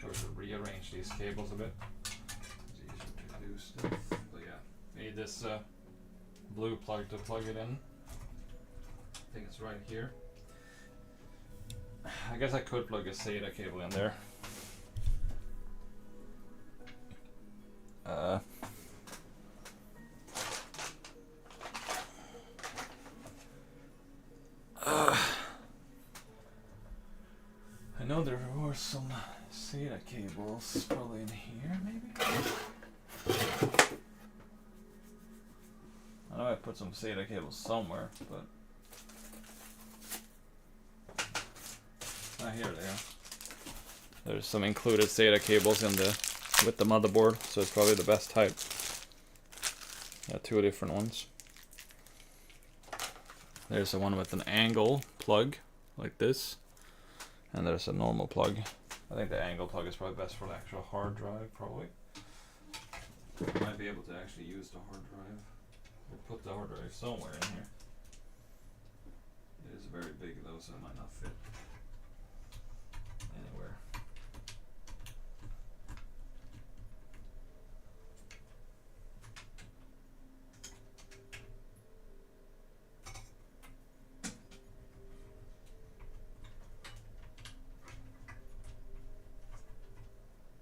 Or to rearrange these cables a bit. It's easier to do stuff. But yeah, need this blue plug to plug it in. I think it's right here. I guess I could plug a SATA cable in there. I know there were some SATA cables probably in here, maybe? I know I put some SATA cables somewhere, but here they are. There's some included SATA cables in the with the motherboard, so it's probably the best type. Yeah, two different ones. There's the one with an angle plug, like this, and there's a normal plug. I think the angle plug is probably best for the actual hard drive, probably. Might be able to actually use the hard drive. We'll put the hard drive somewhere in here. It is very big though, so it might not fit anywhere.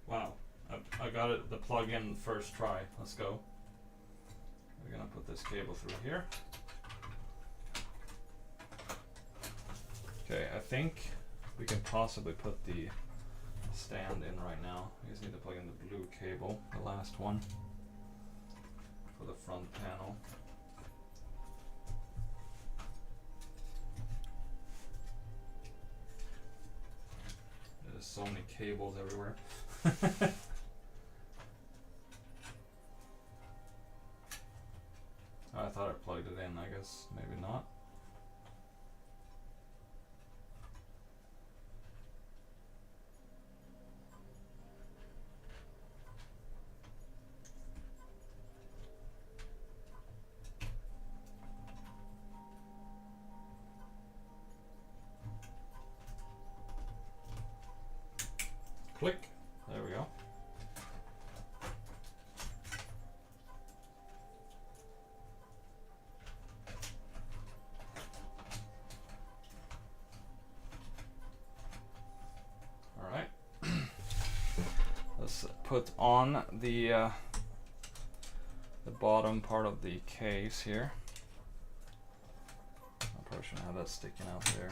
Wow, I got it, the plug in first try. Let's go. We're gonna put this cable through here. Okay, I think we can possibly put the stand in right now. We just need to plug in the blue cable, the last one, for the front panel. There's so many cables everywhere. I thought I plugged it in, I guess maybe not. Click. There we go. All right. Let's put on the bottom part of the case here. I probably shouldn't have that sticking out there.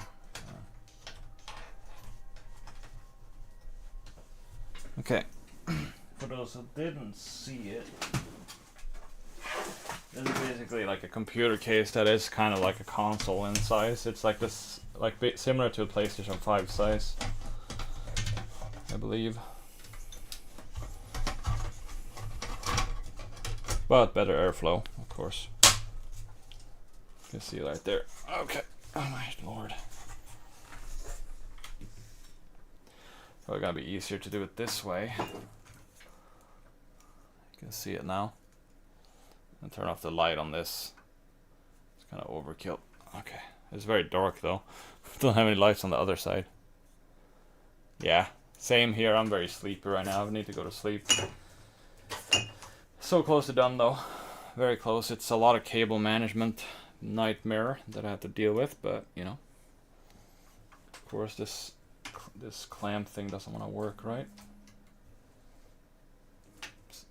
Okay, for those who didn't see it, this is basically like a computer case that is kind of like a console in size. It's like this, like similar to a PlayStation 5 size, I believe, but better airflow, of course. You can see right there. Okay, oh my lord. Probably gonna be easier to do it this way. You can see it now. And turn off the light on this. It's kind of overkill. Okay, it's very dark though. Don't have any lights on the other side. Yeah, same here. I'm very sleepy right now. I need to go to sleep. So close to done though. Very close. It's a lot of cable management nightmare that I have to deal with, but you know. Of course, this clamp thing doesn't want to work, right?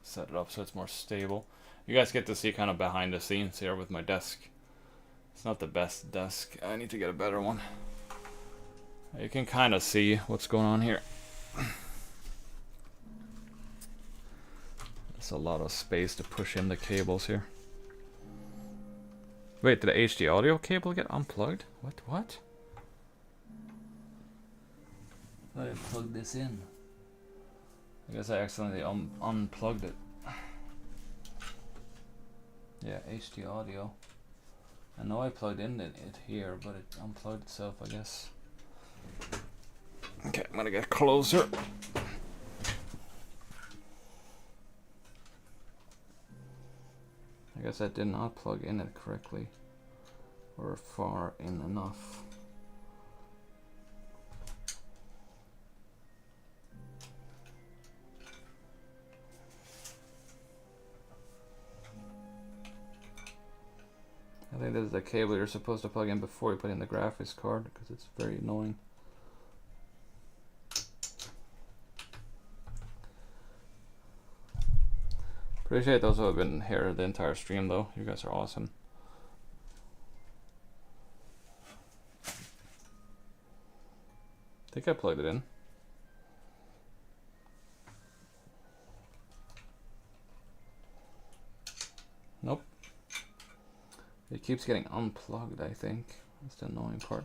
Set it up so it's more stable. You guys get to see kind of behind the scenes here with my desk. It's not the best desk. I need to get a better one. You can kind of see what's going on here. There's a lot of space to push in the cables here. Wait, did the HD audio cable get unplugged? What? I plugged this in. I guess I accidentally unplugged it. Yeah, HD audio. I know I plugged in it here, but it unplugged itself, I guess. Okay, I'm gonna get closer. I guess I did not plug in it correctly. Or far in enough. I think this is the cable you're supposed to plug in before you put in the graphics card, because it's very annoying. Appreciate those who have been here the entire stream though. You guys are awesome. I think I plugged it in. Nope. It keeps getting unplugged, I think. That's the annoying part.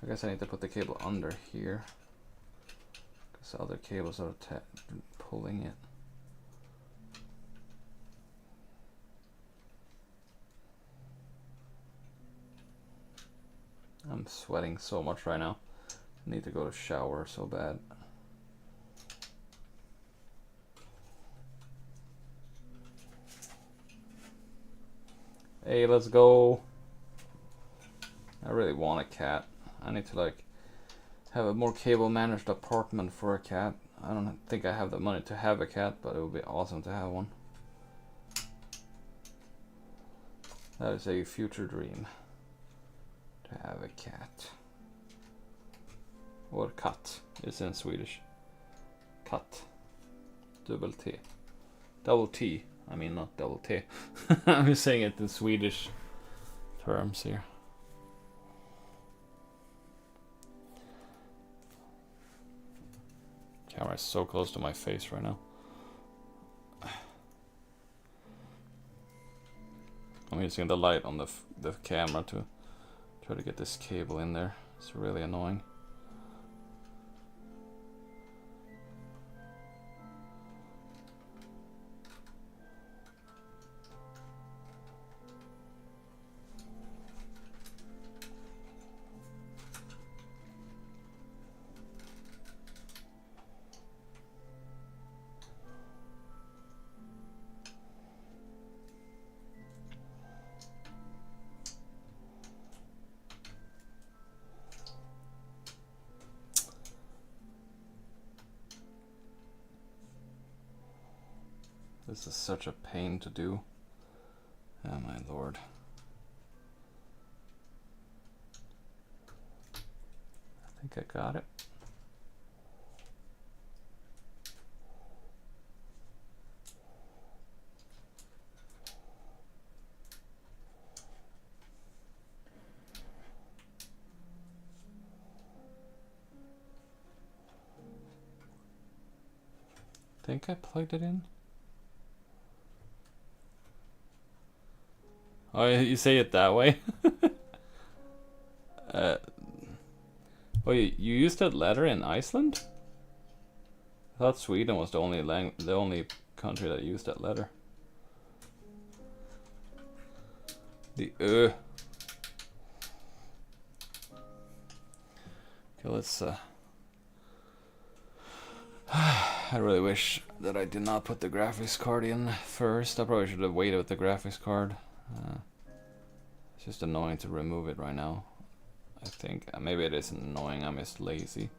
I guess I need to put the cable under here, because the other cables are pulling it. I'm sweating so much right now. I need to go to shower so bad. Hey, let's go. I really want a cat. I need to like have a more cable managed apartment for a cat. I don't think I have the money to have a cat, but it would be awesome to have one. That is a future dream. To have a cat. Or katt. It's in Swedish. Katt. Double T. Double T. I mean, not double T. I'm just saying it in Swedish terms here. Camera is so close to my face right now. I'm using the light on the camera to try to get this cable in there. It's really annoying. This is such a pain to do. Oh my lord. I think I got it. I think I plugged it in. Oh, you say it that way? Oh, you used that letter in Iceland? I thought Sweden was the only country that used that letter. The Okay, let's I really wish that I did not put the graphics card in first. I probably should have waited with the graphics card. It's just annoying to remove it right now. I think maybe it isn't annoying, I'm just lazy.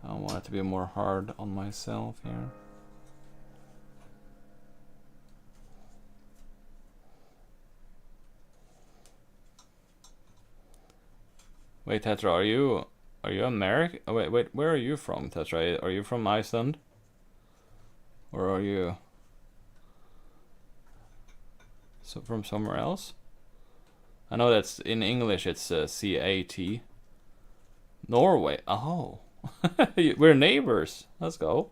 I want it to be more hard on myself here. Wait, Tetra, are you American? Oh, wait, where are you from, Tetra? Are you from Iceland? Or are you from somewhere else? I know that's in English it's C-A-T. Norway. Oh. We're neighbors. Let's go.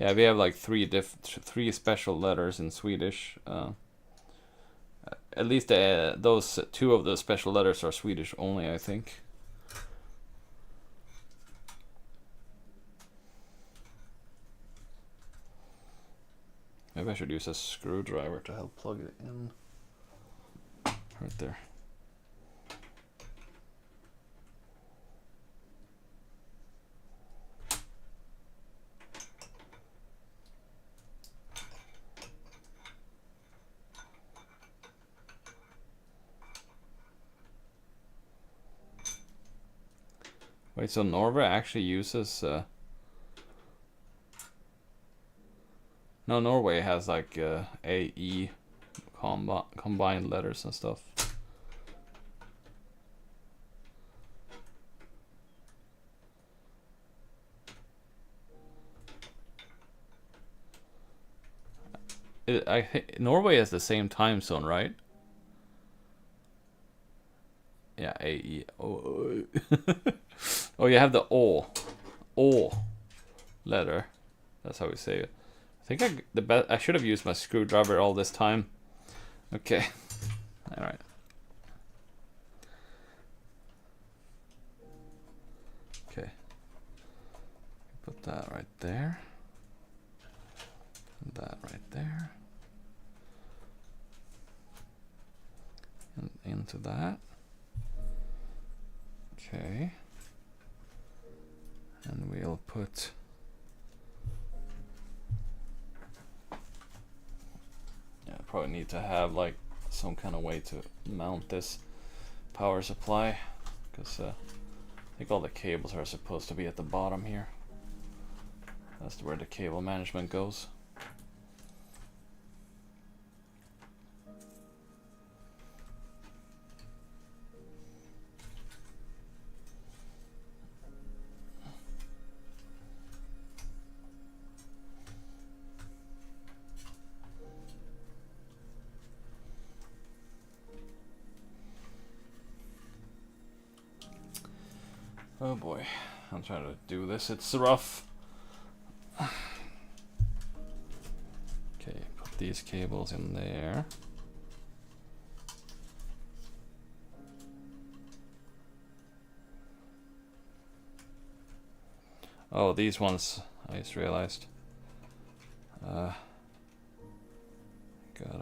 Yeah, we have like three special letters in Swedish. At least those two of the special letters are Swedish only, I think. Maybe I should use a screwdriver to help plug it in. Right there. Wait, so Norway actually uses... No, Norway has like AE combined letters and stuff. Norway has the same time zone, right? Yeah, AE. Oh, oh, you have the O letter. That's how we say it. I think I should have used my screwdriver all this time. Okay. All right. Okay. Put that right there. And that right there. And into that. Okay. And we'll put... Yeah, probably need to have like some kind of way to mount this power supply, because I think all the cables are supposed to be at the bottom here. That's where the cable management goes. Oh boy, I'm trying to do this, it's rough. Okay, put these cables in there. Oh, these ones, I just realized. Gotta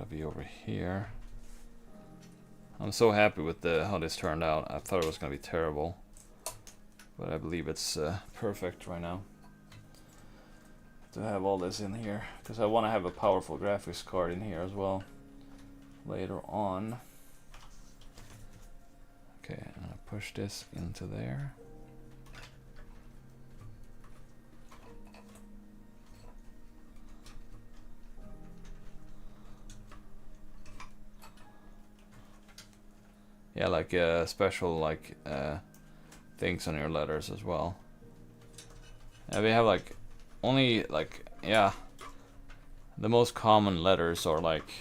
be over here. I'm so happy with how this turned out. I thought it was gonna be terrible. But I believe it's perfect right now to have all this in here, because I want to have a powerful graphics card in here as well later on. Okay, I'm gonna push this into there. Yeah, like special like things on your letters as well. And we have like only like, yeah, the most common letters are like,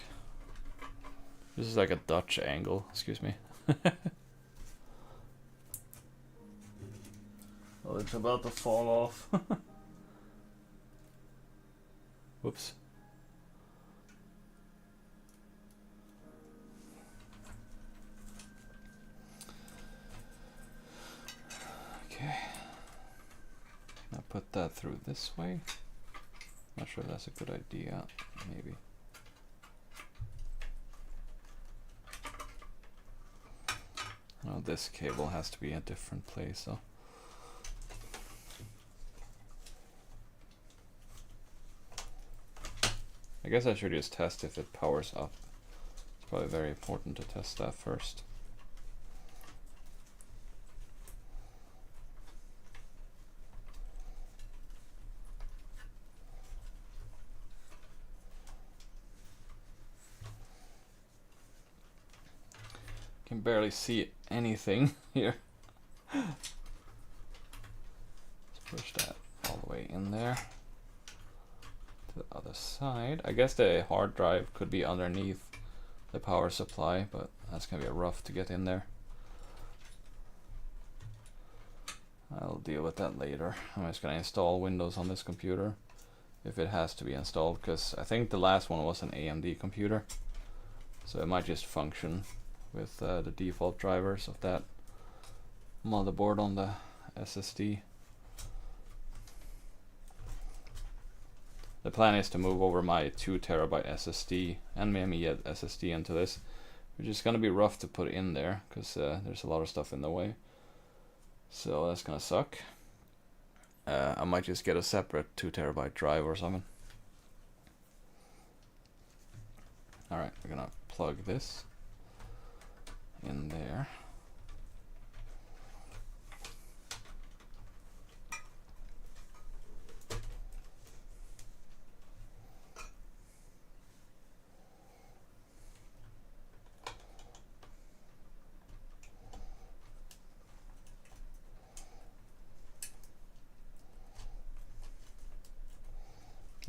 this is like a Dutch angle, excuse me. Oh, it's about to fall off. Whoops. Okay. Now put that through this way. Not sure if that's a good idea. Maybe. Oh, this cable has to be a different place, so. I guess I should just test if it powers up. It's probably very important to test that first. Can barely see anything here. Let's push that all the way in there. To the other side. I guess the hard drive could be underneath the power supply, but that's gonna be rough to get in there. I'll deal with that later. I'm just gonna install Windows on this computer if it has to be installed, because I think the last one was an AMD computer, so it might just function with the default drivers of that motherboard on the SSD. The plan is to move over my 2 terabyte SSD and NVMe SSD into this, which is gonna be rough to put in there because there's a lot of stuff in the way. So that's gonna suck. I might just get a separate 2 terabyte drive or something. Alright, we're gonna plug this in there.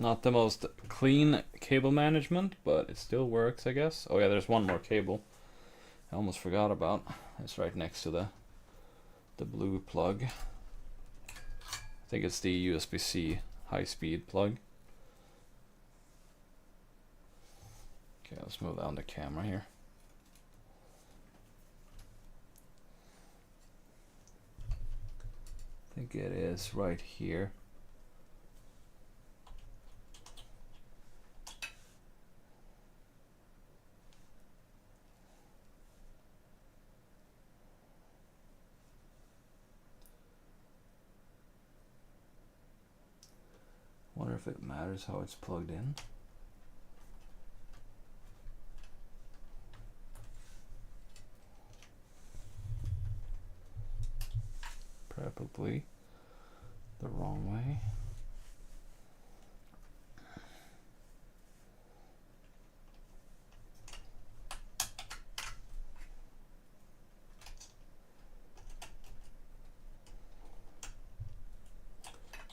Not the most clean cable management, but it still works, I guess. Oh yeah, there's one more cable I almost forgot about. It's right next to the blue plug. I think it's the USB-C high-speed plug. Okay, let's move down the camera here. I think it is right here. Wonder if it matters how it's plugged in. Probably the wrong way.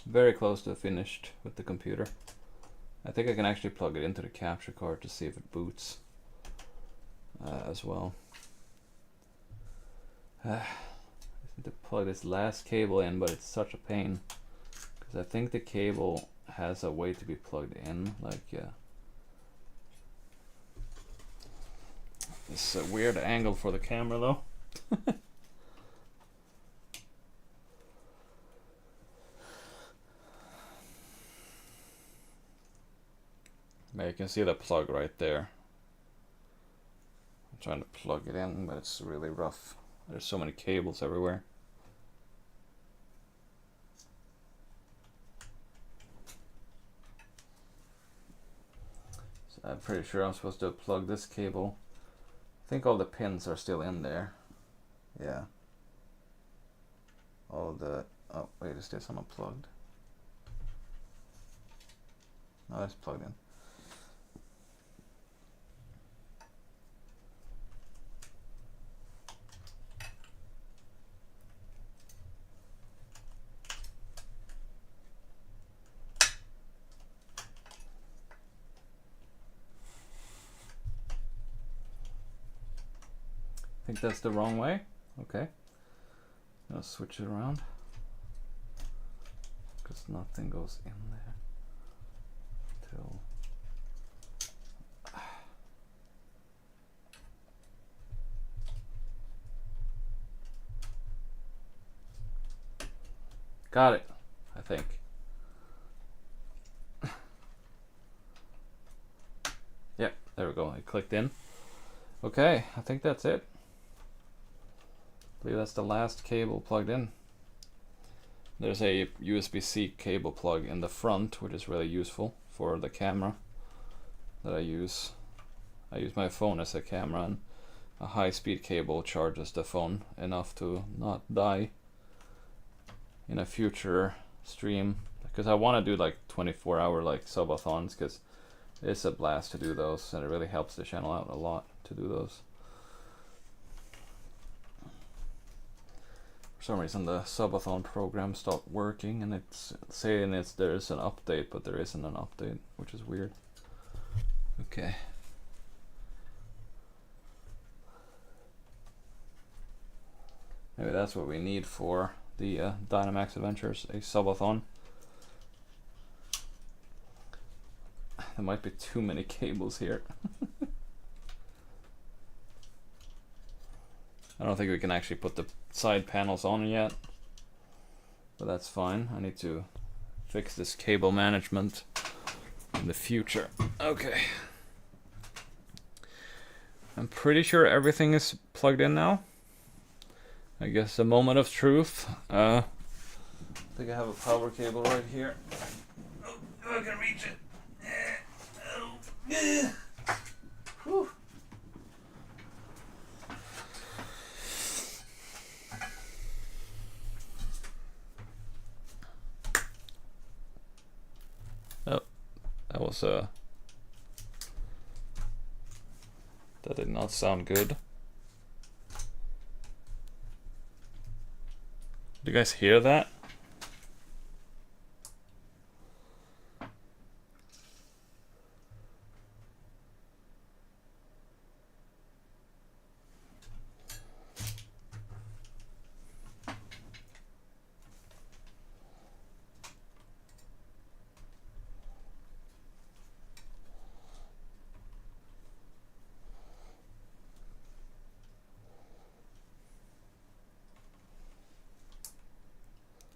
Very close to finished with the computer. I think I can actually plug it into the capture card to see if it boots as well. I need to plug this last cable in, but it's such a pain because I think the cable has a way to be plugged in, like it's a weird angle for the camera though. You can see the plug right there. I'm trying to plug it in, but it's really rough. There's so many cables everywhere. So I'm pretty sure I'm supposed to plug this cable. I think all the pins are still in there. Yeah. All the... Oh, wait, is this unplugged? No, it's plugged in. I think that's the wrong way. Okay. I'll switch it around because nothing goes in there till got it, I think. Yep, there we go. It clicked in. Okay, I think that's it. I believe that's the last cable plugged in. There's a USB-C cable plug in the front, which is really useful for the camera that I use. I use my phone as a camera, and a high-speed cable charges the phone enough to not die in a future stream. Because I want to do like 24-hour like subathons, because it's a blast to do those, and it really helps the channel out a lot to do those. For some reason the subathon program stopped working, and it's saying there's an update, but there isn't an update, which is weird. Okay. Maybe that's what we need for the Dynamax Adventures, a subathon. There might be too many cables here. I don't think we can actually put the side panels on yet, but that's fine. I need to fix this cable management in the future. Okay. I'm pretty sure everything is plugged in now. I guess a moment of truth. I think I have a power cable right here. Oh, I can reach it. Whew. Oh, that was that did not sound good. Do you guys hear that?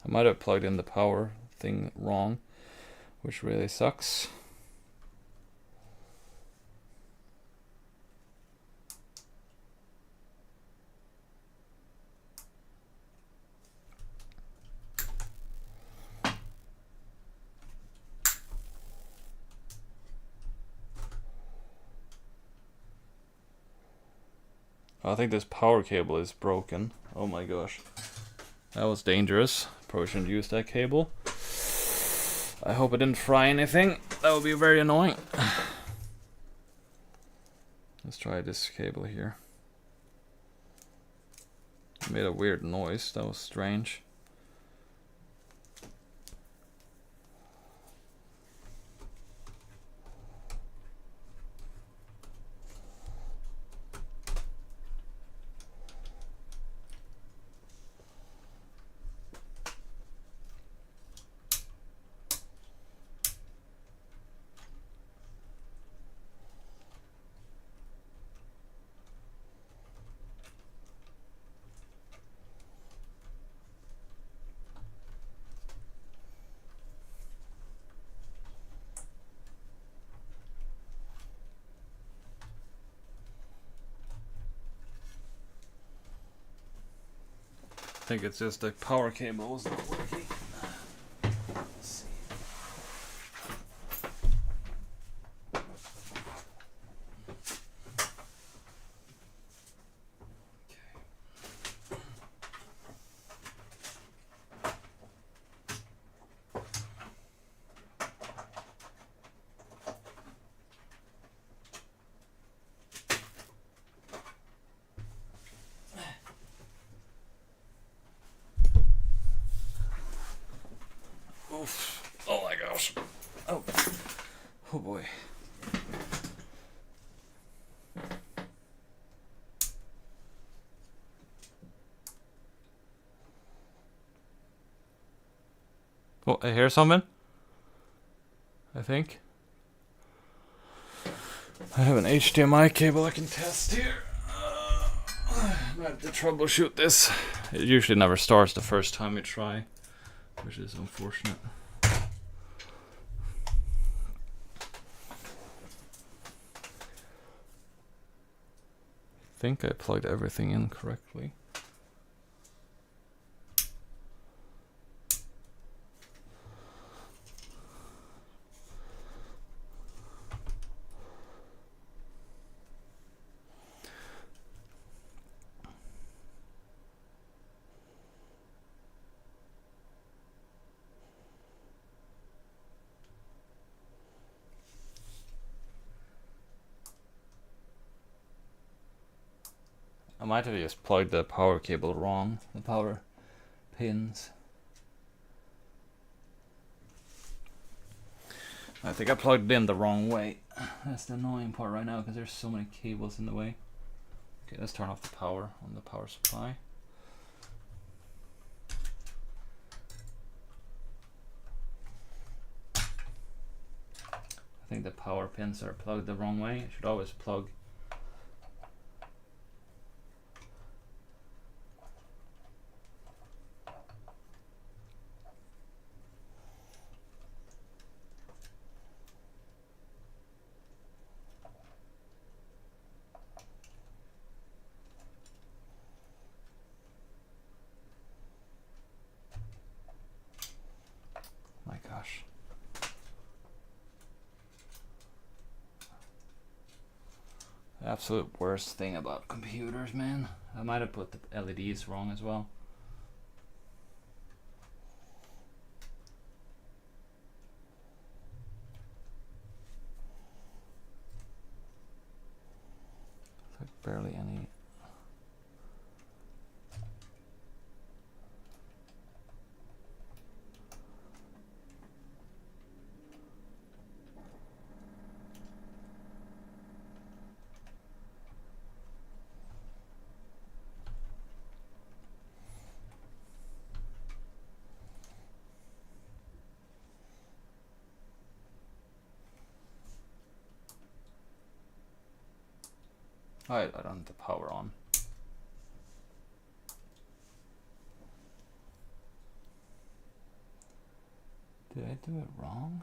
I might have plugged in the power thing wrong, which really sucks. I think this power cable is broken. Oh my gosh. That was dangerous. Probably shouldn't use that cable. I hope it didn't fry anything. That would be very annoying. Let's try this cable here. It made a weird noise. That was strange. I think it's just the power cable was not working. Let's see. Oof. Oh my gosh. Oh. Oh boy. Oh, I hear something. I think. I have an HDMI cable I can test here. I have to troubleshoot this. It usually never starts the first time you try, which is unfortunate. I think I plugged everything in correctly. I might have just plugged the power cable wrong, the power pins. I think I plugged it in the wrong way. That's the annoying part right now because there's so many cables in the way. Okay, let's turn off the power on the power supply. I think the power pins are plugged the wrong way. I should always plug. My gosh. The absolute worst thing about computers, man. I might have put the LEDs wrong as well. Like barely any. I don't have the power on. Did I do it wrong?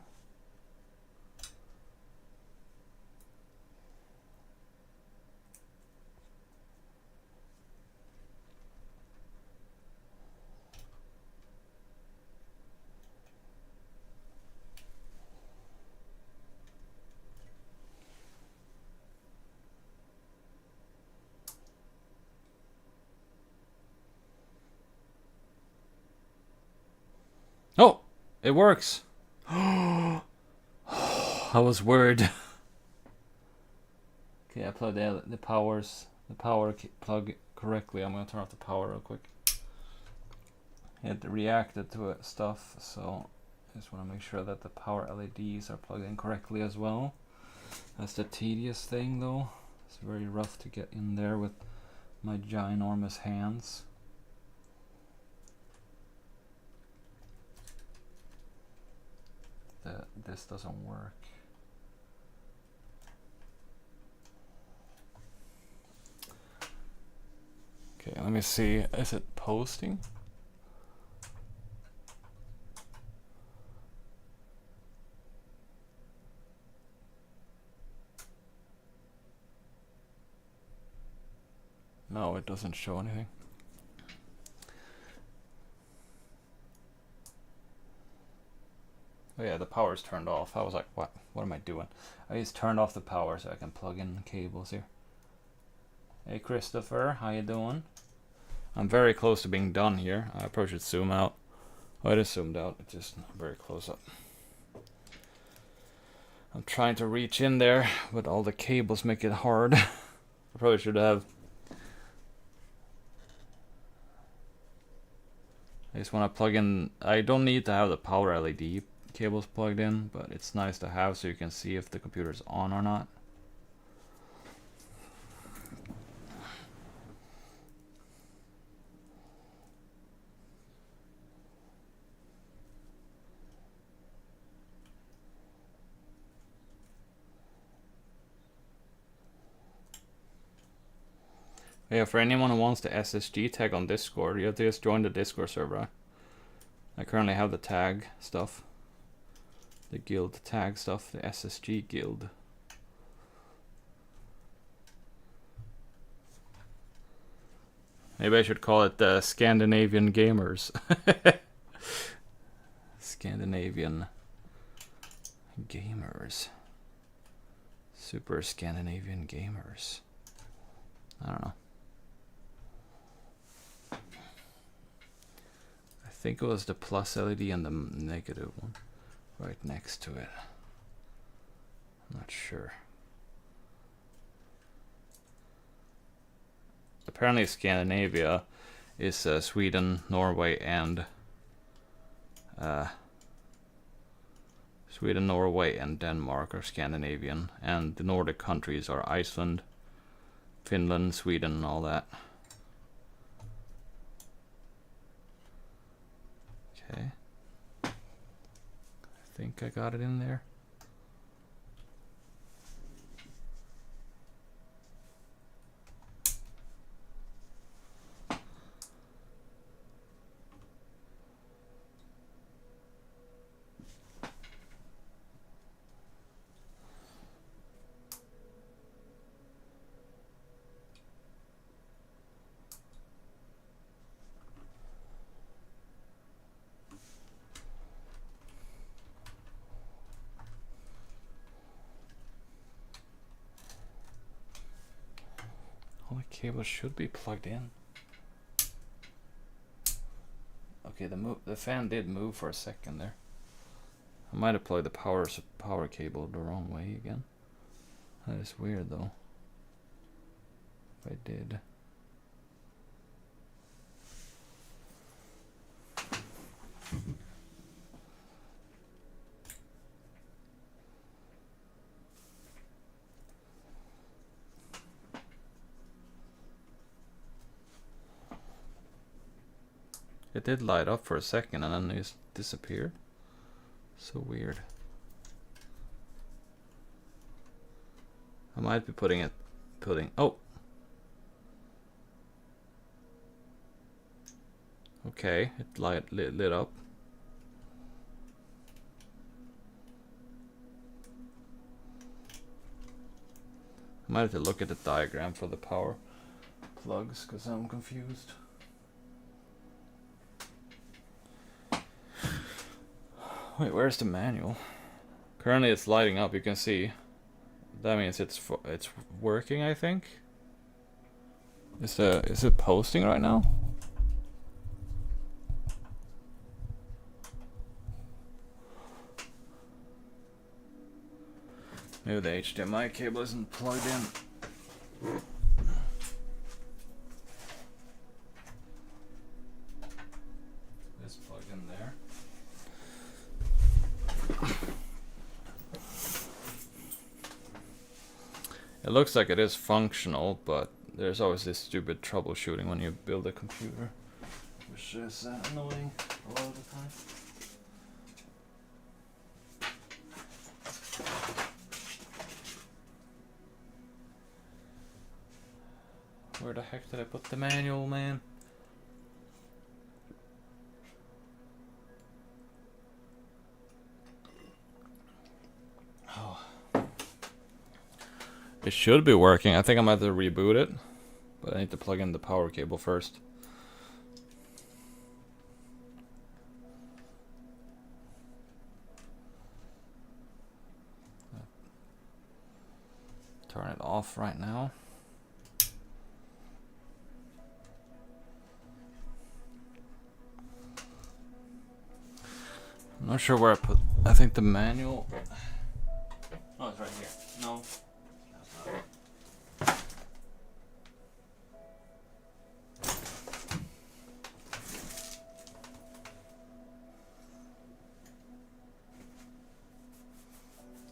Oh, it works. I was worried. Okay, I plugged the power plug correctly. I'm gonna turn off the power real quick. It reacted to it stuff, so I just want to make sure that the power LEDs are plugged in correctly as well. That's the tedious thing, though. It's very rough to get in there with my ginormous hands. This doesn't work. Okay, let me see. Is it posting? No, it doesn't show anything. Oh yeah, the power's turned off. I was like, what? What am I doing? I just turned off the power so I can plug in cables here. Hey Christopher, how you doing? I'm very close to being done here. I probably should zoom out. Oh, it is zoomed out. It's just very close up. I'm trying to reach in there, but all the cables make it hard. I probably should have. I just want to plug in. I don't need to have the power LED cables plugged in, but it's nice to have so you can see if the computer's on or not. Yeah, for anyone who wants the SSG tag on Discord, you have to just join the Discord server. I currently have the tag stuff. The guild tag stuff, the SSG guild. Maybe I should call it the Scandinavian Gamers. Scandinavian Gamers. Super Scandinavian Gamers. I don't know. I think it was the plus LED and the negative one right next to it. I'm not sure. Apparently Scandinavia is Sweden, Norway, and Denmark are Scandinavian, and the Nordic countries are Iceland, Finland, Sweden, and all that. Okay. I think I got it in there. My cable should be plugged in. Okay, the fan did move for a second there. I might have plugged the power cable the wrong way again. That is weird though. If I did. It did light up for a second and then it just disappeared. So weird. I might be putting oh. Okay, it lit up. I might have to look at the diagram for the power plugs because I'm confused. Wait, where's the manual? Currently it's lighting up, you can see. That means it's working, I think. Is it posting right now? Maybe the HDMI cable isn't plugged in. It's plugged in there. It looks like it is functional, but there's always this stupid troubleshooting when you build a computer, which is annoying a lot of the time. Where the heck did I put the manual, man? Oh. It should be working. I think I might have to reboot it, but I need to plug in the power cable first. Turn it off right now. I'm not sure where I put. I think the manual. Oh, it's right here. No, that's not it.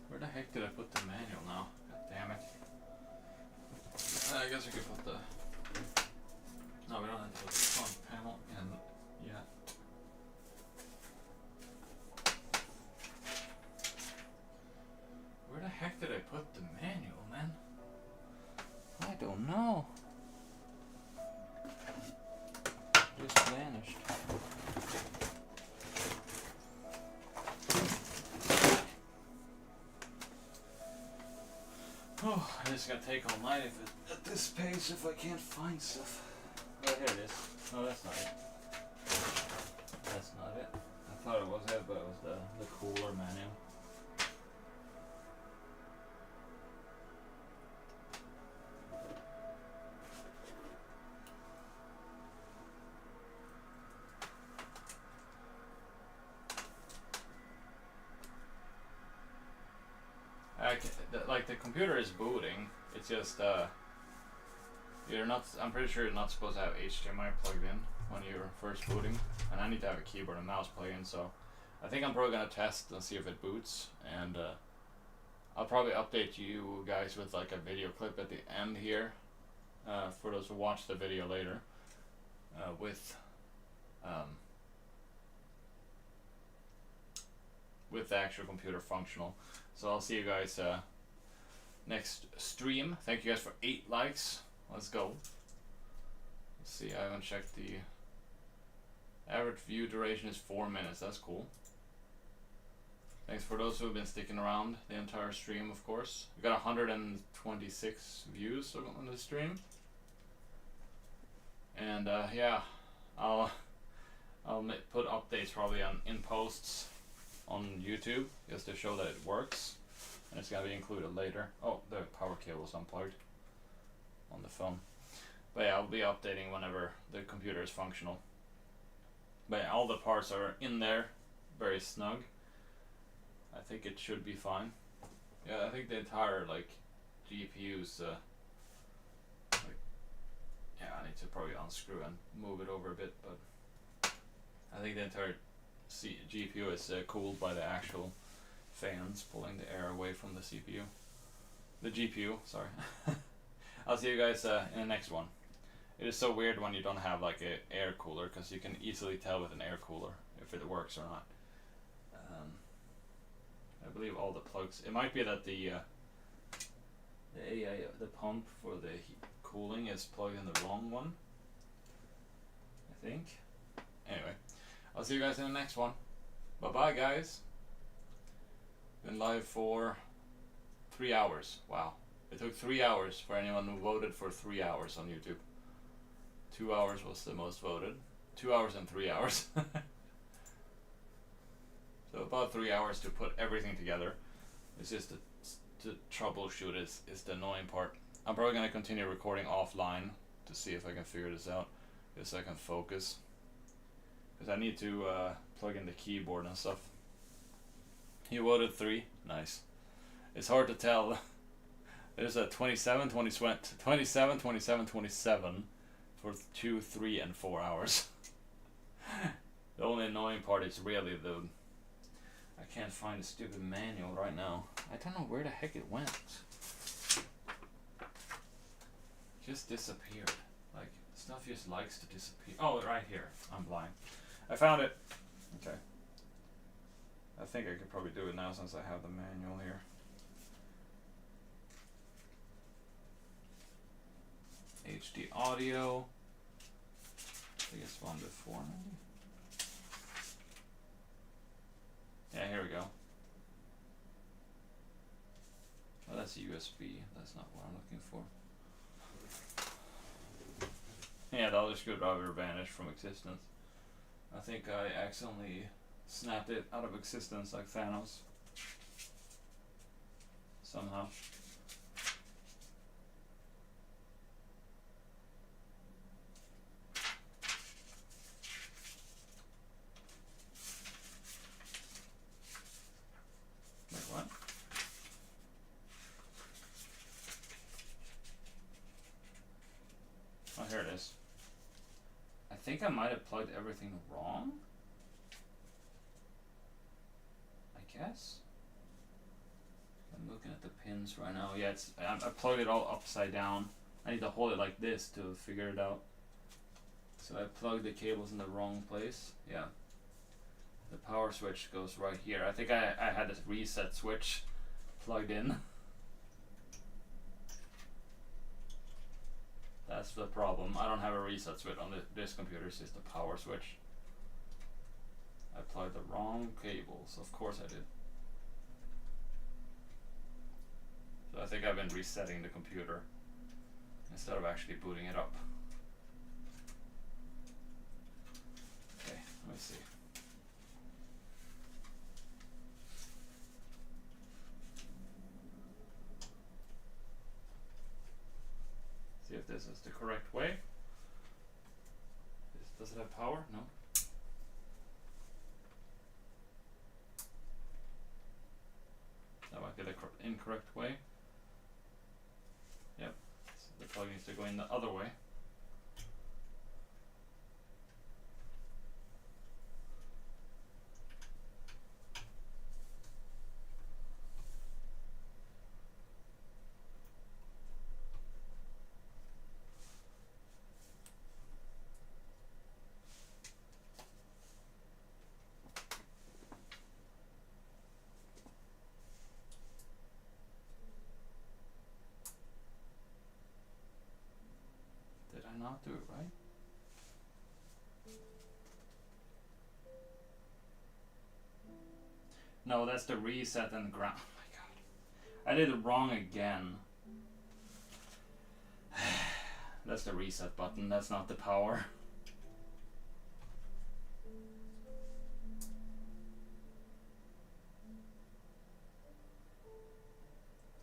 Where the heck did I put the manual now? God damn it. I guess we could put the. No, we don't have to put the front panel in yet. Where the heck did I put the manual, man? I don't know. Just vanished. Oh, this is gonna take all night at this pace if I can't find stuff. Oh, here it is. No, that's not it. That's not it. I thought it was it, but it was the cooler manual. Like the computer is booting. It's just you're not. I'm pretty sure you're not supposed to have HDMI plugged in when you're first booting, and I need to have a keyboard and mouse plugged in. So I think I'm probably gonna test and see if it boots, and I'll probably update you guys with like a video clip at the end here for those who watch the video later with the actual computer functional. So I'll see you guys next stream. Thank you guys for 8 likes. Let's go. Let's see, I haven't checked the average view duration is 4 minutes. That's cool. Thanks for those who have been sticking around the entire stream, of course. We got 126 views on the stream. And yeah, I'll put updates probably in posts on YouTube just to show that it works, and it's gonna be included later. Oh, the power cable's unplugged on the phone. But yeah, I'll be updating whenever the computer is functional. But yeah, all the parts are in there, very snug. I think it should be fine. Yeah, I think the entire like GPU's like, yeah, I need to probably unscrew and move it over a bit, but I think the entire GPU is cooled by the actual fans pulling the air away from the CPU. The GPU, sorry. I'll see you guys in the next one. It is so weird when you don't have like a air cooler, because you can easily tell with an air cooler if it works or not. I believe all the plugs. It might be that the pump for the cooling is plugged in the wrong one. I think. Anyway, I'll see you guys in the next one. Bye bye, guys. Been live for 3 hours. Wow. It took 3 hours for anyone who voted for 3 hours on YouTube. 2 hours was the most voted. 2 hours and 3 hours. So about 3 hours to put everything together. It's just to troubleshoot is the annoying part. I'm probably going to continue recording offline to see if I can figure this out. Just so I can focus. Because I need to plug in the keyboard and stuff. You voted 3. Nice. It's hard to tell. There's a 27, 27, 27, 27 for 2, 3, and 4 hours. The only annoying part is really the... I can't find the stupid manual right now. I don't know where the heck it went. Just disappeared. Like, stuff just likes to disappear. Oh, right here. I'm blind. I found it. Okay. I think I could probably do it now since I have the manual here. HD audio. I guess one before maybe. Yeah, here we go. Oh, that's USB. That's not what I'm looking for. Yeah, the other screwdriver vanished from existence. I think I accidentally snapped it out of existence like Thanos. Somehow. Wait, what? Oh, here it is. I think I might have plugged everything wrong. I guess. I'm looking at the pins right now. Yeah, I plugged it all upside down. I need to hold it like this to figure it out. So I plugged the cables in the wrong place. Yeah. The power switch goes right here. I think I had this reset switch plugged in. That's the problem. I don't have a reset switch on this computer. It's just a power switch. I plugged the wrong cables. Of course I did. So I think I've been resetting the computer instead of actually booting it up. Okay, let me see. See if this is the correct way. Does it have power? No. That might be the incorrect way. Yep. So the plug needs to go in the other way. Did I not do it right? No, that's the reset and ground. Oh my god. I did it wrong again. That's the reset button, that's not the power.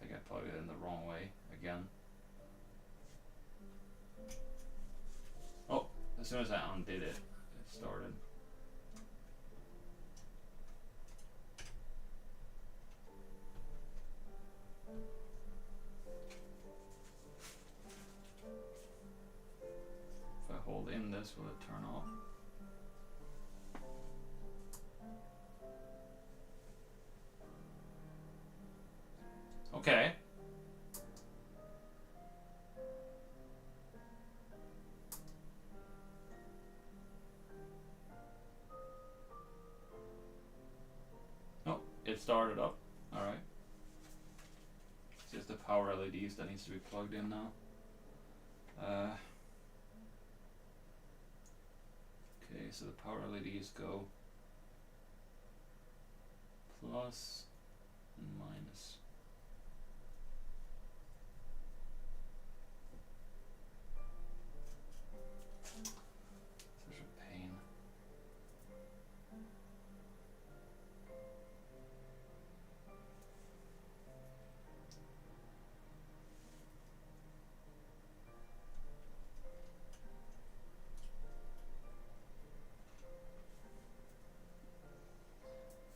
I think I plugged it in the wrong way again. As soon as I undid it, it started. If I hold in this, will it turn off? Okay. Oh, it started up. Alright. It's just the power LEDs that needs to be plugged in now. Okay, so the power LEDs go plus and minus. Such a pain.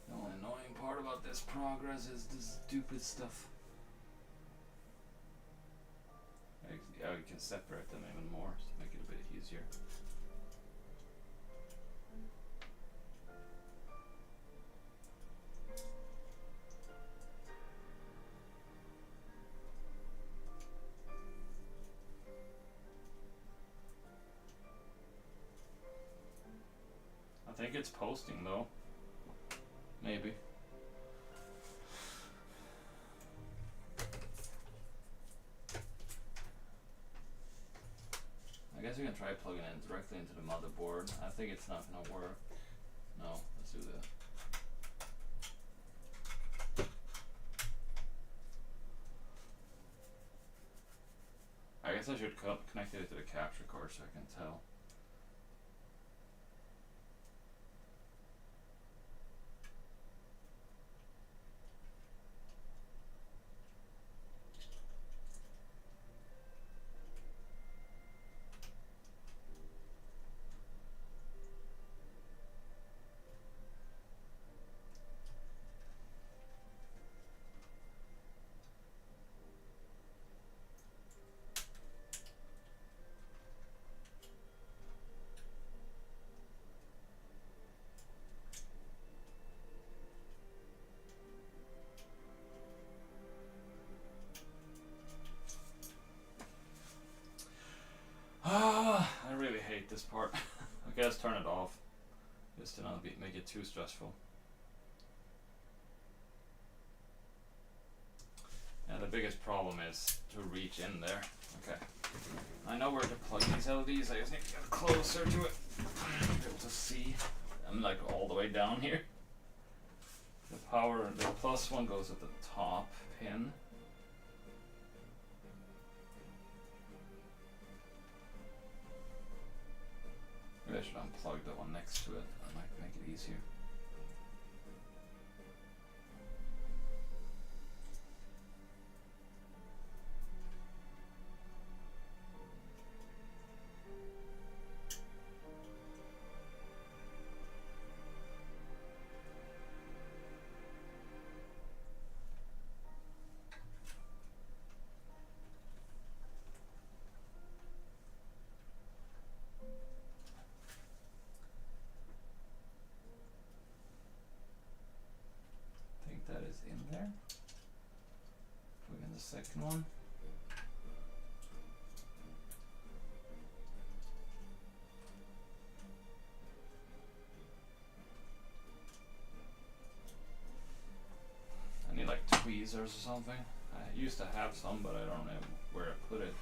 The only annoying part about this progress is this stupid stuff. Yeah, we can separate them even more to make it a bit easier. I think it's posting though. Maybe. I guess we can try plugging it directly into the motherboard. I think it's not gonna work. No, let's do that. I guess I should connect it to the capture card so I can tell. I really hate this part. Okay, let's turn it off. Just to not make it too stressful. Yeah, the biggest problem is to reach in there. Okay. I know where to plug these LEDs, I just need to get closer to it. Be able to see. I'm like all the way down here. The plus one goes at the top pin. Maybe I should unplug the one next to it. That might make it easier. That is in there. Plug in the second one. I need like tweezers or something. I used to have some, but I don't know where I put it.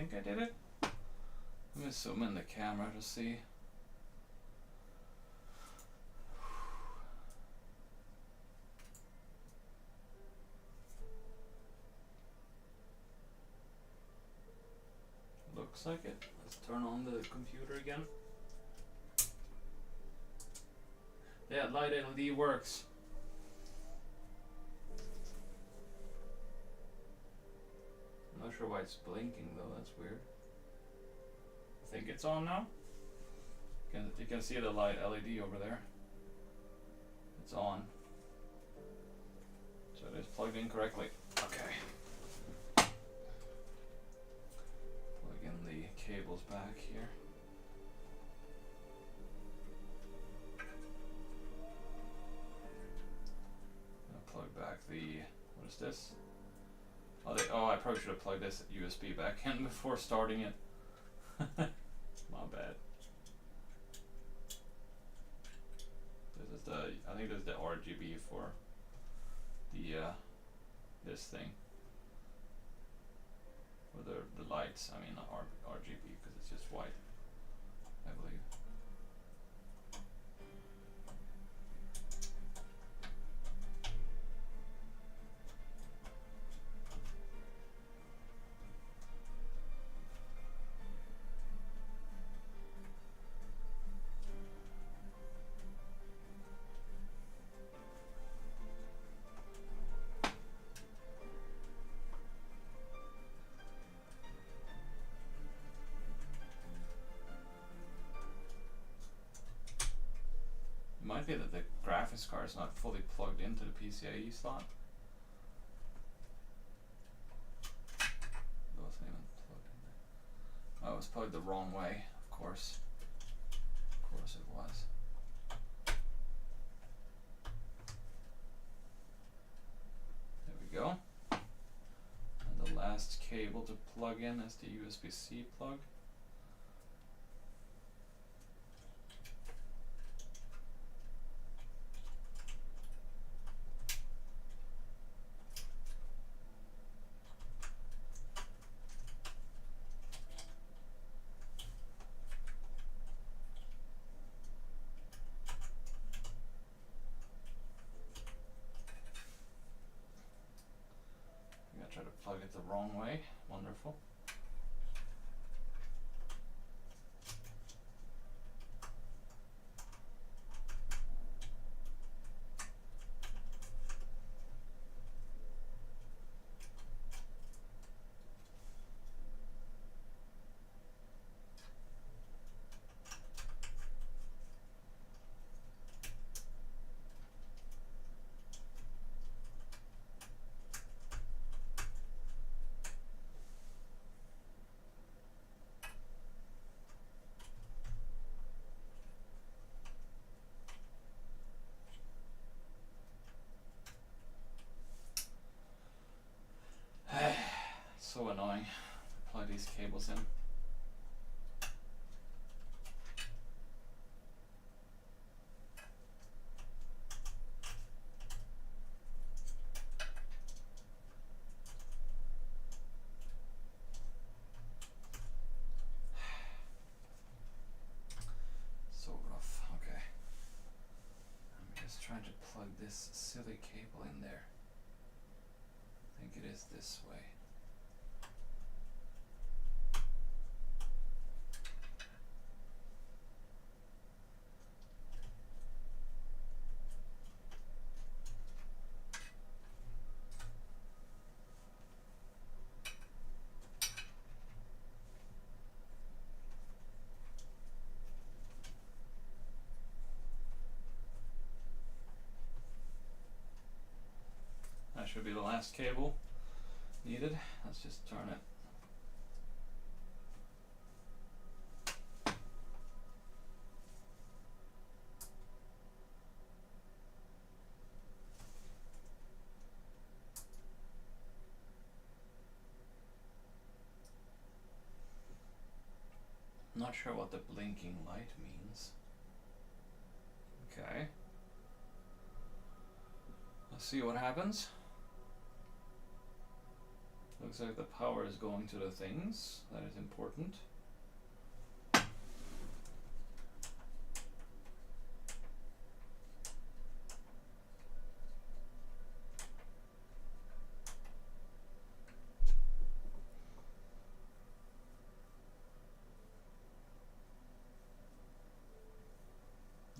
think I did it. Let me zoom in the camera to see. Looks like it. Let's turn on the computer again. Yeah, light LED works. I'm not sure why it's blinking though, that's weird. I think it's on now. You can see the light LED over there. It's on. So it is plugged in correctly. Okay. Plug in the cables back here. I'll plug back the, what is this? Oh, I probably should have plugged this USB back in before starting it. My bad. This is the, I think this is the RGB for the this thing. Or the lights, I mean not RGB because it's just white, I believe. Might be that the graphics card is not fully plugged into the PCIe slot. It wasn't even plugged in there. Oh, it was plugged the wrong way, of course. Of course it was. There we go. And the last cable to plug in is the USB-C plug. Try to plug it the wrong way. Wonderful. So annoying. Plug these cables in. So rough. Okay. I'm just trying to plug this silly cable in there. I think it is this way. That should be the last cable needed. Let's just turn it. Not sure what the blinking light means. Okay. Let's see what happens. Looks like the power is going to the things. That is important.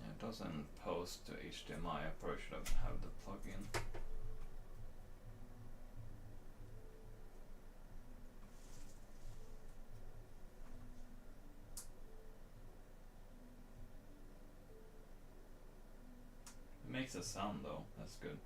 It doesn't post to HDMI. I probably should have the plug-in. It makes a sound though. That's good.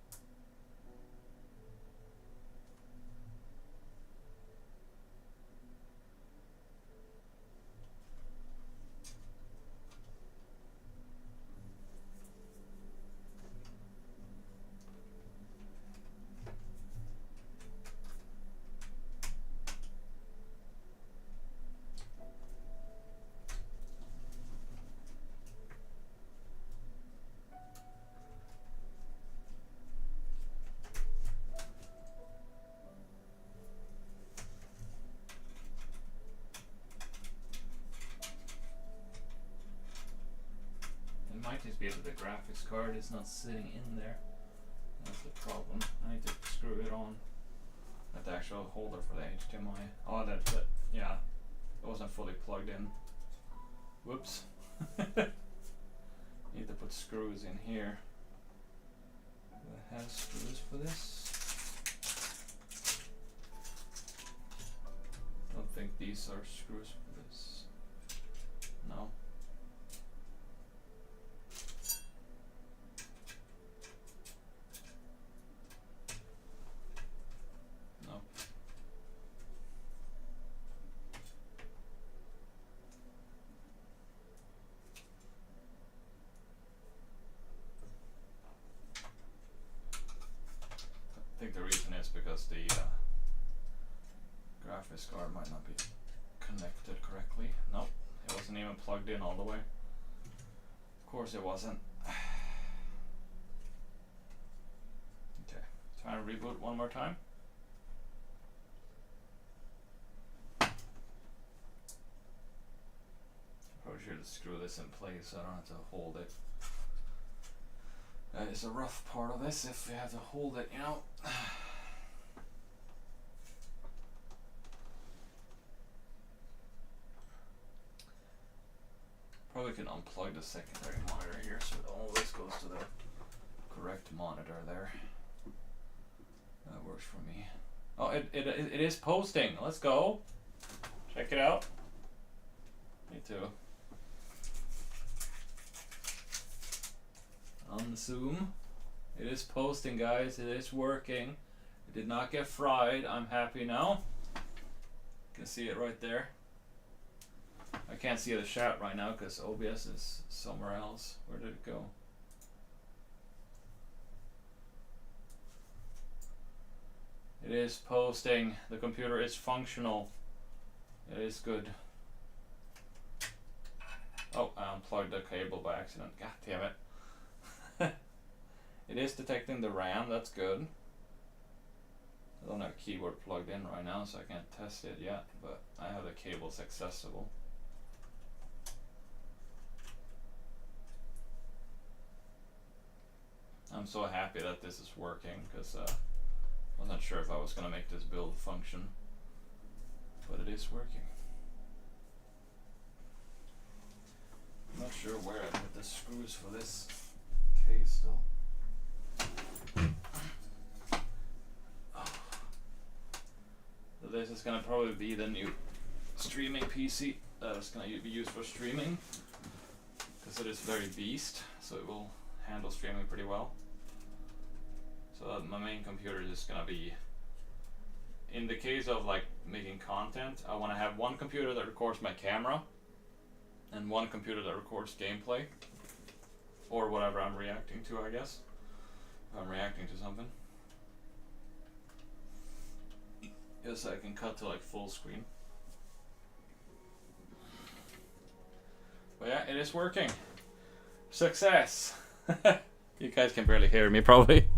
Might just be that the graphics card is not sitting in there. That's the problem. I need to screw it on. At the actual holder for the HDMI. Oh, that yeah, it wasn't fully plugged in. Whoops. Need to put screws in here. Do I have screws for this? Don't think these are screws for this. No. I think the reason is because the graphics card might not be connected correctly. Nope, it wasn't even plugged in all the way. Of course it wasn't. Okay, try to reboot one more time. Probably should screw this in place so I don't have to hold it. That is a rough part of this if we have to hold it, you know. Probably can unplug the secondary monitor here so all this goes to the correct monitor there. That works for me. Oh, it is posting. Let's go. Check it out. Me too. On Zoom. It is posting, guys. It is working. It did not get fried. I'm happy now. You can see it right there. I can't see the chat right now because OBS is somewhere else. Where did it go? It is posting. The computer is functional. It is good. Oh, I unplugged the cable by accident. God damn it. It is detecting the RAM, that's good. I don't have a keyboard plugged in right now, so I can't test it yet, but I have the cables accessible. I'm so happy that this is working, because I wasn't sure if I was going to make this build function, but it is working. I'm not sure where I put the screws for this case though. So this is gonna probably be the new streaming PC that is gonna be used for streaming, because it is very beast, so it will handle streaming pretty well. So my main computer is just gonna be, in the case of like making content, I want to have one computer that records my camera and one computer that records gameplay or whatever I'm reacting to, I guess. If I'm reacting to something. Yes, I can cut to like full screen. But yeah, it is working. Success! You guys can barely hear me, probably.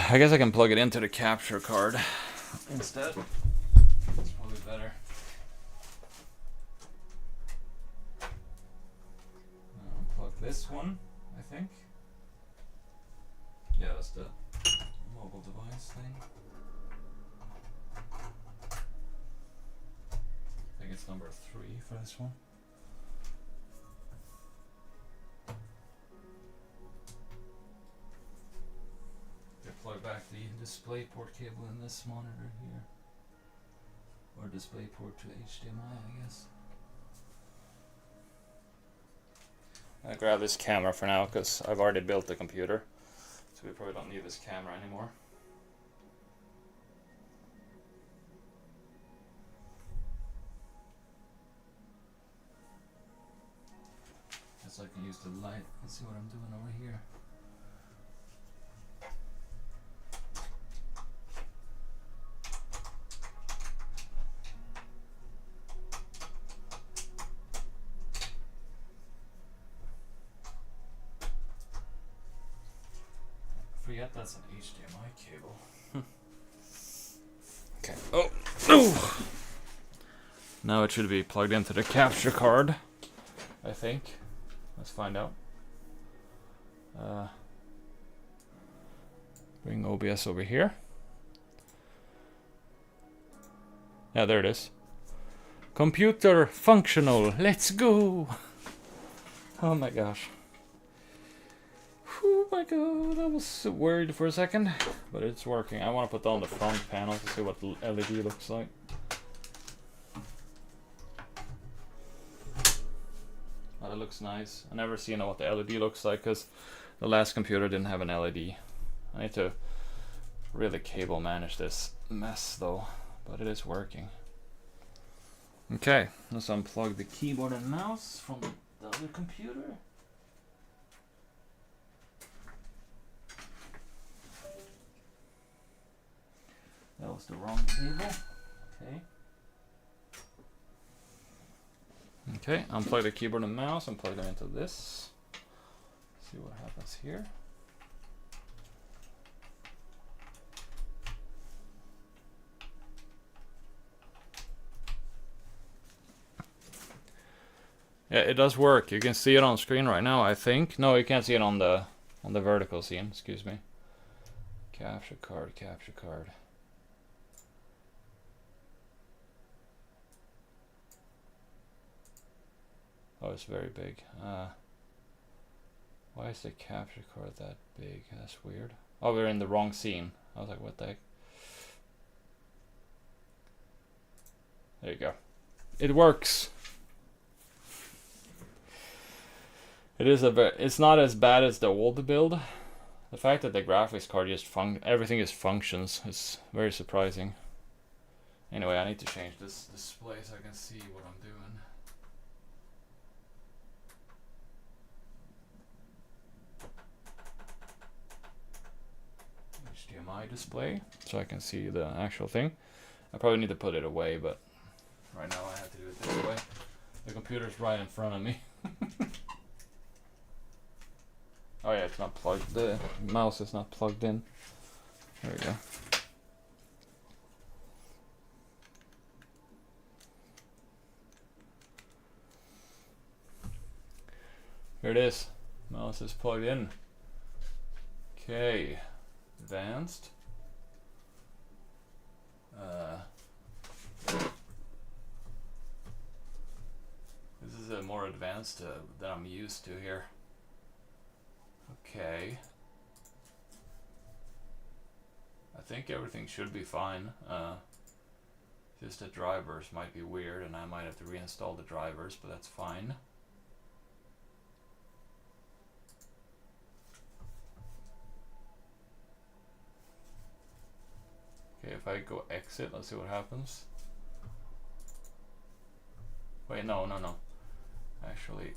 I guess I can plug it into the capture card instead. It's probably better. Unplug this one, I think. Yeah, that's the mobile device thing. I think it's number 3 for this one. Plug back the DisplayPort cable in this monitor here, or DisplayPort to HDMI, I guess. I grab this camera for now because I've already built the computer, so we probably don't need this camera anymore. Guess I can use the light. Let's see what I'm doing over here. Forget that's an HDMI cable. Okay. Oh no! Now it should be plugged into the capture card, I think. Let's find out. Bring OBS over here. Yeah, there it is. Computer functional. Let's go! Oh my gosh. Oh my god, I was worried for a second, but it's working. I want to put on the front panel to see what the LED looks like. Oh, that looks nice. I never seen what the LED looks like because the last computer didn't have an LED. I need to really cable manage this mess though, but it is working. Okay, let's unplug the keyboard and mouse from the other computer. That was the wrong cable. Okay. Okay, unplug the keyboard and mouse and plug them into this. See what happens here. Yeah, it does work. You can see it on screen right now, I think. No, you can't see it on the vertical scene, excuse me. Capture card, capture card. Oh, it's very big. Why is the capture card that big? That's weird. Oh, we're in the wrong scene. I was like, what the heck? There you go. It works. It is it's not as bad as the old build. The fact that the graphics card just everything is functions is very surprising. Anyway, I need to change this display so I can see what I'm doing. HDMI display so I can see the actual thing. I probably need to put it away, but right now I have to do it this way. The computer's right in front of me. Oh yeah, it's not plugged. The mouse is not plugged in. There we go. Here it is. Mouse is plugged in. Okay. Advanced. This is a more advanced than I'm used to here. Okay. I think everything should be fine. Just the drivers might be weird and I might have to reinstall the drivers, but that's fine. Okay, if I go exit, let's see what happens. Wait, no. Actually,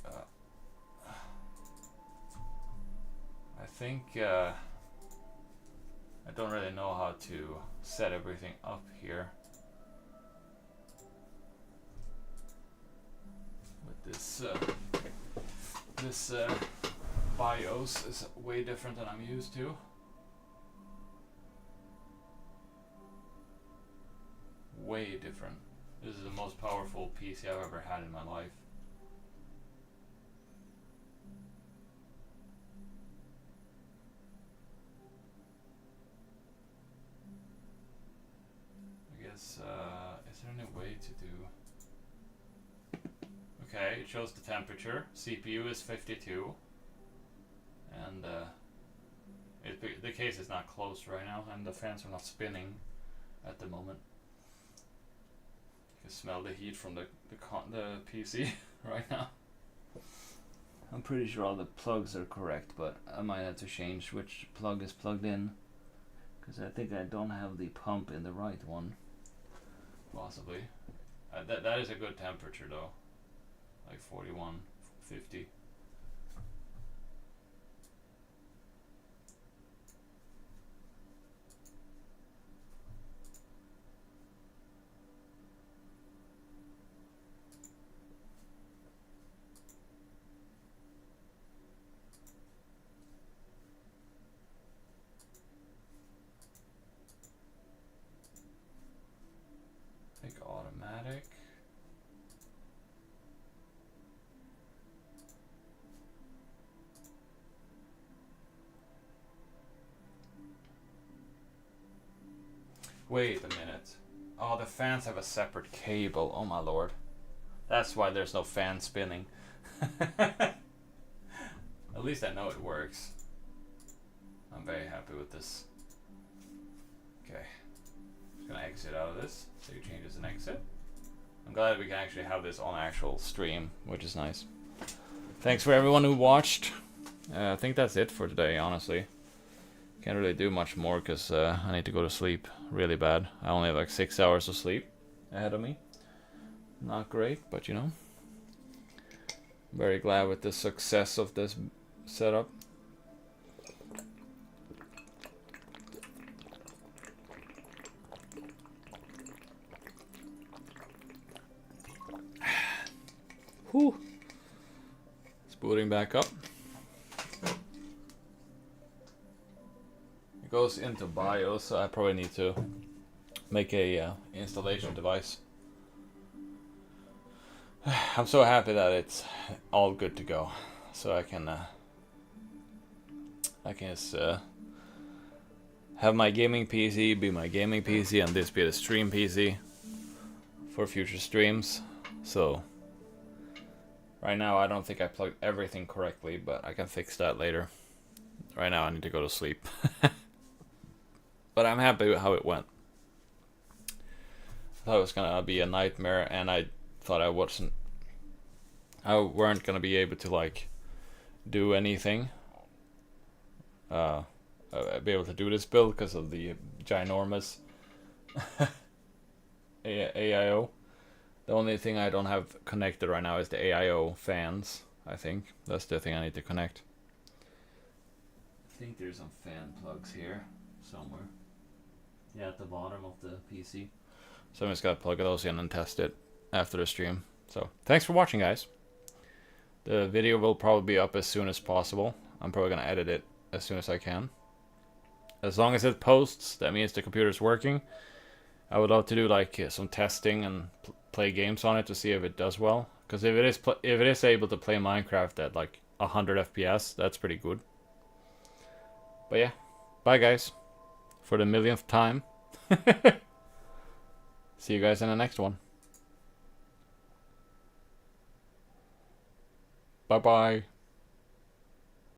I think I don't really know how to set everything up here. With this BIOS is way different than I'm used to. way different. This is the most powerful PC I've ever had in my life. I guess, is there any way to do... Okay, it shows the temperature. CPU is 52. And the case is not closed right now, and the fans are not spinning at the moment. You can smell the heat from the PC right now. I'm pretty sure all the plugs are correct, but I might have to change which plug is plugged in, because I think I don't have the pump in the right one. Possibly. That is a good temperature though, like 41, 50. Automatic. Wait a minute. Oh, the fans have a separate cable. Oh my lord. That's why there's no fan spinning. At least I know it works. I'm very happy with this. Okay. Gonna exit out of this. Save changes and exit. I'm glad we can actually have this on actual stream, which is nice. Thanks for everyone who watched. I think that's it for today, honestly. Can't really do much more because I need to go to sleep really bad. I only have like 6 hours of sleep ahead of me. Not great, but you know. Very glad with the success of this setup. Whew. It's booting back up. It goes into BIOS, so I probably need to make a installation device. I'm so happy that it's all good to go, so I can just have my gaming PC be my gaming PC and this be the stream PC for future streams. So right now I don't think I plugged everything correctly, but I can fix that later. Right now I need to go to sleep. But I'm happy with how it went. I thought it was gonna be a nightmare, and I thought I weren't gonna be able to like do anything. Be able to do this build because of the ginormous AIO. The only thing I don't have connected right now is the AIO fans. I think that's the thing I need to connect. I think there's some fan plugs here somewhere. Yeah, at the bottom of the PC. So I'm just gonna plug those in and test it after the stream. So thanks for watching, guys. The video will probably be up as soon as possible. I'm probably gonna edit it as soon as I can. As long as it posts, that means the computer's working. I would love to do like some testing and play games on it to see if it does well. Because if it is able to play Minecraft at like 100 FPS, that's pretty good. But yeah, bye guys. For the millionth time. See you guys in the next one. Bye bye.